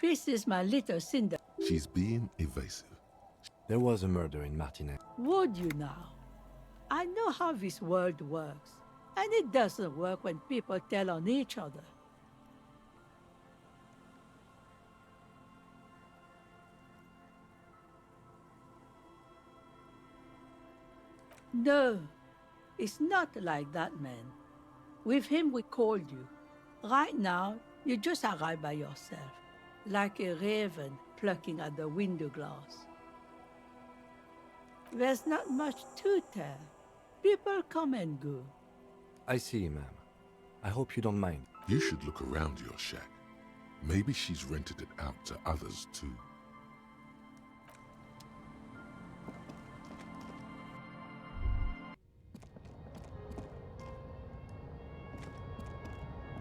This is my little Cinder. She's being evasive. There was a murder in Martinez. Would you now? I know how this world works, and it doesn't work when people tell on each other. No, it's not like that, man. With him, we called you. Right now, you just arrived by yourself, like a raven plucking at the window glass. There's not much to tell. People come and go. I see, ma'am. I hope you don't mind. You should look around your shack. Maybe she's rented it out to others too.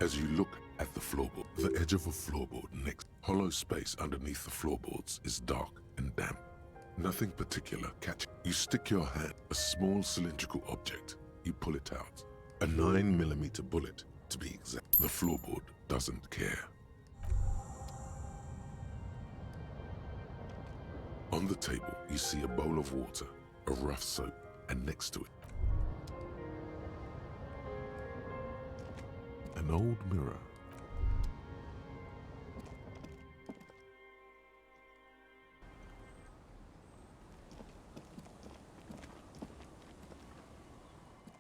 As you look at the floorboard, the edge of a floorboard next, hollow space underneath the floorboards is dark and damp. Nothing particular catches. You stick your hand, a small cylindrical object. You pull it out. A 9mm bullet, to be exact. The floorboard doesn't care. On the table, you see a bowl of water, a rough soap, and next to it, an old mirror.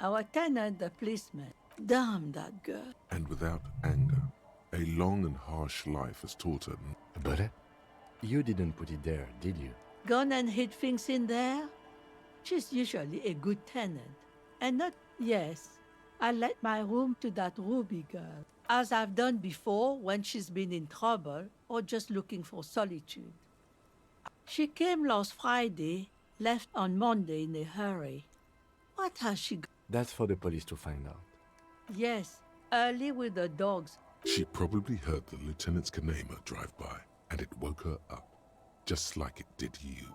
Our tenant, the policeman. Damn that girl. And without anger, a long and harsh life has taught her. But you didn't put it there, did you? Gone and hid things in there? She's usually a good tenant. And not, yes, I let my room to that Ruby girl, as I've done before when she's been in trouble or just looking for solitude. She came last Friday, left on Monday in a hurry. What has she got? That's for the police to find out. Yes, early with the dogs. She probably heard the lieutenant's Kanema drive by, and it woke her up, just like it did you.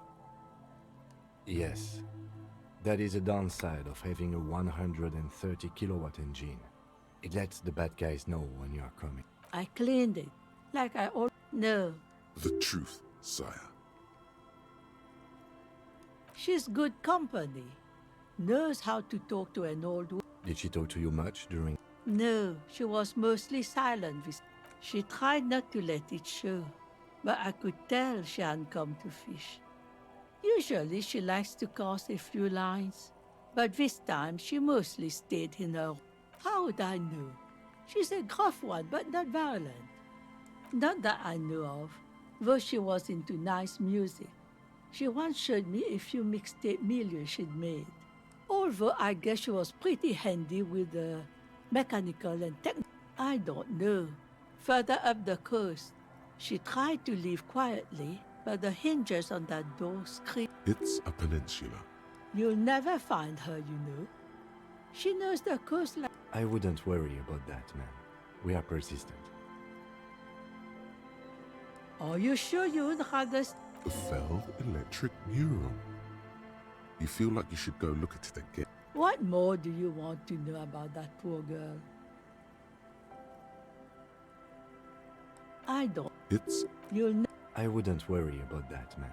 Yes. That is a downside of having a 130 kilowatt engine. It lets the bad guys know when you are coming. I cleaned it, like I always know. The truth, sire. She's good company. Knows how to talk to an old woman. Did she talk to you much during... No, she was mostly silent. She tried not to let it show, but I could tell she hadn't come to fish. Usually she likes to cast a few lines, but this time she mostly stayed in her. How would I know? She's a gruff one, but not violent. Not that I know of, though she was into nice music. She once showed me a few mixtape milieux she'd made. Although I guess she was pretty handy with the mechanical and technical. I don't know. Further up the coast, she tried to leave quietly, but the hinges on that door screamed. It's a peninsula. You'll never find her, you know. She knows the coast like... I wouldn't worry about that, man. We are persistent. Are you sure you would rather... The felled electric mural. You feel like you should go look at it again. What more do you want to know about that poor girl? I don't... It's... You'll... I wouldn't worry about that, man.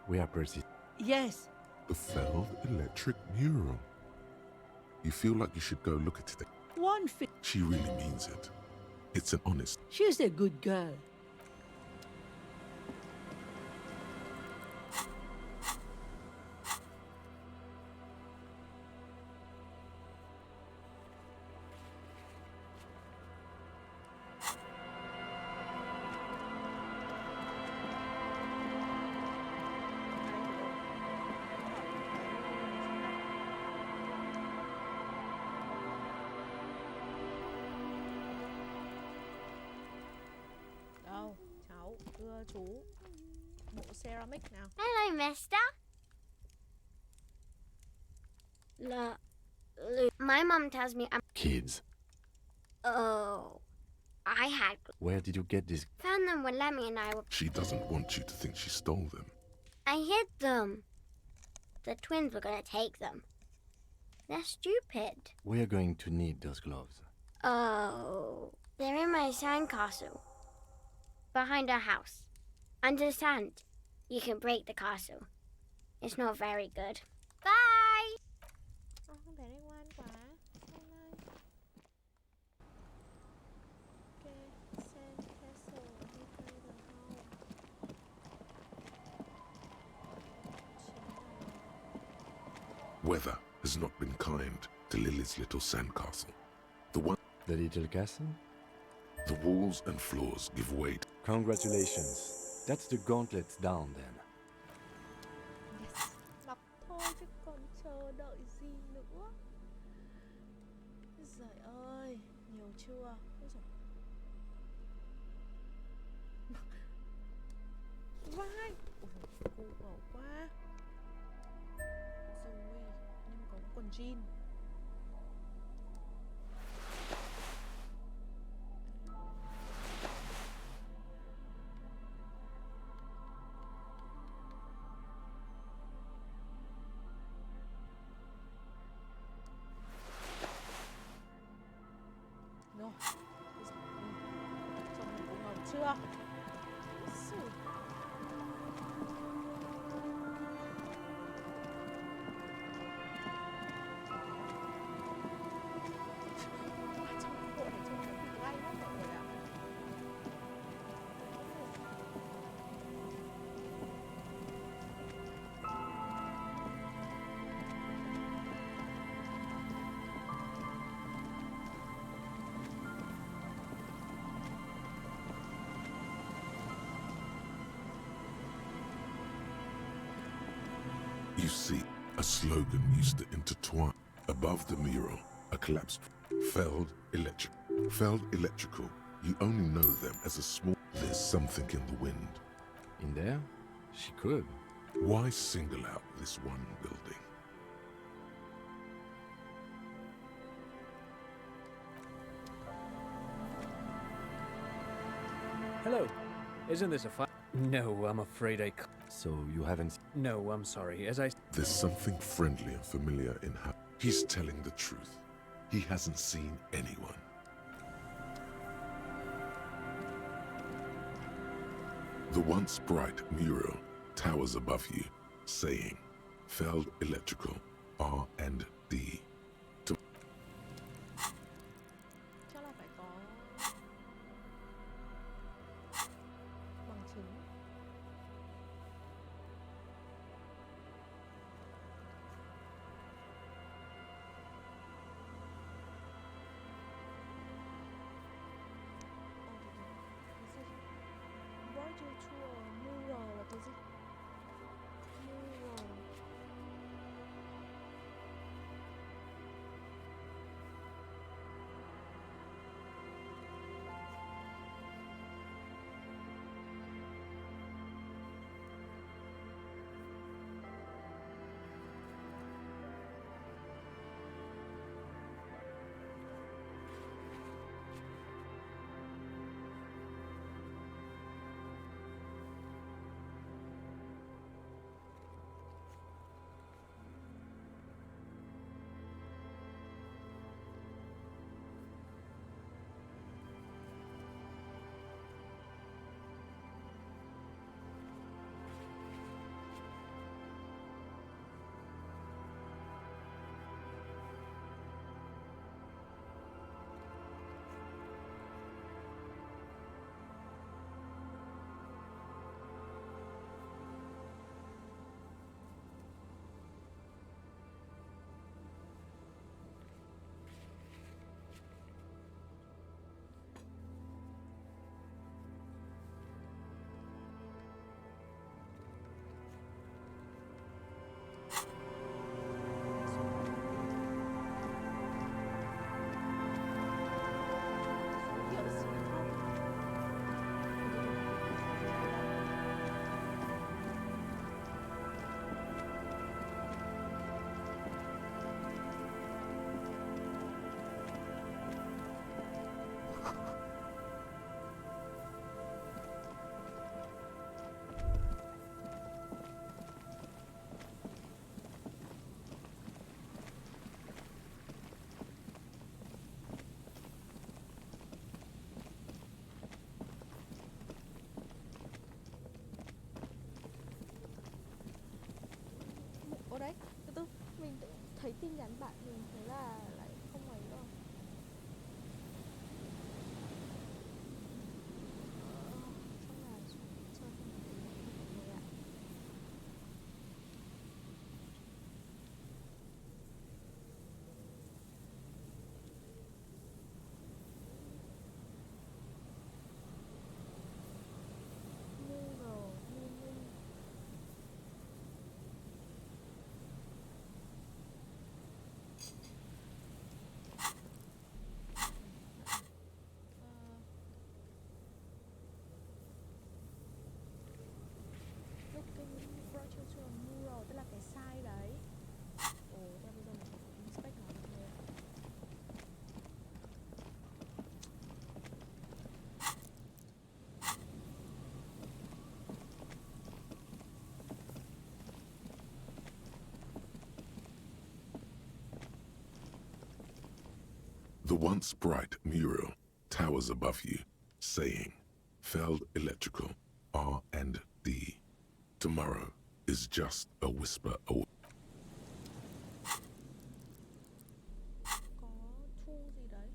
We are persistent. Yes. The felled electric mural. You feel like you should go look at it again. One thing... She really means it. It's an honest... She's a good girl. Đâu, cháu đưa chú bộ ceramic nào. Hello, mister. My mom tells me I'm... Kids. Oh, I had... Where did you get this? Found them when Lemmy and I were... She doesn't want you to think she stole them. I hid them. the twins were gonna take them. They're stupid. We're going to need those gloves. Oh, they're in my sandcastle. Behind our house. Under the sand. You can break the castle. It's not very good. Bye! Không thể đây ngoan quá. Ngoan ngoan. Okay, sand castle. Đi chơi được không? Weather has not been kind to Lily's little sandcastle. The little castle? The walls and floors give way. Congratulations. That's the gauntlets down then. Yes. Đọc thôi chứ còn chờ đợi gì nữa. Giời ơi, nhiều chưa? Ôi giời. Vai. Ôi giời, cô gấu quá. Rồi, nhưng có quần jean. Rồi. Ôi giời ơi. Trông này có ngầu chưa? Xù. Trong bộ này trông nó bị gai lắm mọi người ạ. You see, a slogan used to intertwine. Above the mural, a collapsed Feld electrical. You only know them as a small... There's something in the wind. In there? She could. Why single out this one building? Hello. Isn't this a fun? No, I'm afraid I can't. So you haven't... No, I'm sorry. As I... There's something friendly and familiar in her. He's telling the truth. He hasn't seen anyone. The once bright mural towers above you, saying, Feld Electrical, R&D. Chắc là phải có bằng chứng. Virtual tour mural là cái gì? Mural. tin nhắn bạn mình, thế là lại không ấy rồi. Chắc là chơi không được mọi người ạ. Tức là cái size đấy. Ồ, thế bây giờ mình phải inspect nó thôi. The once bright mural towers above you, saying, Feld Electrical, R&D. Tomorrow is just a whisper away. Có thu gì đấy.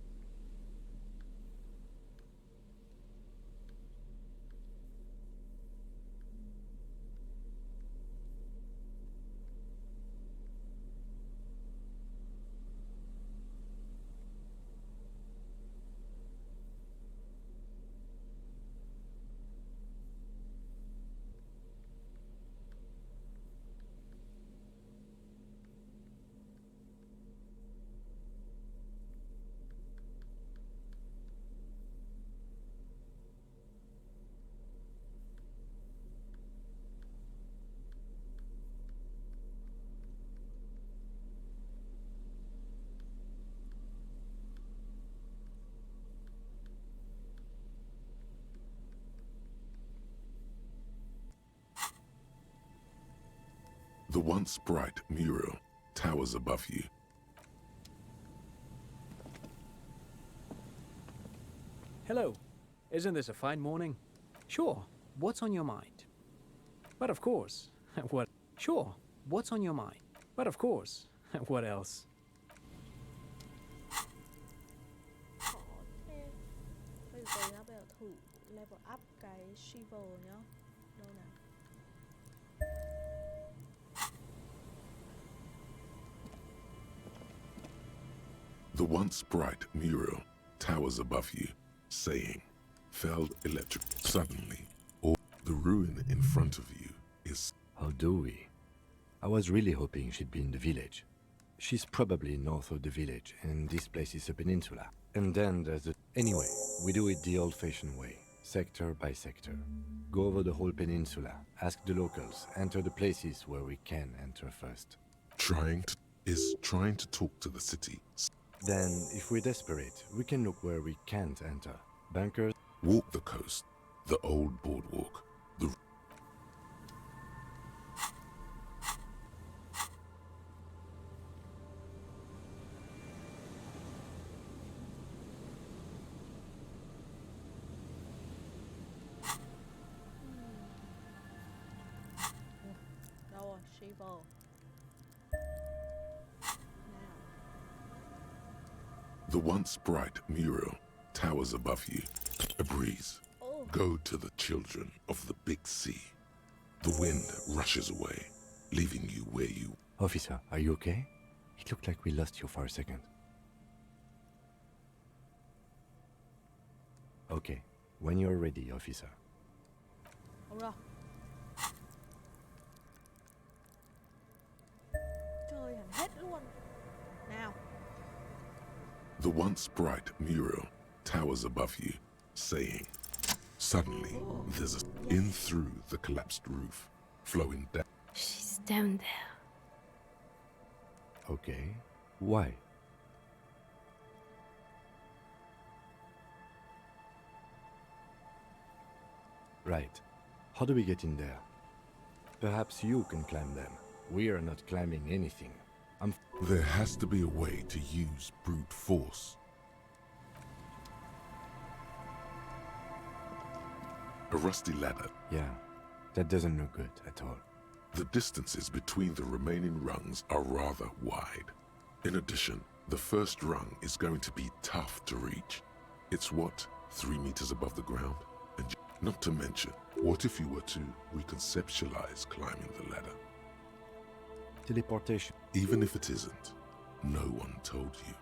The once bright mural towers above you. Hello. Isn't this a fine morning? Sure. What's on your mind? But of course. What? Sure. What's on your mind? But of course. What else? Khó thế. Bây giờ thử level up cái Shiver nhá. Đâu nào? The once bright mural towers above you, saying, Feld Electric. Suddenly, all the ruin in front of you is... How do we? I was really hoping she'd be in the village. She's probably north of the village, and this place is a peninsula. And then there's the... Anyway, we do it the old-fashioned way, sector by sector. Go over the whole peninsula, ask the locals, enter the places where we can enter first. Trying to talk to the city. Then, if we're desperate, we can look where we can't enter. Bunkers. Walk the coast, the old boardwalk, the... Đâu rồi? Shiver. The once bright mural towers above you. A breeze. Go to the children of the big sea. The wind rushes away, leaving you where you... Officer, are you okay? It looked like we lost you for a second. Okay, when you're ready, officer. Không rồi. Trời hẳn hết luôn. Nào. The once bright mural towers above you, saying, Suddenly, there's in through the collapsed roof, flowing down. She's down there. Okay, why? Right. How do we get in there? Perhaps you can climb them. We are not climbing anything. There has to be a way to use brute force. A rusty ladder. Yeah, that doesn't look good at all. The distances between the remaining rungs are rather wide. In addition, the first rung is going to be tough to reach. It's what, 3 meters above the ground? And not to mention, what if you were to reconceptualize climbing the ladder? Teleportation. Even if it isn't, no one told you.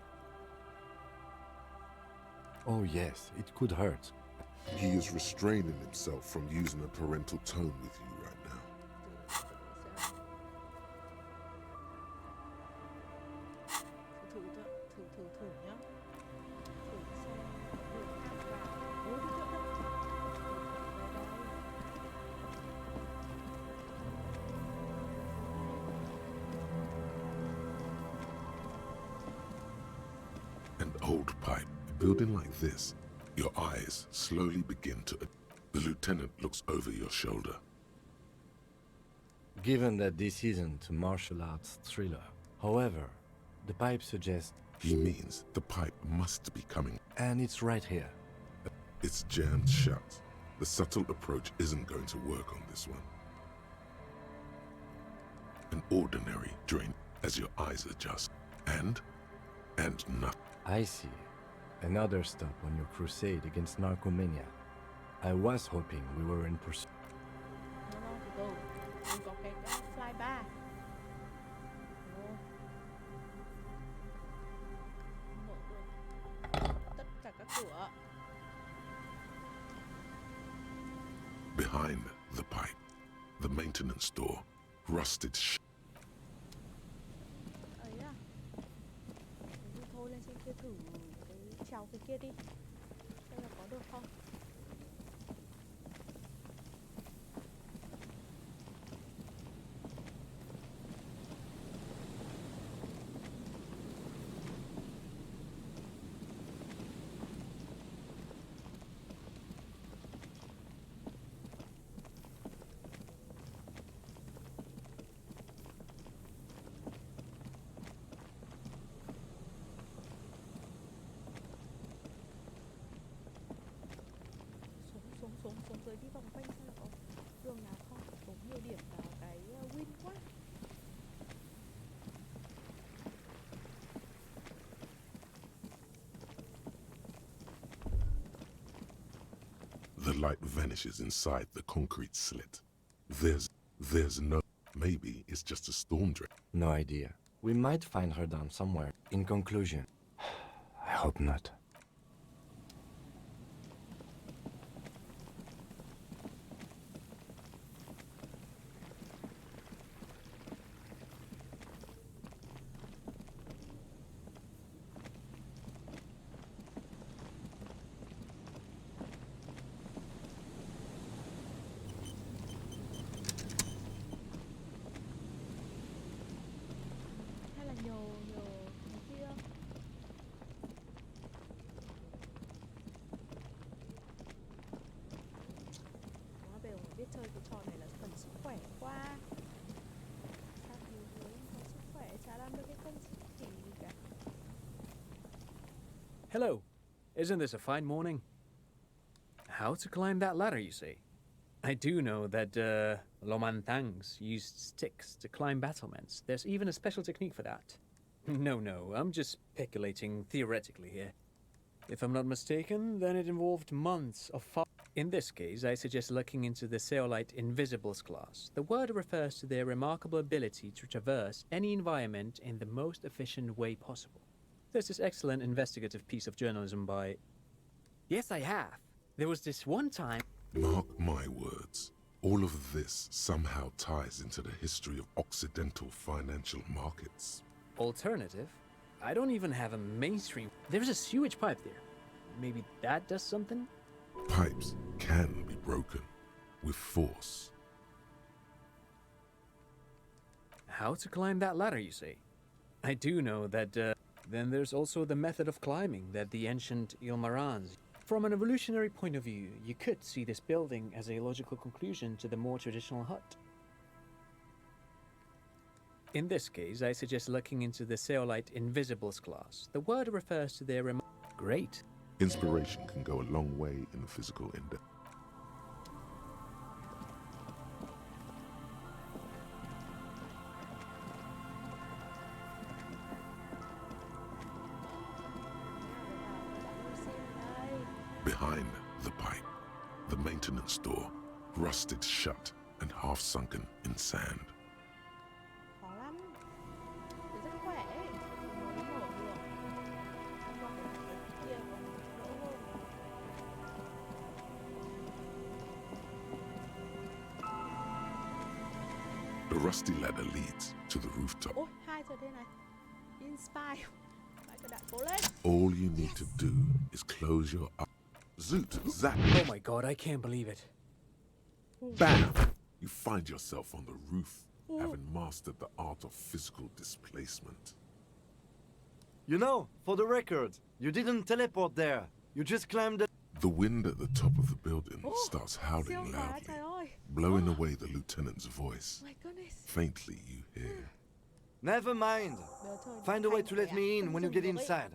Oh yes, it could hurt. He is restraining himself from using a parental tone with you right now. Thử nhá. Thử xem được hát vào. Ôi, An old pipe. A building like this, your eyes slowly begin to... The lieutenant looks over your shoulder. Given that this isn't a martial arts thriller, however, the pipe suggests... He means the pipe must be coming. And it's right here. It's jammed shut. The subtle approach isn't going to work on this one. An ordinary drain as your eyes adjust. And nothing. I see. Another stop on your crusade against narcomania. I was hoping we were in pursuit. No, go. Đừng có cái fly bar. Mở được tất cả các cửa. Behind the pipe, the maintenance door, rusted Ấy à. Thế thôi lên trên kia thử cái trèo cái kia đi. Xem là có được không. Xuống dưới đi vòng quanh xem là có đường nào không. Có nhiều điểm vào cái win quá. The light vanishes inside the concrete slit. There's no... Maybe it's just a storm drain. No idea. We might find her down somewhere. In conclusion, I hope not. Hay là nhờ cái kia. Quá bèo biết chơi cái trò này là cần sức khỏe quá. Sao thì với có sức khỏe chả làm được cái công gì cả. Hello. Isn't this a fine morning? How to climb that ladder, you see? I do know that Lomantangs used sticks to climb battlements. There's even a special technique for that. No, I'm just speculating theoretically here. If I'm not mistaken, then it involved months of In this case, I suggest looking into the Zeolite Invisibles class. The word refers to their remarkable ability to traverse any environment in the most efficient way possible. There's this excellent investigative piece of journalism by... Yes, I have. There was this one time... Mark my words. All of this somehow ties into the history of Occidental financial markets. Alternative? I don't even have a mainstream... There's a sewage pipe there. Maybe that does something? Pipes can be broken with force. How to climb that ladder, you say? I do know that, Then there's also the method of climbing that the ancient Ilmarans... From an evolutionary point of view, you could see this building as a logical conclusion to the more traditional hut. In this case, I suggest looking into the Zeolite Invisibles class. The word refers to their Great. Inspiration can go a long way in the physical index. Behind the pipe, the maintenance door, rusted shut and half sunken in sand. Khó lắm. Thì rất khỏe ấy. Mới mở được. Còn cái kia còn đỡ hơn. The rusty ladder leads to the rooftop. Ôi, 2 giờ đây này. Inspire. Lại cái đại cố lên. All you need to do is close your eyes. Zoot, zap. Oh my god, I can't believe it. Bam! You find yourself on the roof, having mastered the art of physical displacement. You know, for the record, you didn't teleport there. You just climbed the... The wind at the top of the building starts howling loudly, blowing away the lieutenant's voice. My goodness. Faintly you hear. Never mind. Find a way to let me in when you get inside.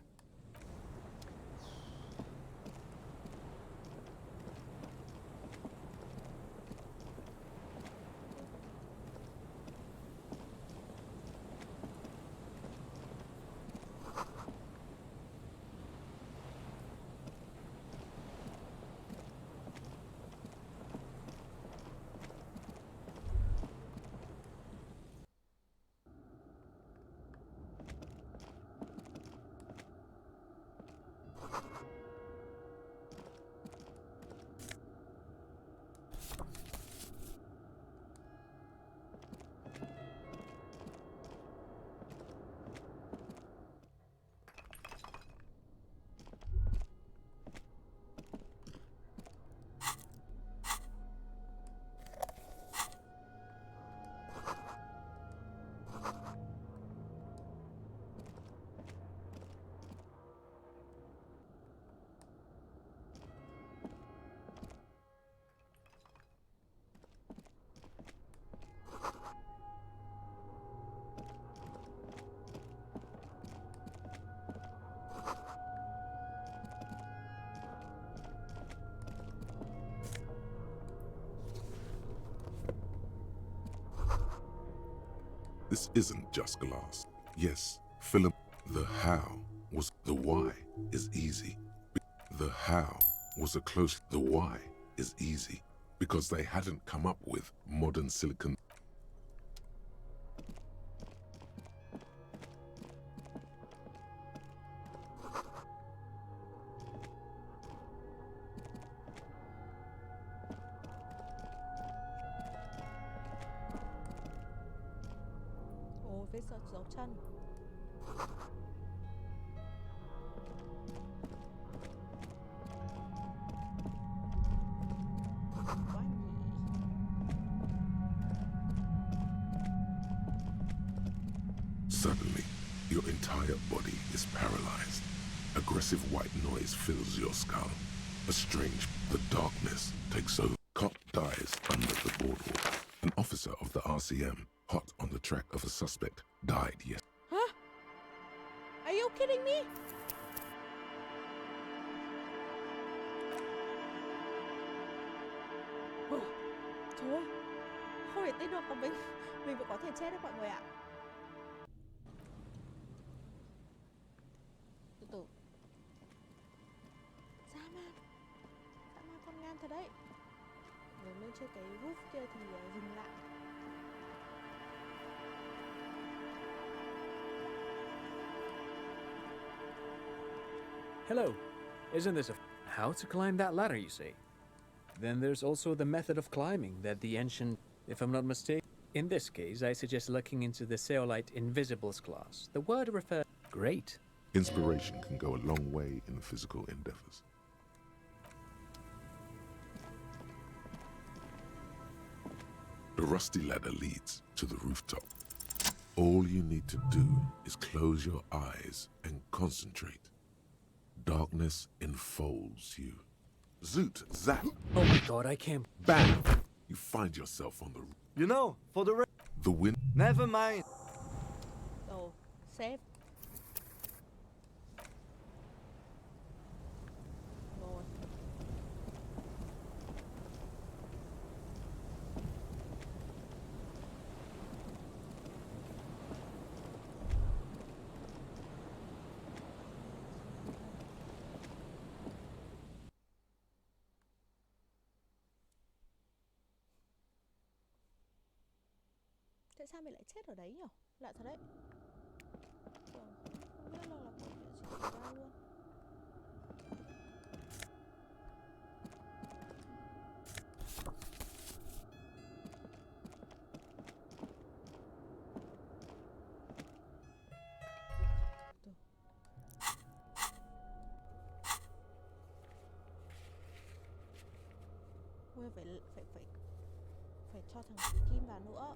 This isn't just glass. Yes, film. The how was the why is easy. The how was a close. The why is easy because they hadn't come up with modern silicon. Ồ, vết dấu chân. Quá nhỉ. Suddenly, your entire body is paralyzed. Aggressive white noise fills your skull. A strange, the darkness takes over. Cop dies under the boardwalk. An officer of the RCM, hot on the track of a suspect, died yesterday. Huh? Are you kidding me? Trời ơi, không thể tin được là mình vẫn có thể chết đấy mọi người ạ. Từ từ. Dã man con ngan thật đấy. Nếu lên trên cái roof kia thì dừng lại. Hello. Isn't this a... How to climb that ladder, you say? Then there's also the method of climbing that the ancient... If I'm not mistaken... In this case, I suggest looking into the Zeolite Invisibles class. The word refers... Great. Inspiration can go a long way in physical endeavors. The rusty ladder leads to the rooftop. All you need to do is close your eyes and concentrate. Darkness enfolds you. Zoot, zap. Oh my god, I can't... Bam! You find yourself on the... You know, for the... The wind... Never mind. Oh, save. Rồi. Tại sao mày lại chết ở đấy nhỉ? Lạ thật đấy. Không biết là có chuyện gì xảy ra luôn. Ôi, phải cho thằng Kim vào nữa.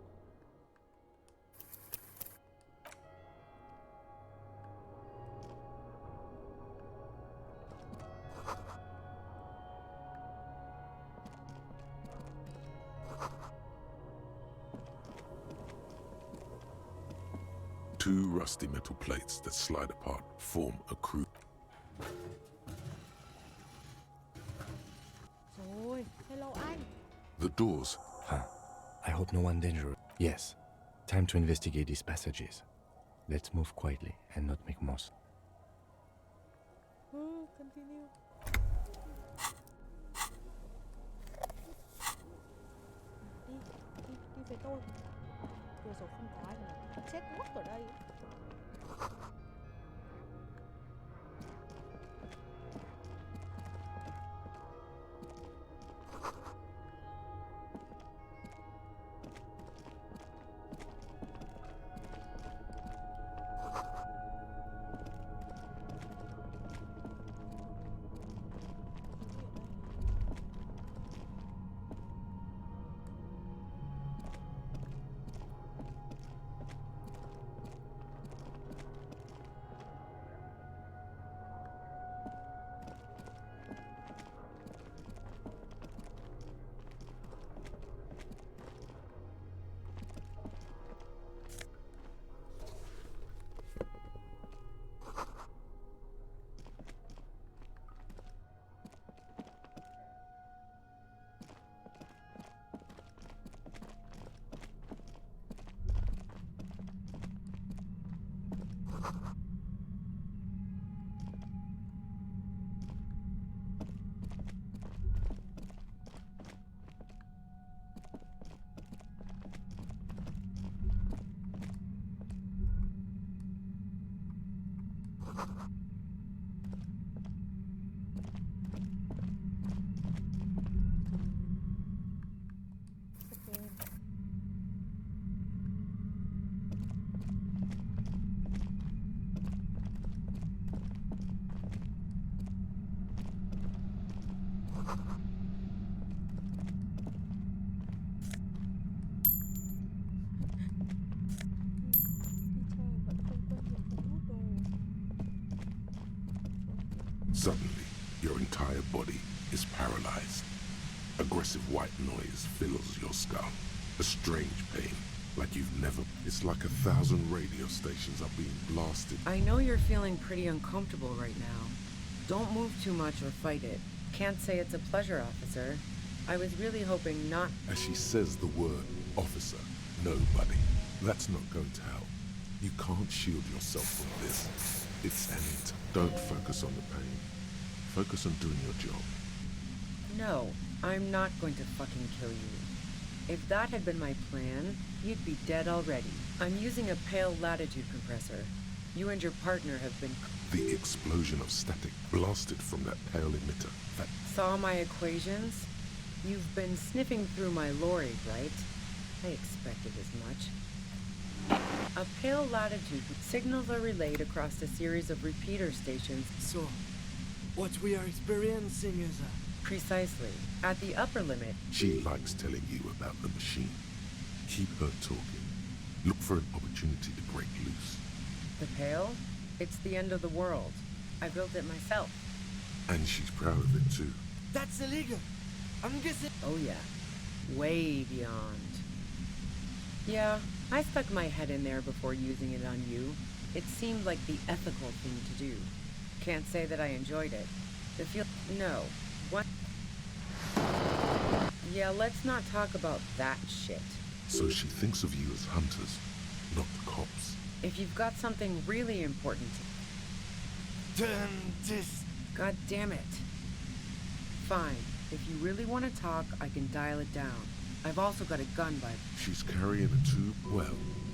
Two rusty metal plates that slide apart form a crude. Rồi, hello anh. The doors. I hope no one dangerous. Yes. Time to investigate these passages. Let's move quietly and not make moss. Continue. Đi về tôi. Vừa rồi không có anh là chết ngất ở đây. Suddenly, your entire body is paralyzed. Aggressive white noise fills your skull. A strange pain, like you've never... It's like 1,000 radio stations are being blasted. I know you're feeling pretty uncomfortable right now. Don't move too much or fight it. Can't say it's a pleasure, officer. I was really hoping not... As she says the word, officer, nobody. That's not going to help. You can't shield yourself from this. It's an... Don't focus on the pain. Focus on doing your job. No, I'm not going to fucking kill you. If that had been my plan, you'd be dead already. I'm using a pale latitude compressor. You and your partner have been... The explosion of static blasted from that pale emitter. That... Saw my equations? You've been sniffing through my lorry, right? I expected as much. A pale latitude signals are relayed across a series of repeater stations. So, what we are experiencing is a... Precisely. At the upper limit... She likes telling you about the machine. Keep her talking. Look for an opportunity to break loose. The pale? It's the end of the world. I built it myself. And she's proud of it too. That's illegal. I'm guessing... Oh yeah. Way beyond. Yeah, I stuck my head in there before using it on you. It seemed like the ethical thing to do. Can't say that I enjoyed it. The feel... No. What? Yeah, let's not talk about that shit. So she thinks of you as hunters, not the cops. If you've got something really important to... Turn this... God damn it. Fine. If you really want to talk, I can dial it down. I've also got a gun by... She's carrying a tube? Well,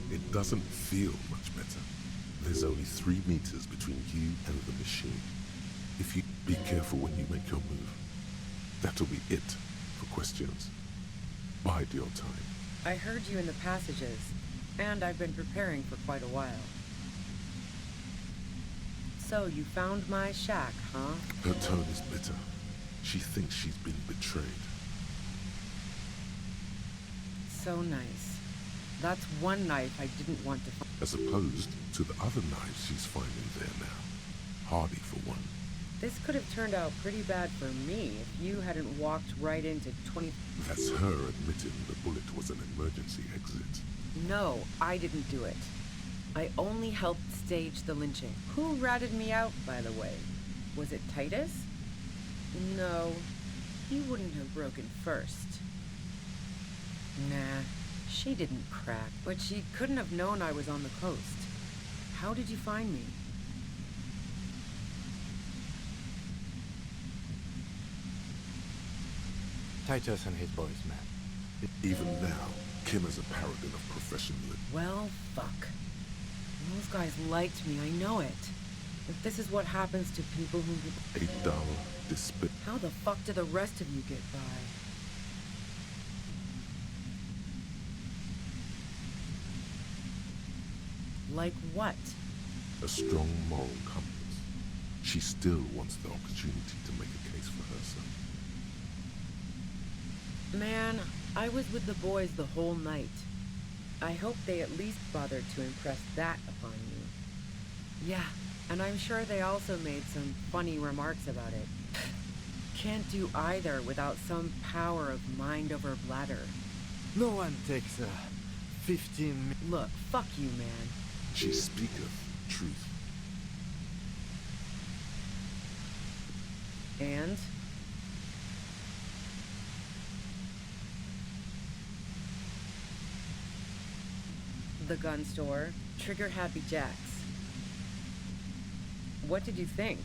it doesn't feel much better. There's only 3 meters between you and the machine. If you be careful when you make your move. That'll be it for questions. Bide your time. I heard you in the passages, and I've been preparing for quite a while. So, you found my shack, huh? Her tone is bitter. She thinks she's been betrayed. So nice. That's one knife I didn't want to find. As opposed to the other knives she's finding there now. Hardy for one. This could have turned out pretty bad for me if you hadn't walked right into 20... That's her admitting the bullet was an emergency exit. No, I didn't do it. I only helped stage the lynching. Who ratted me out, by the way? Was it Titus? No, he wouldn't have broken first. Nah, she didn't crack, but she couldn't have known I was on the coast. How did you find me? Titus and his boys, man. Even now, Kim is a paragon of professionalism. Well, fuck. Those guys liked me, I know it. If this is what happens to people who... A dull, despair. How the fuck do the rest of you get by? Like what? A strong moral compass. She still wants the opportunity to make a case for herself. Man, I was with the boys the whole night. I hope they at least bothered to impress that upon you. Yeah, and I'm sure they also made some funny remarks about it. Can't do either without some power of mind over bladder. No one takes 15 minutes. Look, fuck you, man. She speaketh truth. And? The gun store, Trigger Happy Jacks. What did you think?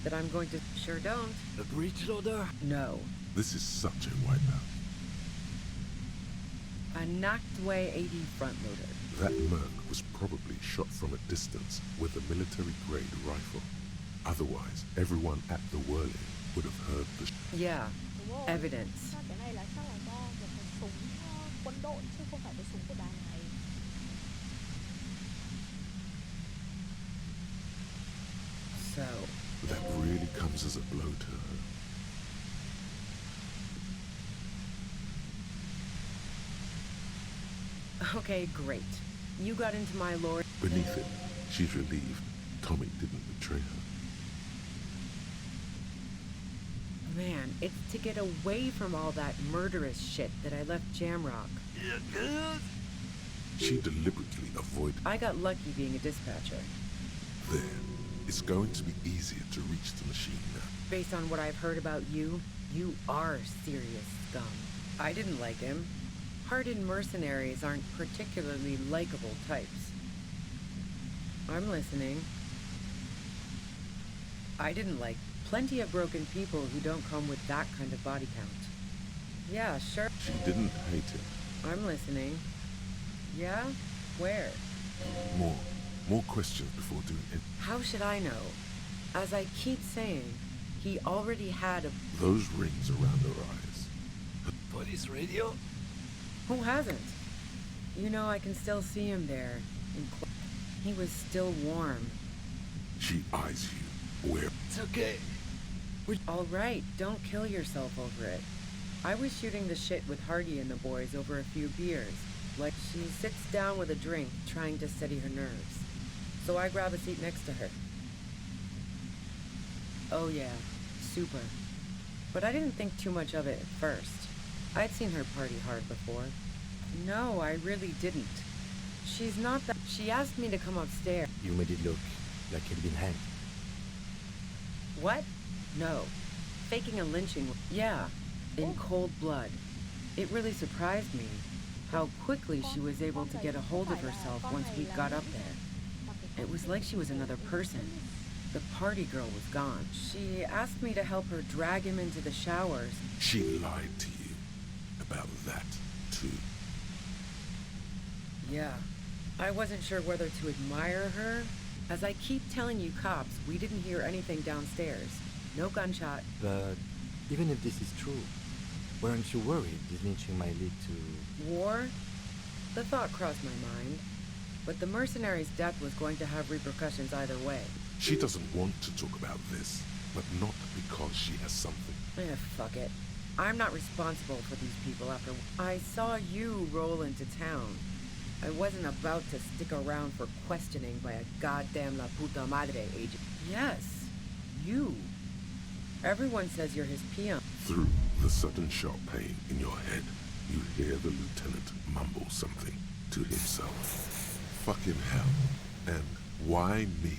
That I'm going to... Sure don't. A breech loader? No. This is such a wipeout. A knocked-away AD front loader. That merc was probably shot from a distance with a military-grade rifle. Otherwise, everyone at the whirling would have heard the... Yeah, evidence. Cái này là chắc là do một cái súng quân đội chứ không phải cái súng của đàn này. So... That really comes as a blow to her. Okay, great. You got into my lore. Beneath it, she's relieved Tommy didn't betray her. Man, it's to get away from all that murderous shit that I left Jamrock. She deliberately avoided... I got lucky being a dispatcher. There. It's going to be easier to reach the machine now. Based on what I've heard about you, you are serious scum. I didn't like him. Hardened mercenaries aren't particularly likable types. I'm listening. I didn't like plenty of broken people who don't come with that kind of body count. Yeah, sure. She didn't hate him. I'm listening. Yeah? Where? More questions before doing it. How should I know? As I keep saying, he already had a... Those rings around her eyes. Police radio? Who hasn't? You know, I can still see him there. He was still warm. She eyes you. Where? It's okay. All right, don't kill yourself over it. I was shooting the shit with Hardy and the boys over a few beers. Like, she sits down with a drink, trying to steady her nerves. So I grab a seat next to her. Oh yeah, super. But I didn't think too much of it at first. I'd seen her party hard before. No, I really didn't. She's not that... She asked me to come upstairs. You made it look like he'd been hanged. What? No. Faking a lynching... Yeah, in cold blood. It really surprised me how quickly she was able to get a hold of herself once we got up there. It was like she was another person. The party girl was gone. She asked me to help her drag him into the showers. She lied to you about that, too. Yeah. I wasn't sure whether to admire her. As I keep telling you cops, we didn't hear anything downstairs. No gunshot. But even if this is true, weren't you worried this lynching might lead to... War? The thought crossed my mind. But the mercenary's death was going to have repercussions either way. She doesn't want to talk about this, but not because she has something. Fuck it. I'm not responsible for these people after... I saw you roll into town. I wasn't about to stick around for questioning by a goddamn la puta madre agent. Yes, you. Everyone says you're his peon. Through the sudden sharp pain in your head, you hear the lieutenant mumble something to himself. Fucking hell. And why me?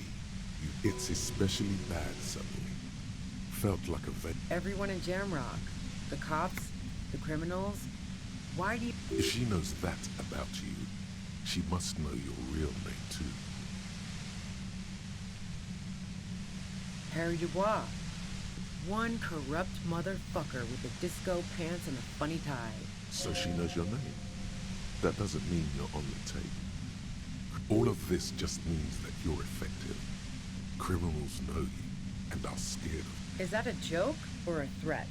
It's especially bad suddenly. Felt like a vet. Everyone in Jamrock. The cops, the criminals. Why do you... If she knows that about you, she must know your real name too. Harry Dubois. One corrupt motherfucker with the disco pants and a funny tie. So she knows your name. That doesn't mean you're on the tape. All of this just means that you're effective. Criminals know you and are scared of Is that a joke or a threat?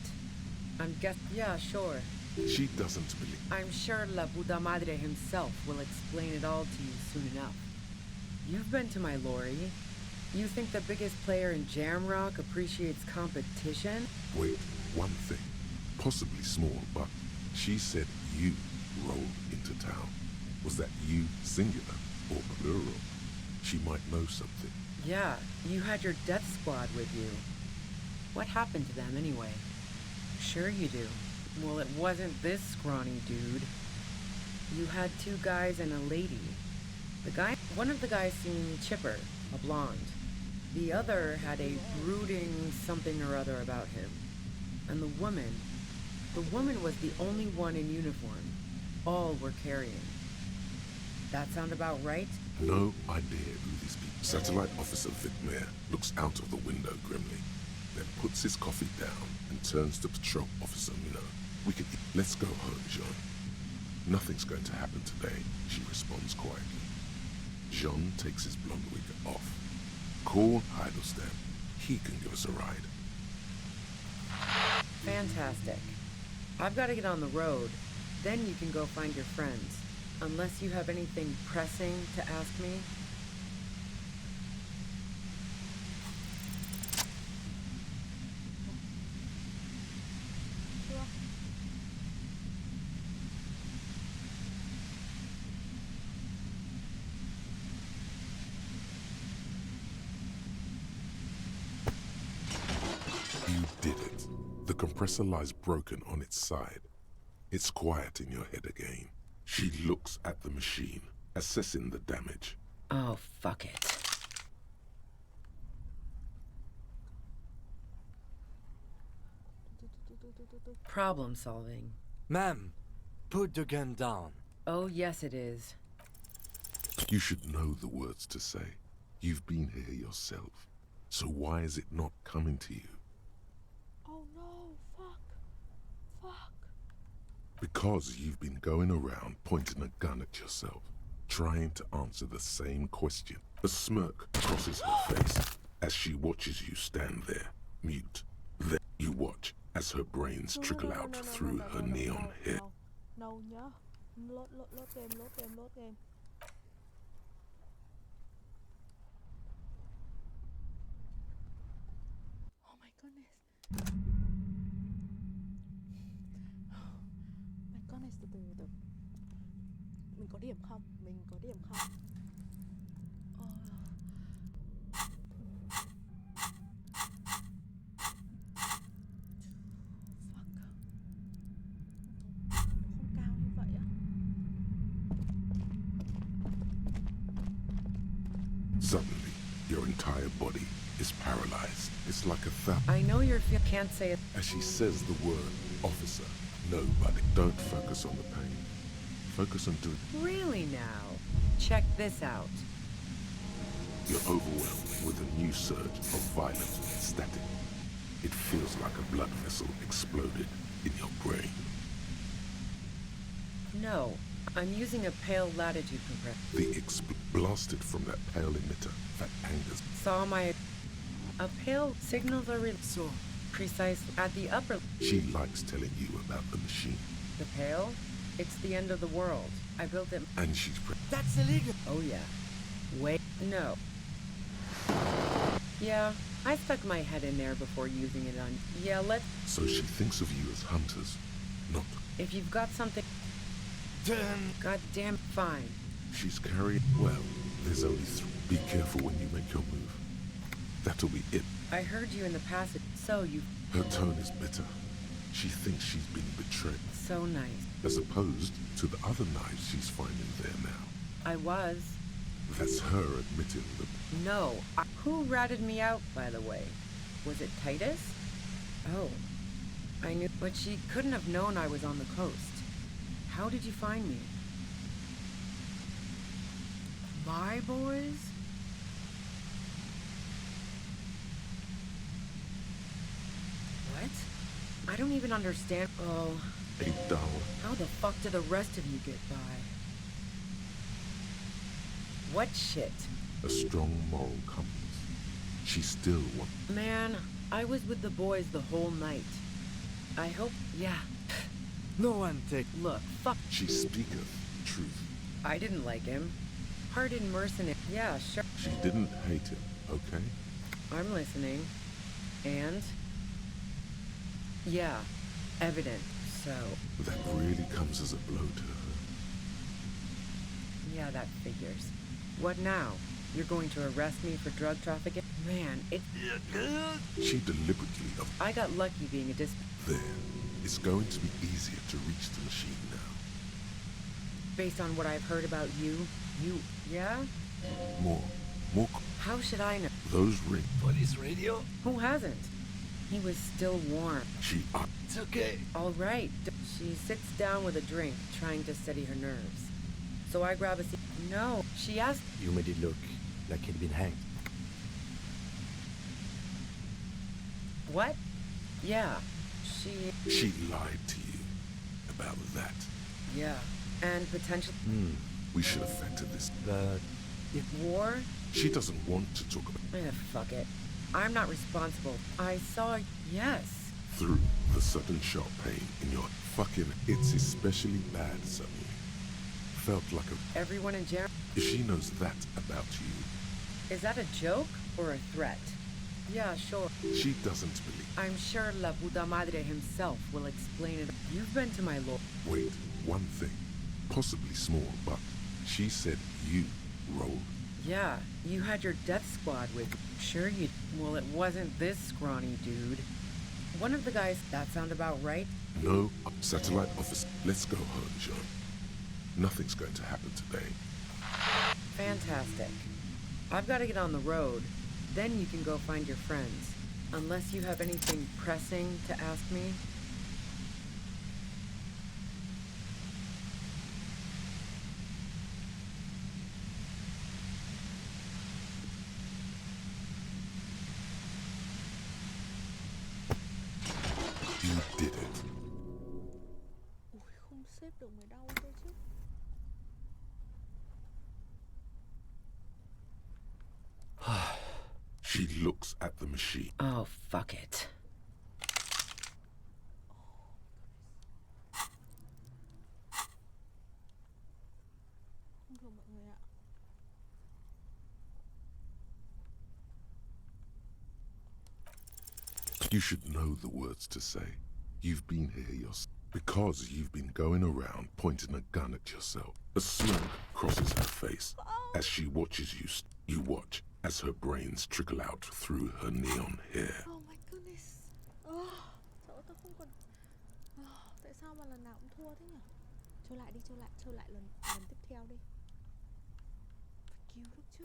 I'm yeah, sure. you. She doesn't believe. I'm sure La Puta Madre himself will explain it all to you soon enough. You've been to my lorry. You think the biggest player in Jamrock appreciates competition? Wait, one thing. Possibly small, but she said you rolled into town. Was that you singular or plural? She might know something. Yeah, you had your death squad with you. What happened to them anyway? Sure you do. Well, it wasn't this scrawny dude. You had two guys and a lady. One of the guys seemed chipper, a blonde. The other had a brooding something or other about him. And the woman was the only one in uniform. All were carrying. That sound about right? No idea who these people. Satellite Officer Vic Mayer looks out of the window grimly, then puts his coffee down and turns to Patrol Officer Minot. We could let's go home, Jean. Nothing's going to happen today, she responds quietly. Jean takes his blonde wig off. Call Heidelstein. He can give us a ride. Fantastic. I've got to get on the road. Then you can go find your friends. Unless you have anything pressing to ask me. You did it. The compressor lies broken on its side. It's quiet in your head again. She looks at the machine, assessing the damage. Oh, fuck it. Problem solving. Ma'am, put the gun down. Oh, yes it is. You should know the words to say. You've been here yourself. So why is it not coming to you? Oh no, fuck. Fuck. Because you've been going around pointing a gun at yourself, trying to answer the same question. A smirk crosses her face as she watches you stand there, mute. Then you watch as her brains trickle out through her neon hair. No nhá. Load game. Oh my goodness. My goodness, từ từ. Mình có điểm không? Suddenly, your entire body is paralyzed. It's like a I know you can't say it. As she says the word, officer, nobody. Don't focus on the pain. Focus on doing. Really now? Check this out. You're overwhelmed with a new surge of violent static. It feels like a blood vessel exploded in your brain. No, I'm using a pale latitude compressor. The blasted from that pale emitter that angers. Saw my... A pale signals are so precise at the upper... She likes telling you about the machine. The pale? It's the end of the world. I built it... And she's... That's illegal! Oh yeah. Wait, no. Yeah, I stuck my head in there before using it on... Yeah, let's... So she thinks of you as hunters, not... If you've got something... Then... Goddamn fine. She's carrying... Well, there's only three. Be careful when you make your move. That'll be it. I heard you in the passage, so you... Her tone is bitter. She thinks she's been betrayed. So nice. As opposed to the other knives she's finding there now. I was. That's her admitting them. No. Who ratted me out, by the way? Was it Titus? Oh. I knew... But she couldn't have known I was on the coast. How did you find me? My boys? What? I don't even understand. Oh. Hey, doll. How the fuck did the rest of you get by? What shit? A strong moral compass. She still wants... Man, I was with the boys the whole night. I hope... Yeah. No one take... Look, fuck... She speaketh truth. I didn't like him. Hardened mercenary... Yeah, sure. She didn't hate him, okay? I'm listening. And? Yeah, evident, so... That really comes as a blow to her. Yeah, that figures. What now? You're going to arrest me for drug trafficking? Man, it... She deliberately... I got lucky being a There. It's going to be easier to reach the machine now. Based on what I've heard about you... Yeah? More. How should I know? Those ring... Police radio? Who hasn't? He was still warm. She... It's okay. All right. She sits down with a drink, trying to steady her nerves. So I grab a seat. No, she asked... You made it look like he'd been hanged. What? Yeah, She lied to you about that. Yeah, and potential... We should have factored this. But... If war? She doesn't want to talk about... Fuck it. I'm not responsible. I saw... Yes. Through the sudden sharp pain in your fucking... It's especially bad suddenly. Felt like a... Everyone in jail... If she knows that about you... Is that a joke or a threat? Yeah, sure. She doesn't believe... I'm sure La Puta Madre himself will explain it. You've been to my lord. Wait, one thing. Possibly small, but she said you rolled. Yeah, you had your death squad with... Sure you... Well, it wasn't this scrawny dude. One of the guys... That sound about right? No, satellite office. Let's go home, John. Nothing's going to happen today. Fantastic. I've got to get on the road. Then you can go find your friends. Unless you have anything pressing to ask me. You did it. Ui, không xếp được mới đau thôi chứ. She looks at the machine. Oh, fuck it. Không được mọi người ạ. You should know the words to say. You've been here yourself. Because you've been going around pointing a gun at yourself. A smirk crosses her face as she watches you. You watch as her brains trickle out through her neon hair. Oh my goodness. Trời ơi, tôi không còn... Tại sao mà lần nào cũng thua thế nhỉ? Chơi lại đi, chơi lại lần tiếp theo đi. Phải cứu được chứ.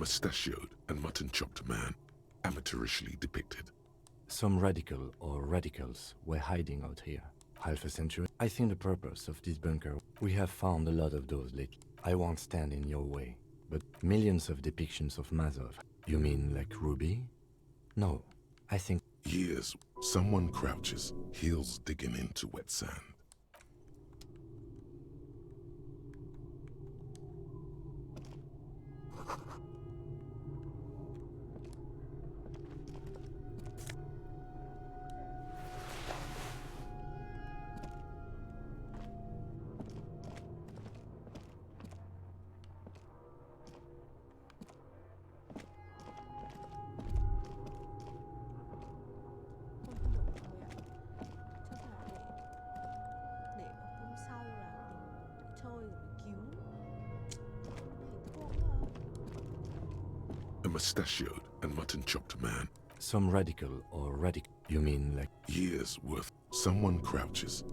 mustachioed and mutton-chopped man, amateurishly depicted. Some radical or radicals were hiding out here. Half a century. I think the purpose of this bunker, we have found a lot of those lately. I won't stand in your way, but millions of depictions of Mazov. You mean like Ruby? No, I think... Years, someone crouches, heels digging into wet sand. A mustachioed and mutton-chopped man. Some radical or radical... You mean like... Years worth. Someone crouches.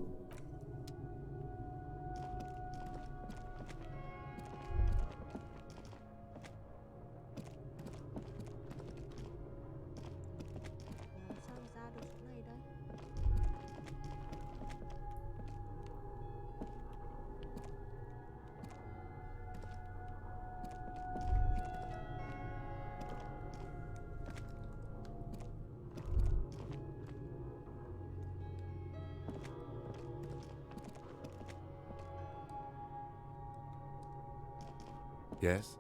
Yes?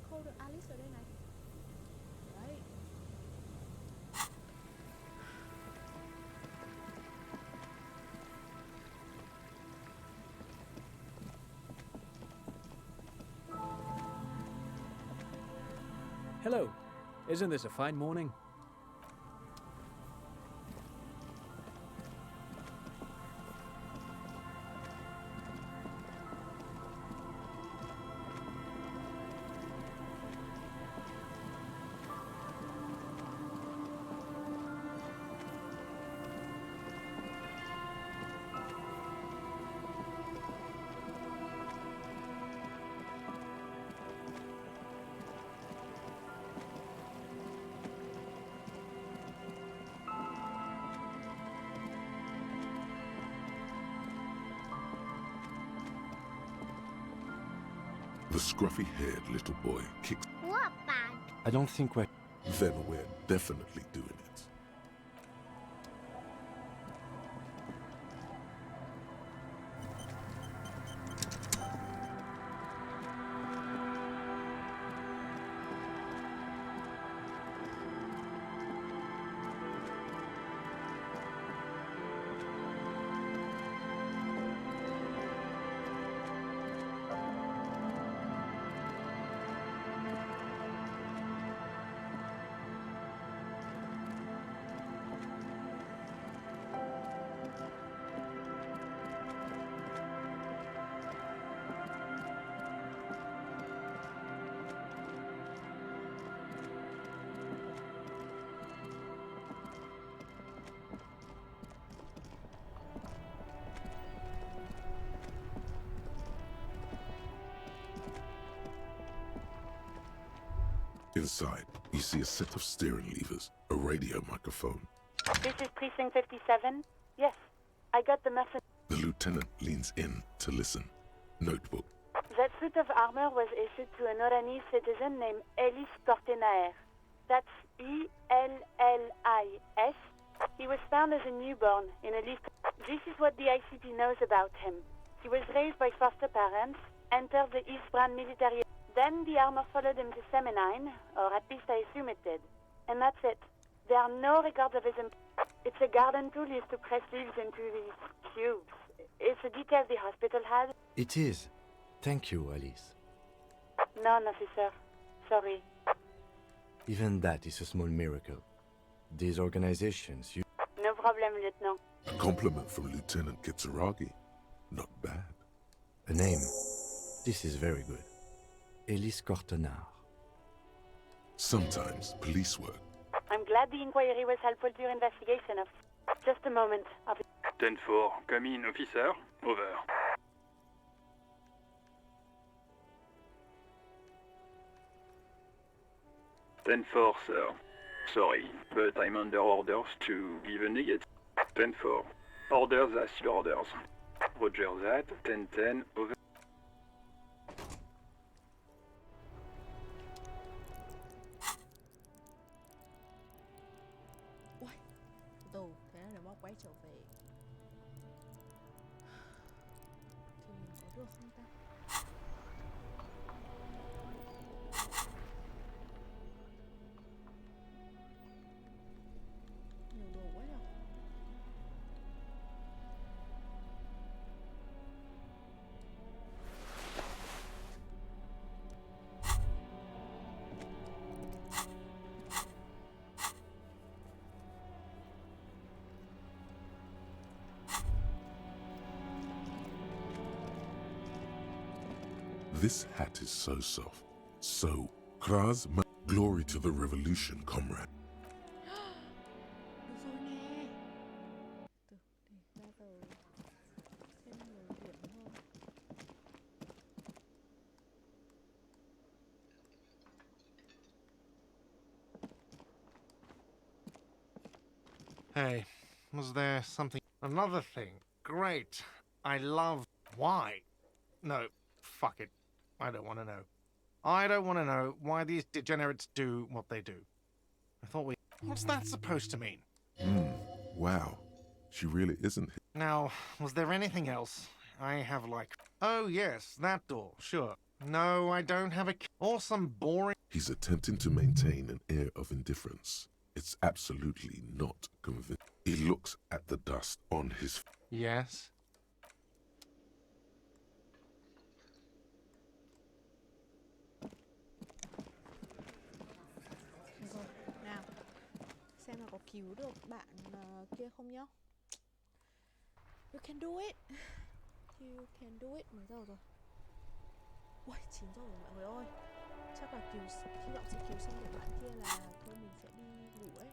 Cô được Alice ở đây này. Đấy. Hello. Isn't this a fine morning? The scruffy-haired little boy kicks. What bag? I don't think we're... Then we're definitely doing it. Inside, you see a set of steering levers, a radio microphone. This is Precinct 57? Yes, I got the message. The lieutenant leans in to listen. Notebook. That suit of armor was issued to an Oranese citizen named Ellis Cortenaer. That's E-L-L-I-S. He was found as a newborn in a lift. This is what the ICP knows about him. He was raised by foster parents, entered the East Brand military. Then the armor followed him to Seminine, or at least I assume it did. And that's it. There are no records of his It's a garden tool used to press leaves into these cubes. It's a detail the hospital had. It is. Thank you, Alice. None, officer. Sorry. Even that is a small miracle. These organizations, No problem, Lieutenant. A compliment from Lieutenant Kitsuragi. Not bad. A name. This is very good. Ellis Cortenaer. Sometimes police work. I'm glad the inquiry was helpful to your investigation, officer. Just a moment, officer. 10-4, come in, officer. Over. Ten-4, sir. Sorry, but I'm under orders to give a negative. 10-4. Orders as your orders. Roger that. 10-10, over. Từ thế là nó quay trở về thì mình có được không ta? Nhiều đồ quá nhỉ. This hat is so soft. So, Kraz, glory to the revolution, comrade. Được rồi nè. Từ để ra tờ thêm nhiều điểm hơn. Hey, was there something? Another thing. Great. I love. Why? No, fuck it. I don't want to know. I don't want to know why these degenerates do what they do. I thought we. What's that supposed to mean? Wow. She really isn't. Now, was there anything else? I have like. Oh, yes, that door, sure. No, I don't have a. Or some boring. He's attempting to maintain an air of indifference. It's absolutely not convincing. He looks at the dust on his. Yes? Được rồi, nào. Xem là có cứu được bạn kia không nhá. You can do it. You can do it. Mấy giờ rồi? Ui, 9 giờ rồi mọi người ơi. Chắc là hy vọng sẽ cứu xong được bạn kia là thôi mình sẽ đi ngủ ấy.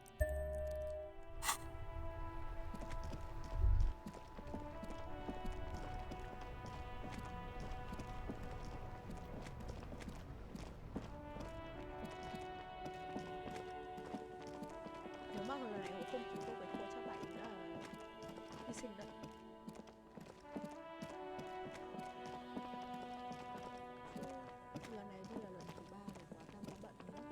Nếu mà lần này cũng không cứu tôi với thua chắc bạn ấy là hy sinh đấy. Lần này đi là lần thứ 3 rồi, quá ta đã bận nữa.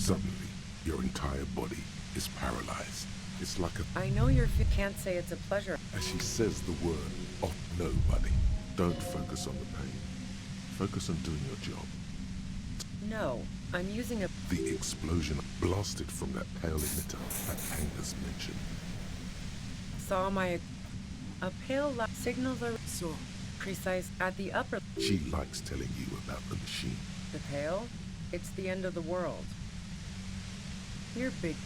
Suddenly, your entire body is paralyzed. It's like a... I know can't say it's a pleasure. As she says the word, oh, no, buddy. Don't focus on the pain. Focus on doing your job. No, I'm using a... The explosion blasted from that pale emitter that Angus mentioned. Saw my... A pale signals are so precise at the upper... She likes telling you about the machine. The pale? It's the end of the world. You're big...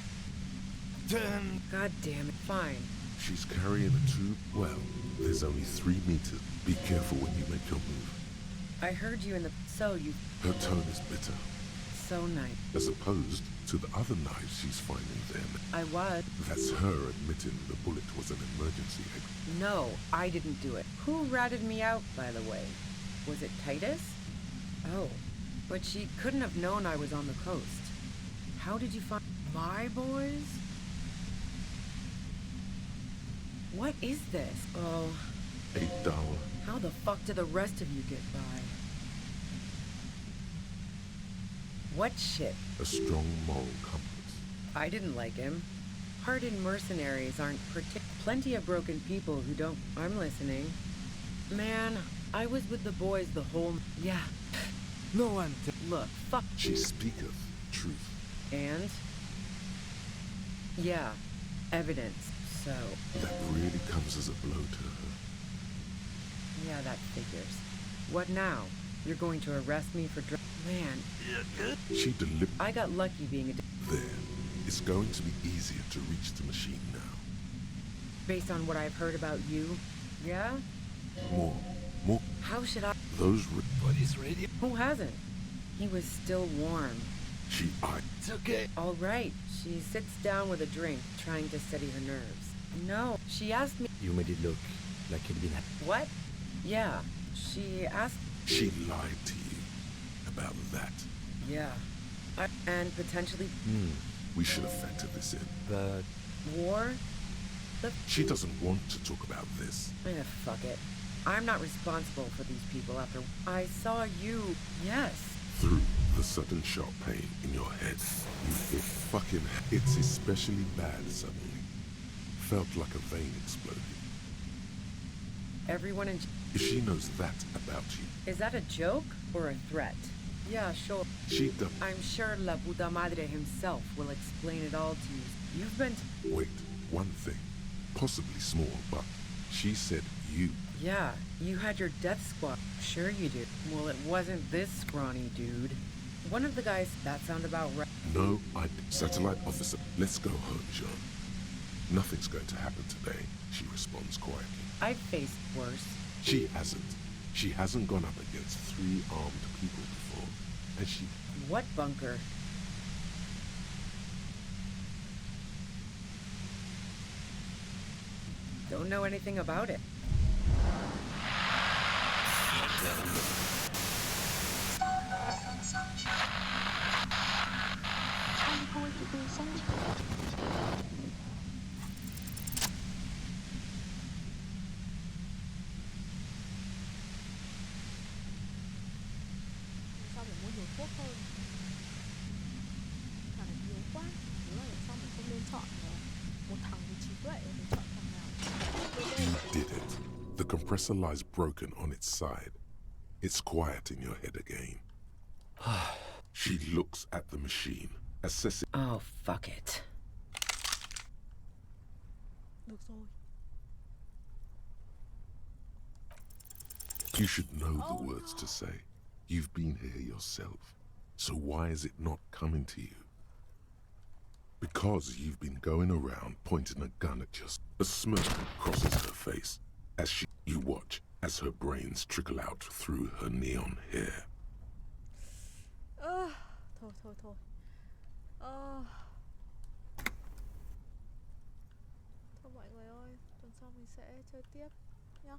God damn it. Fine. She's carrying a tube. Well, there's only 3 meters. Be careful when you make your move. I heard you in the... So you... Her tone is bitter. So nice. As opposed to the other knives she's finding then. I was. That's her admitting the bullet was an emergency exit. No, I didn't do it. Who ratted me out, by the way? Was it Titus? Oh, but she couldn't have known I was on the coast. How did you find my boys? What is this? Oh. $8. How the fuck did the rest of you get by? What shit? A strong moral compass. I didn't like him. Hardened mercenaries aren't plenty of broken people who don't... I'm listening. Man, I was with the boys the whole... Yeah. No one... Look, fuck... She speaketh truth. And? Yeah, evidence. So... That really comes as a blow to her. Yeah, that figures. What now? You're going to arrest me for Man. She deliberately... I got lucky being a... There. It's going to be easier to reach the machine now. Based on what I've heard about you? Yeah? More. How should I... Those... What is radio? Who hasn't? He was still warm. It's okay. All right. She sits down with a drink, trying to steady her nerves. No, she asked me... You made it look like it'd been... What? Yeah. She asked... She lied to you about that. Yeah. And potentially... We should have factored this in. But... War? She doesn't want to talk about this. Fuck it. I'm not responsible for these people after... I saw you... Yes. Through the sudden sharp pain in your head, you hit fucking... It's especially bad suddenly. Felt like a vein exploded. Everyone in... If she knows that about you... Is that a joke or a threat? Yeah, sure. She doesn't... I'm sure La Puta Madre himself will explain it all to you. You've been... Wait, one thing. Possibly small, but she said you... Yeah, you had your death squad. Sure you did. Well, it wasn't this scrawny dude. One of the guys... That sound about right? No, Satellite officer, let's go home, John. Nothing's going to happen today, she responds quietly. I've faced worse. She hasn't. She hasn't gone up against 3 armed people before. And she... What bunker? Don't know anything about it. Sao phải mua nhiều thuốc hơn? Thằng này yếu quá. Đúng là làm sao mình không nên chọn một thằng với trí tuệ, mình chọn thằng nào? Did it. The compressor lies broken on its side. It's quiet in your head again. She looks at the machine, assessing... Oh, fuck it. Được rồi. You should know the words to say. You've been here yourself. So why is it not coming to you? Because you've been going around pointing a gun at just... A smirk crosses her face as you watch as her brains trickle out through her neon hair. Thôi. Thôi mọi người ơi, tuần sau mình sẽ chơi tiếp nhá.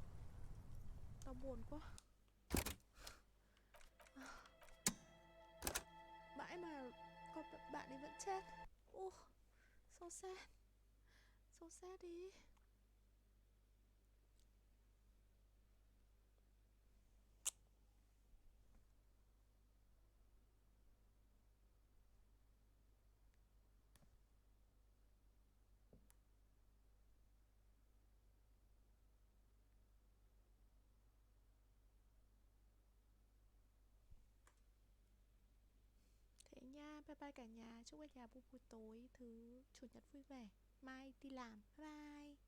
Tao buồn quá. Mãi mà con bạn ấy vẫn chết. So sad. So sad đi. Bye bye cả nhà. Chúc cả nhà buổi tối thứ chủ nhật vui vẻ. Mai đi làm. Bye bye.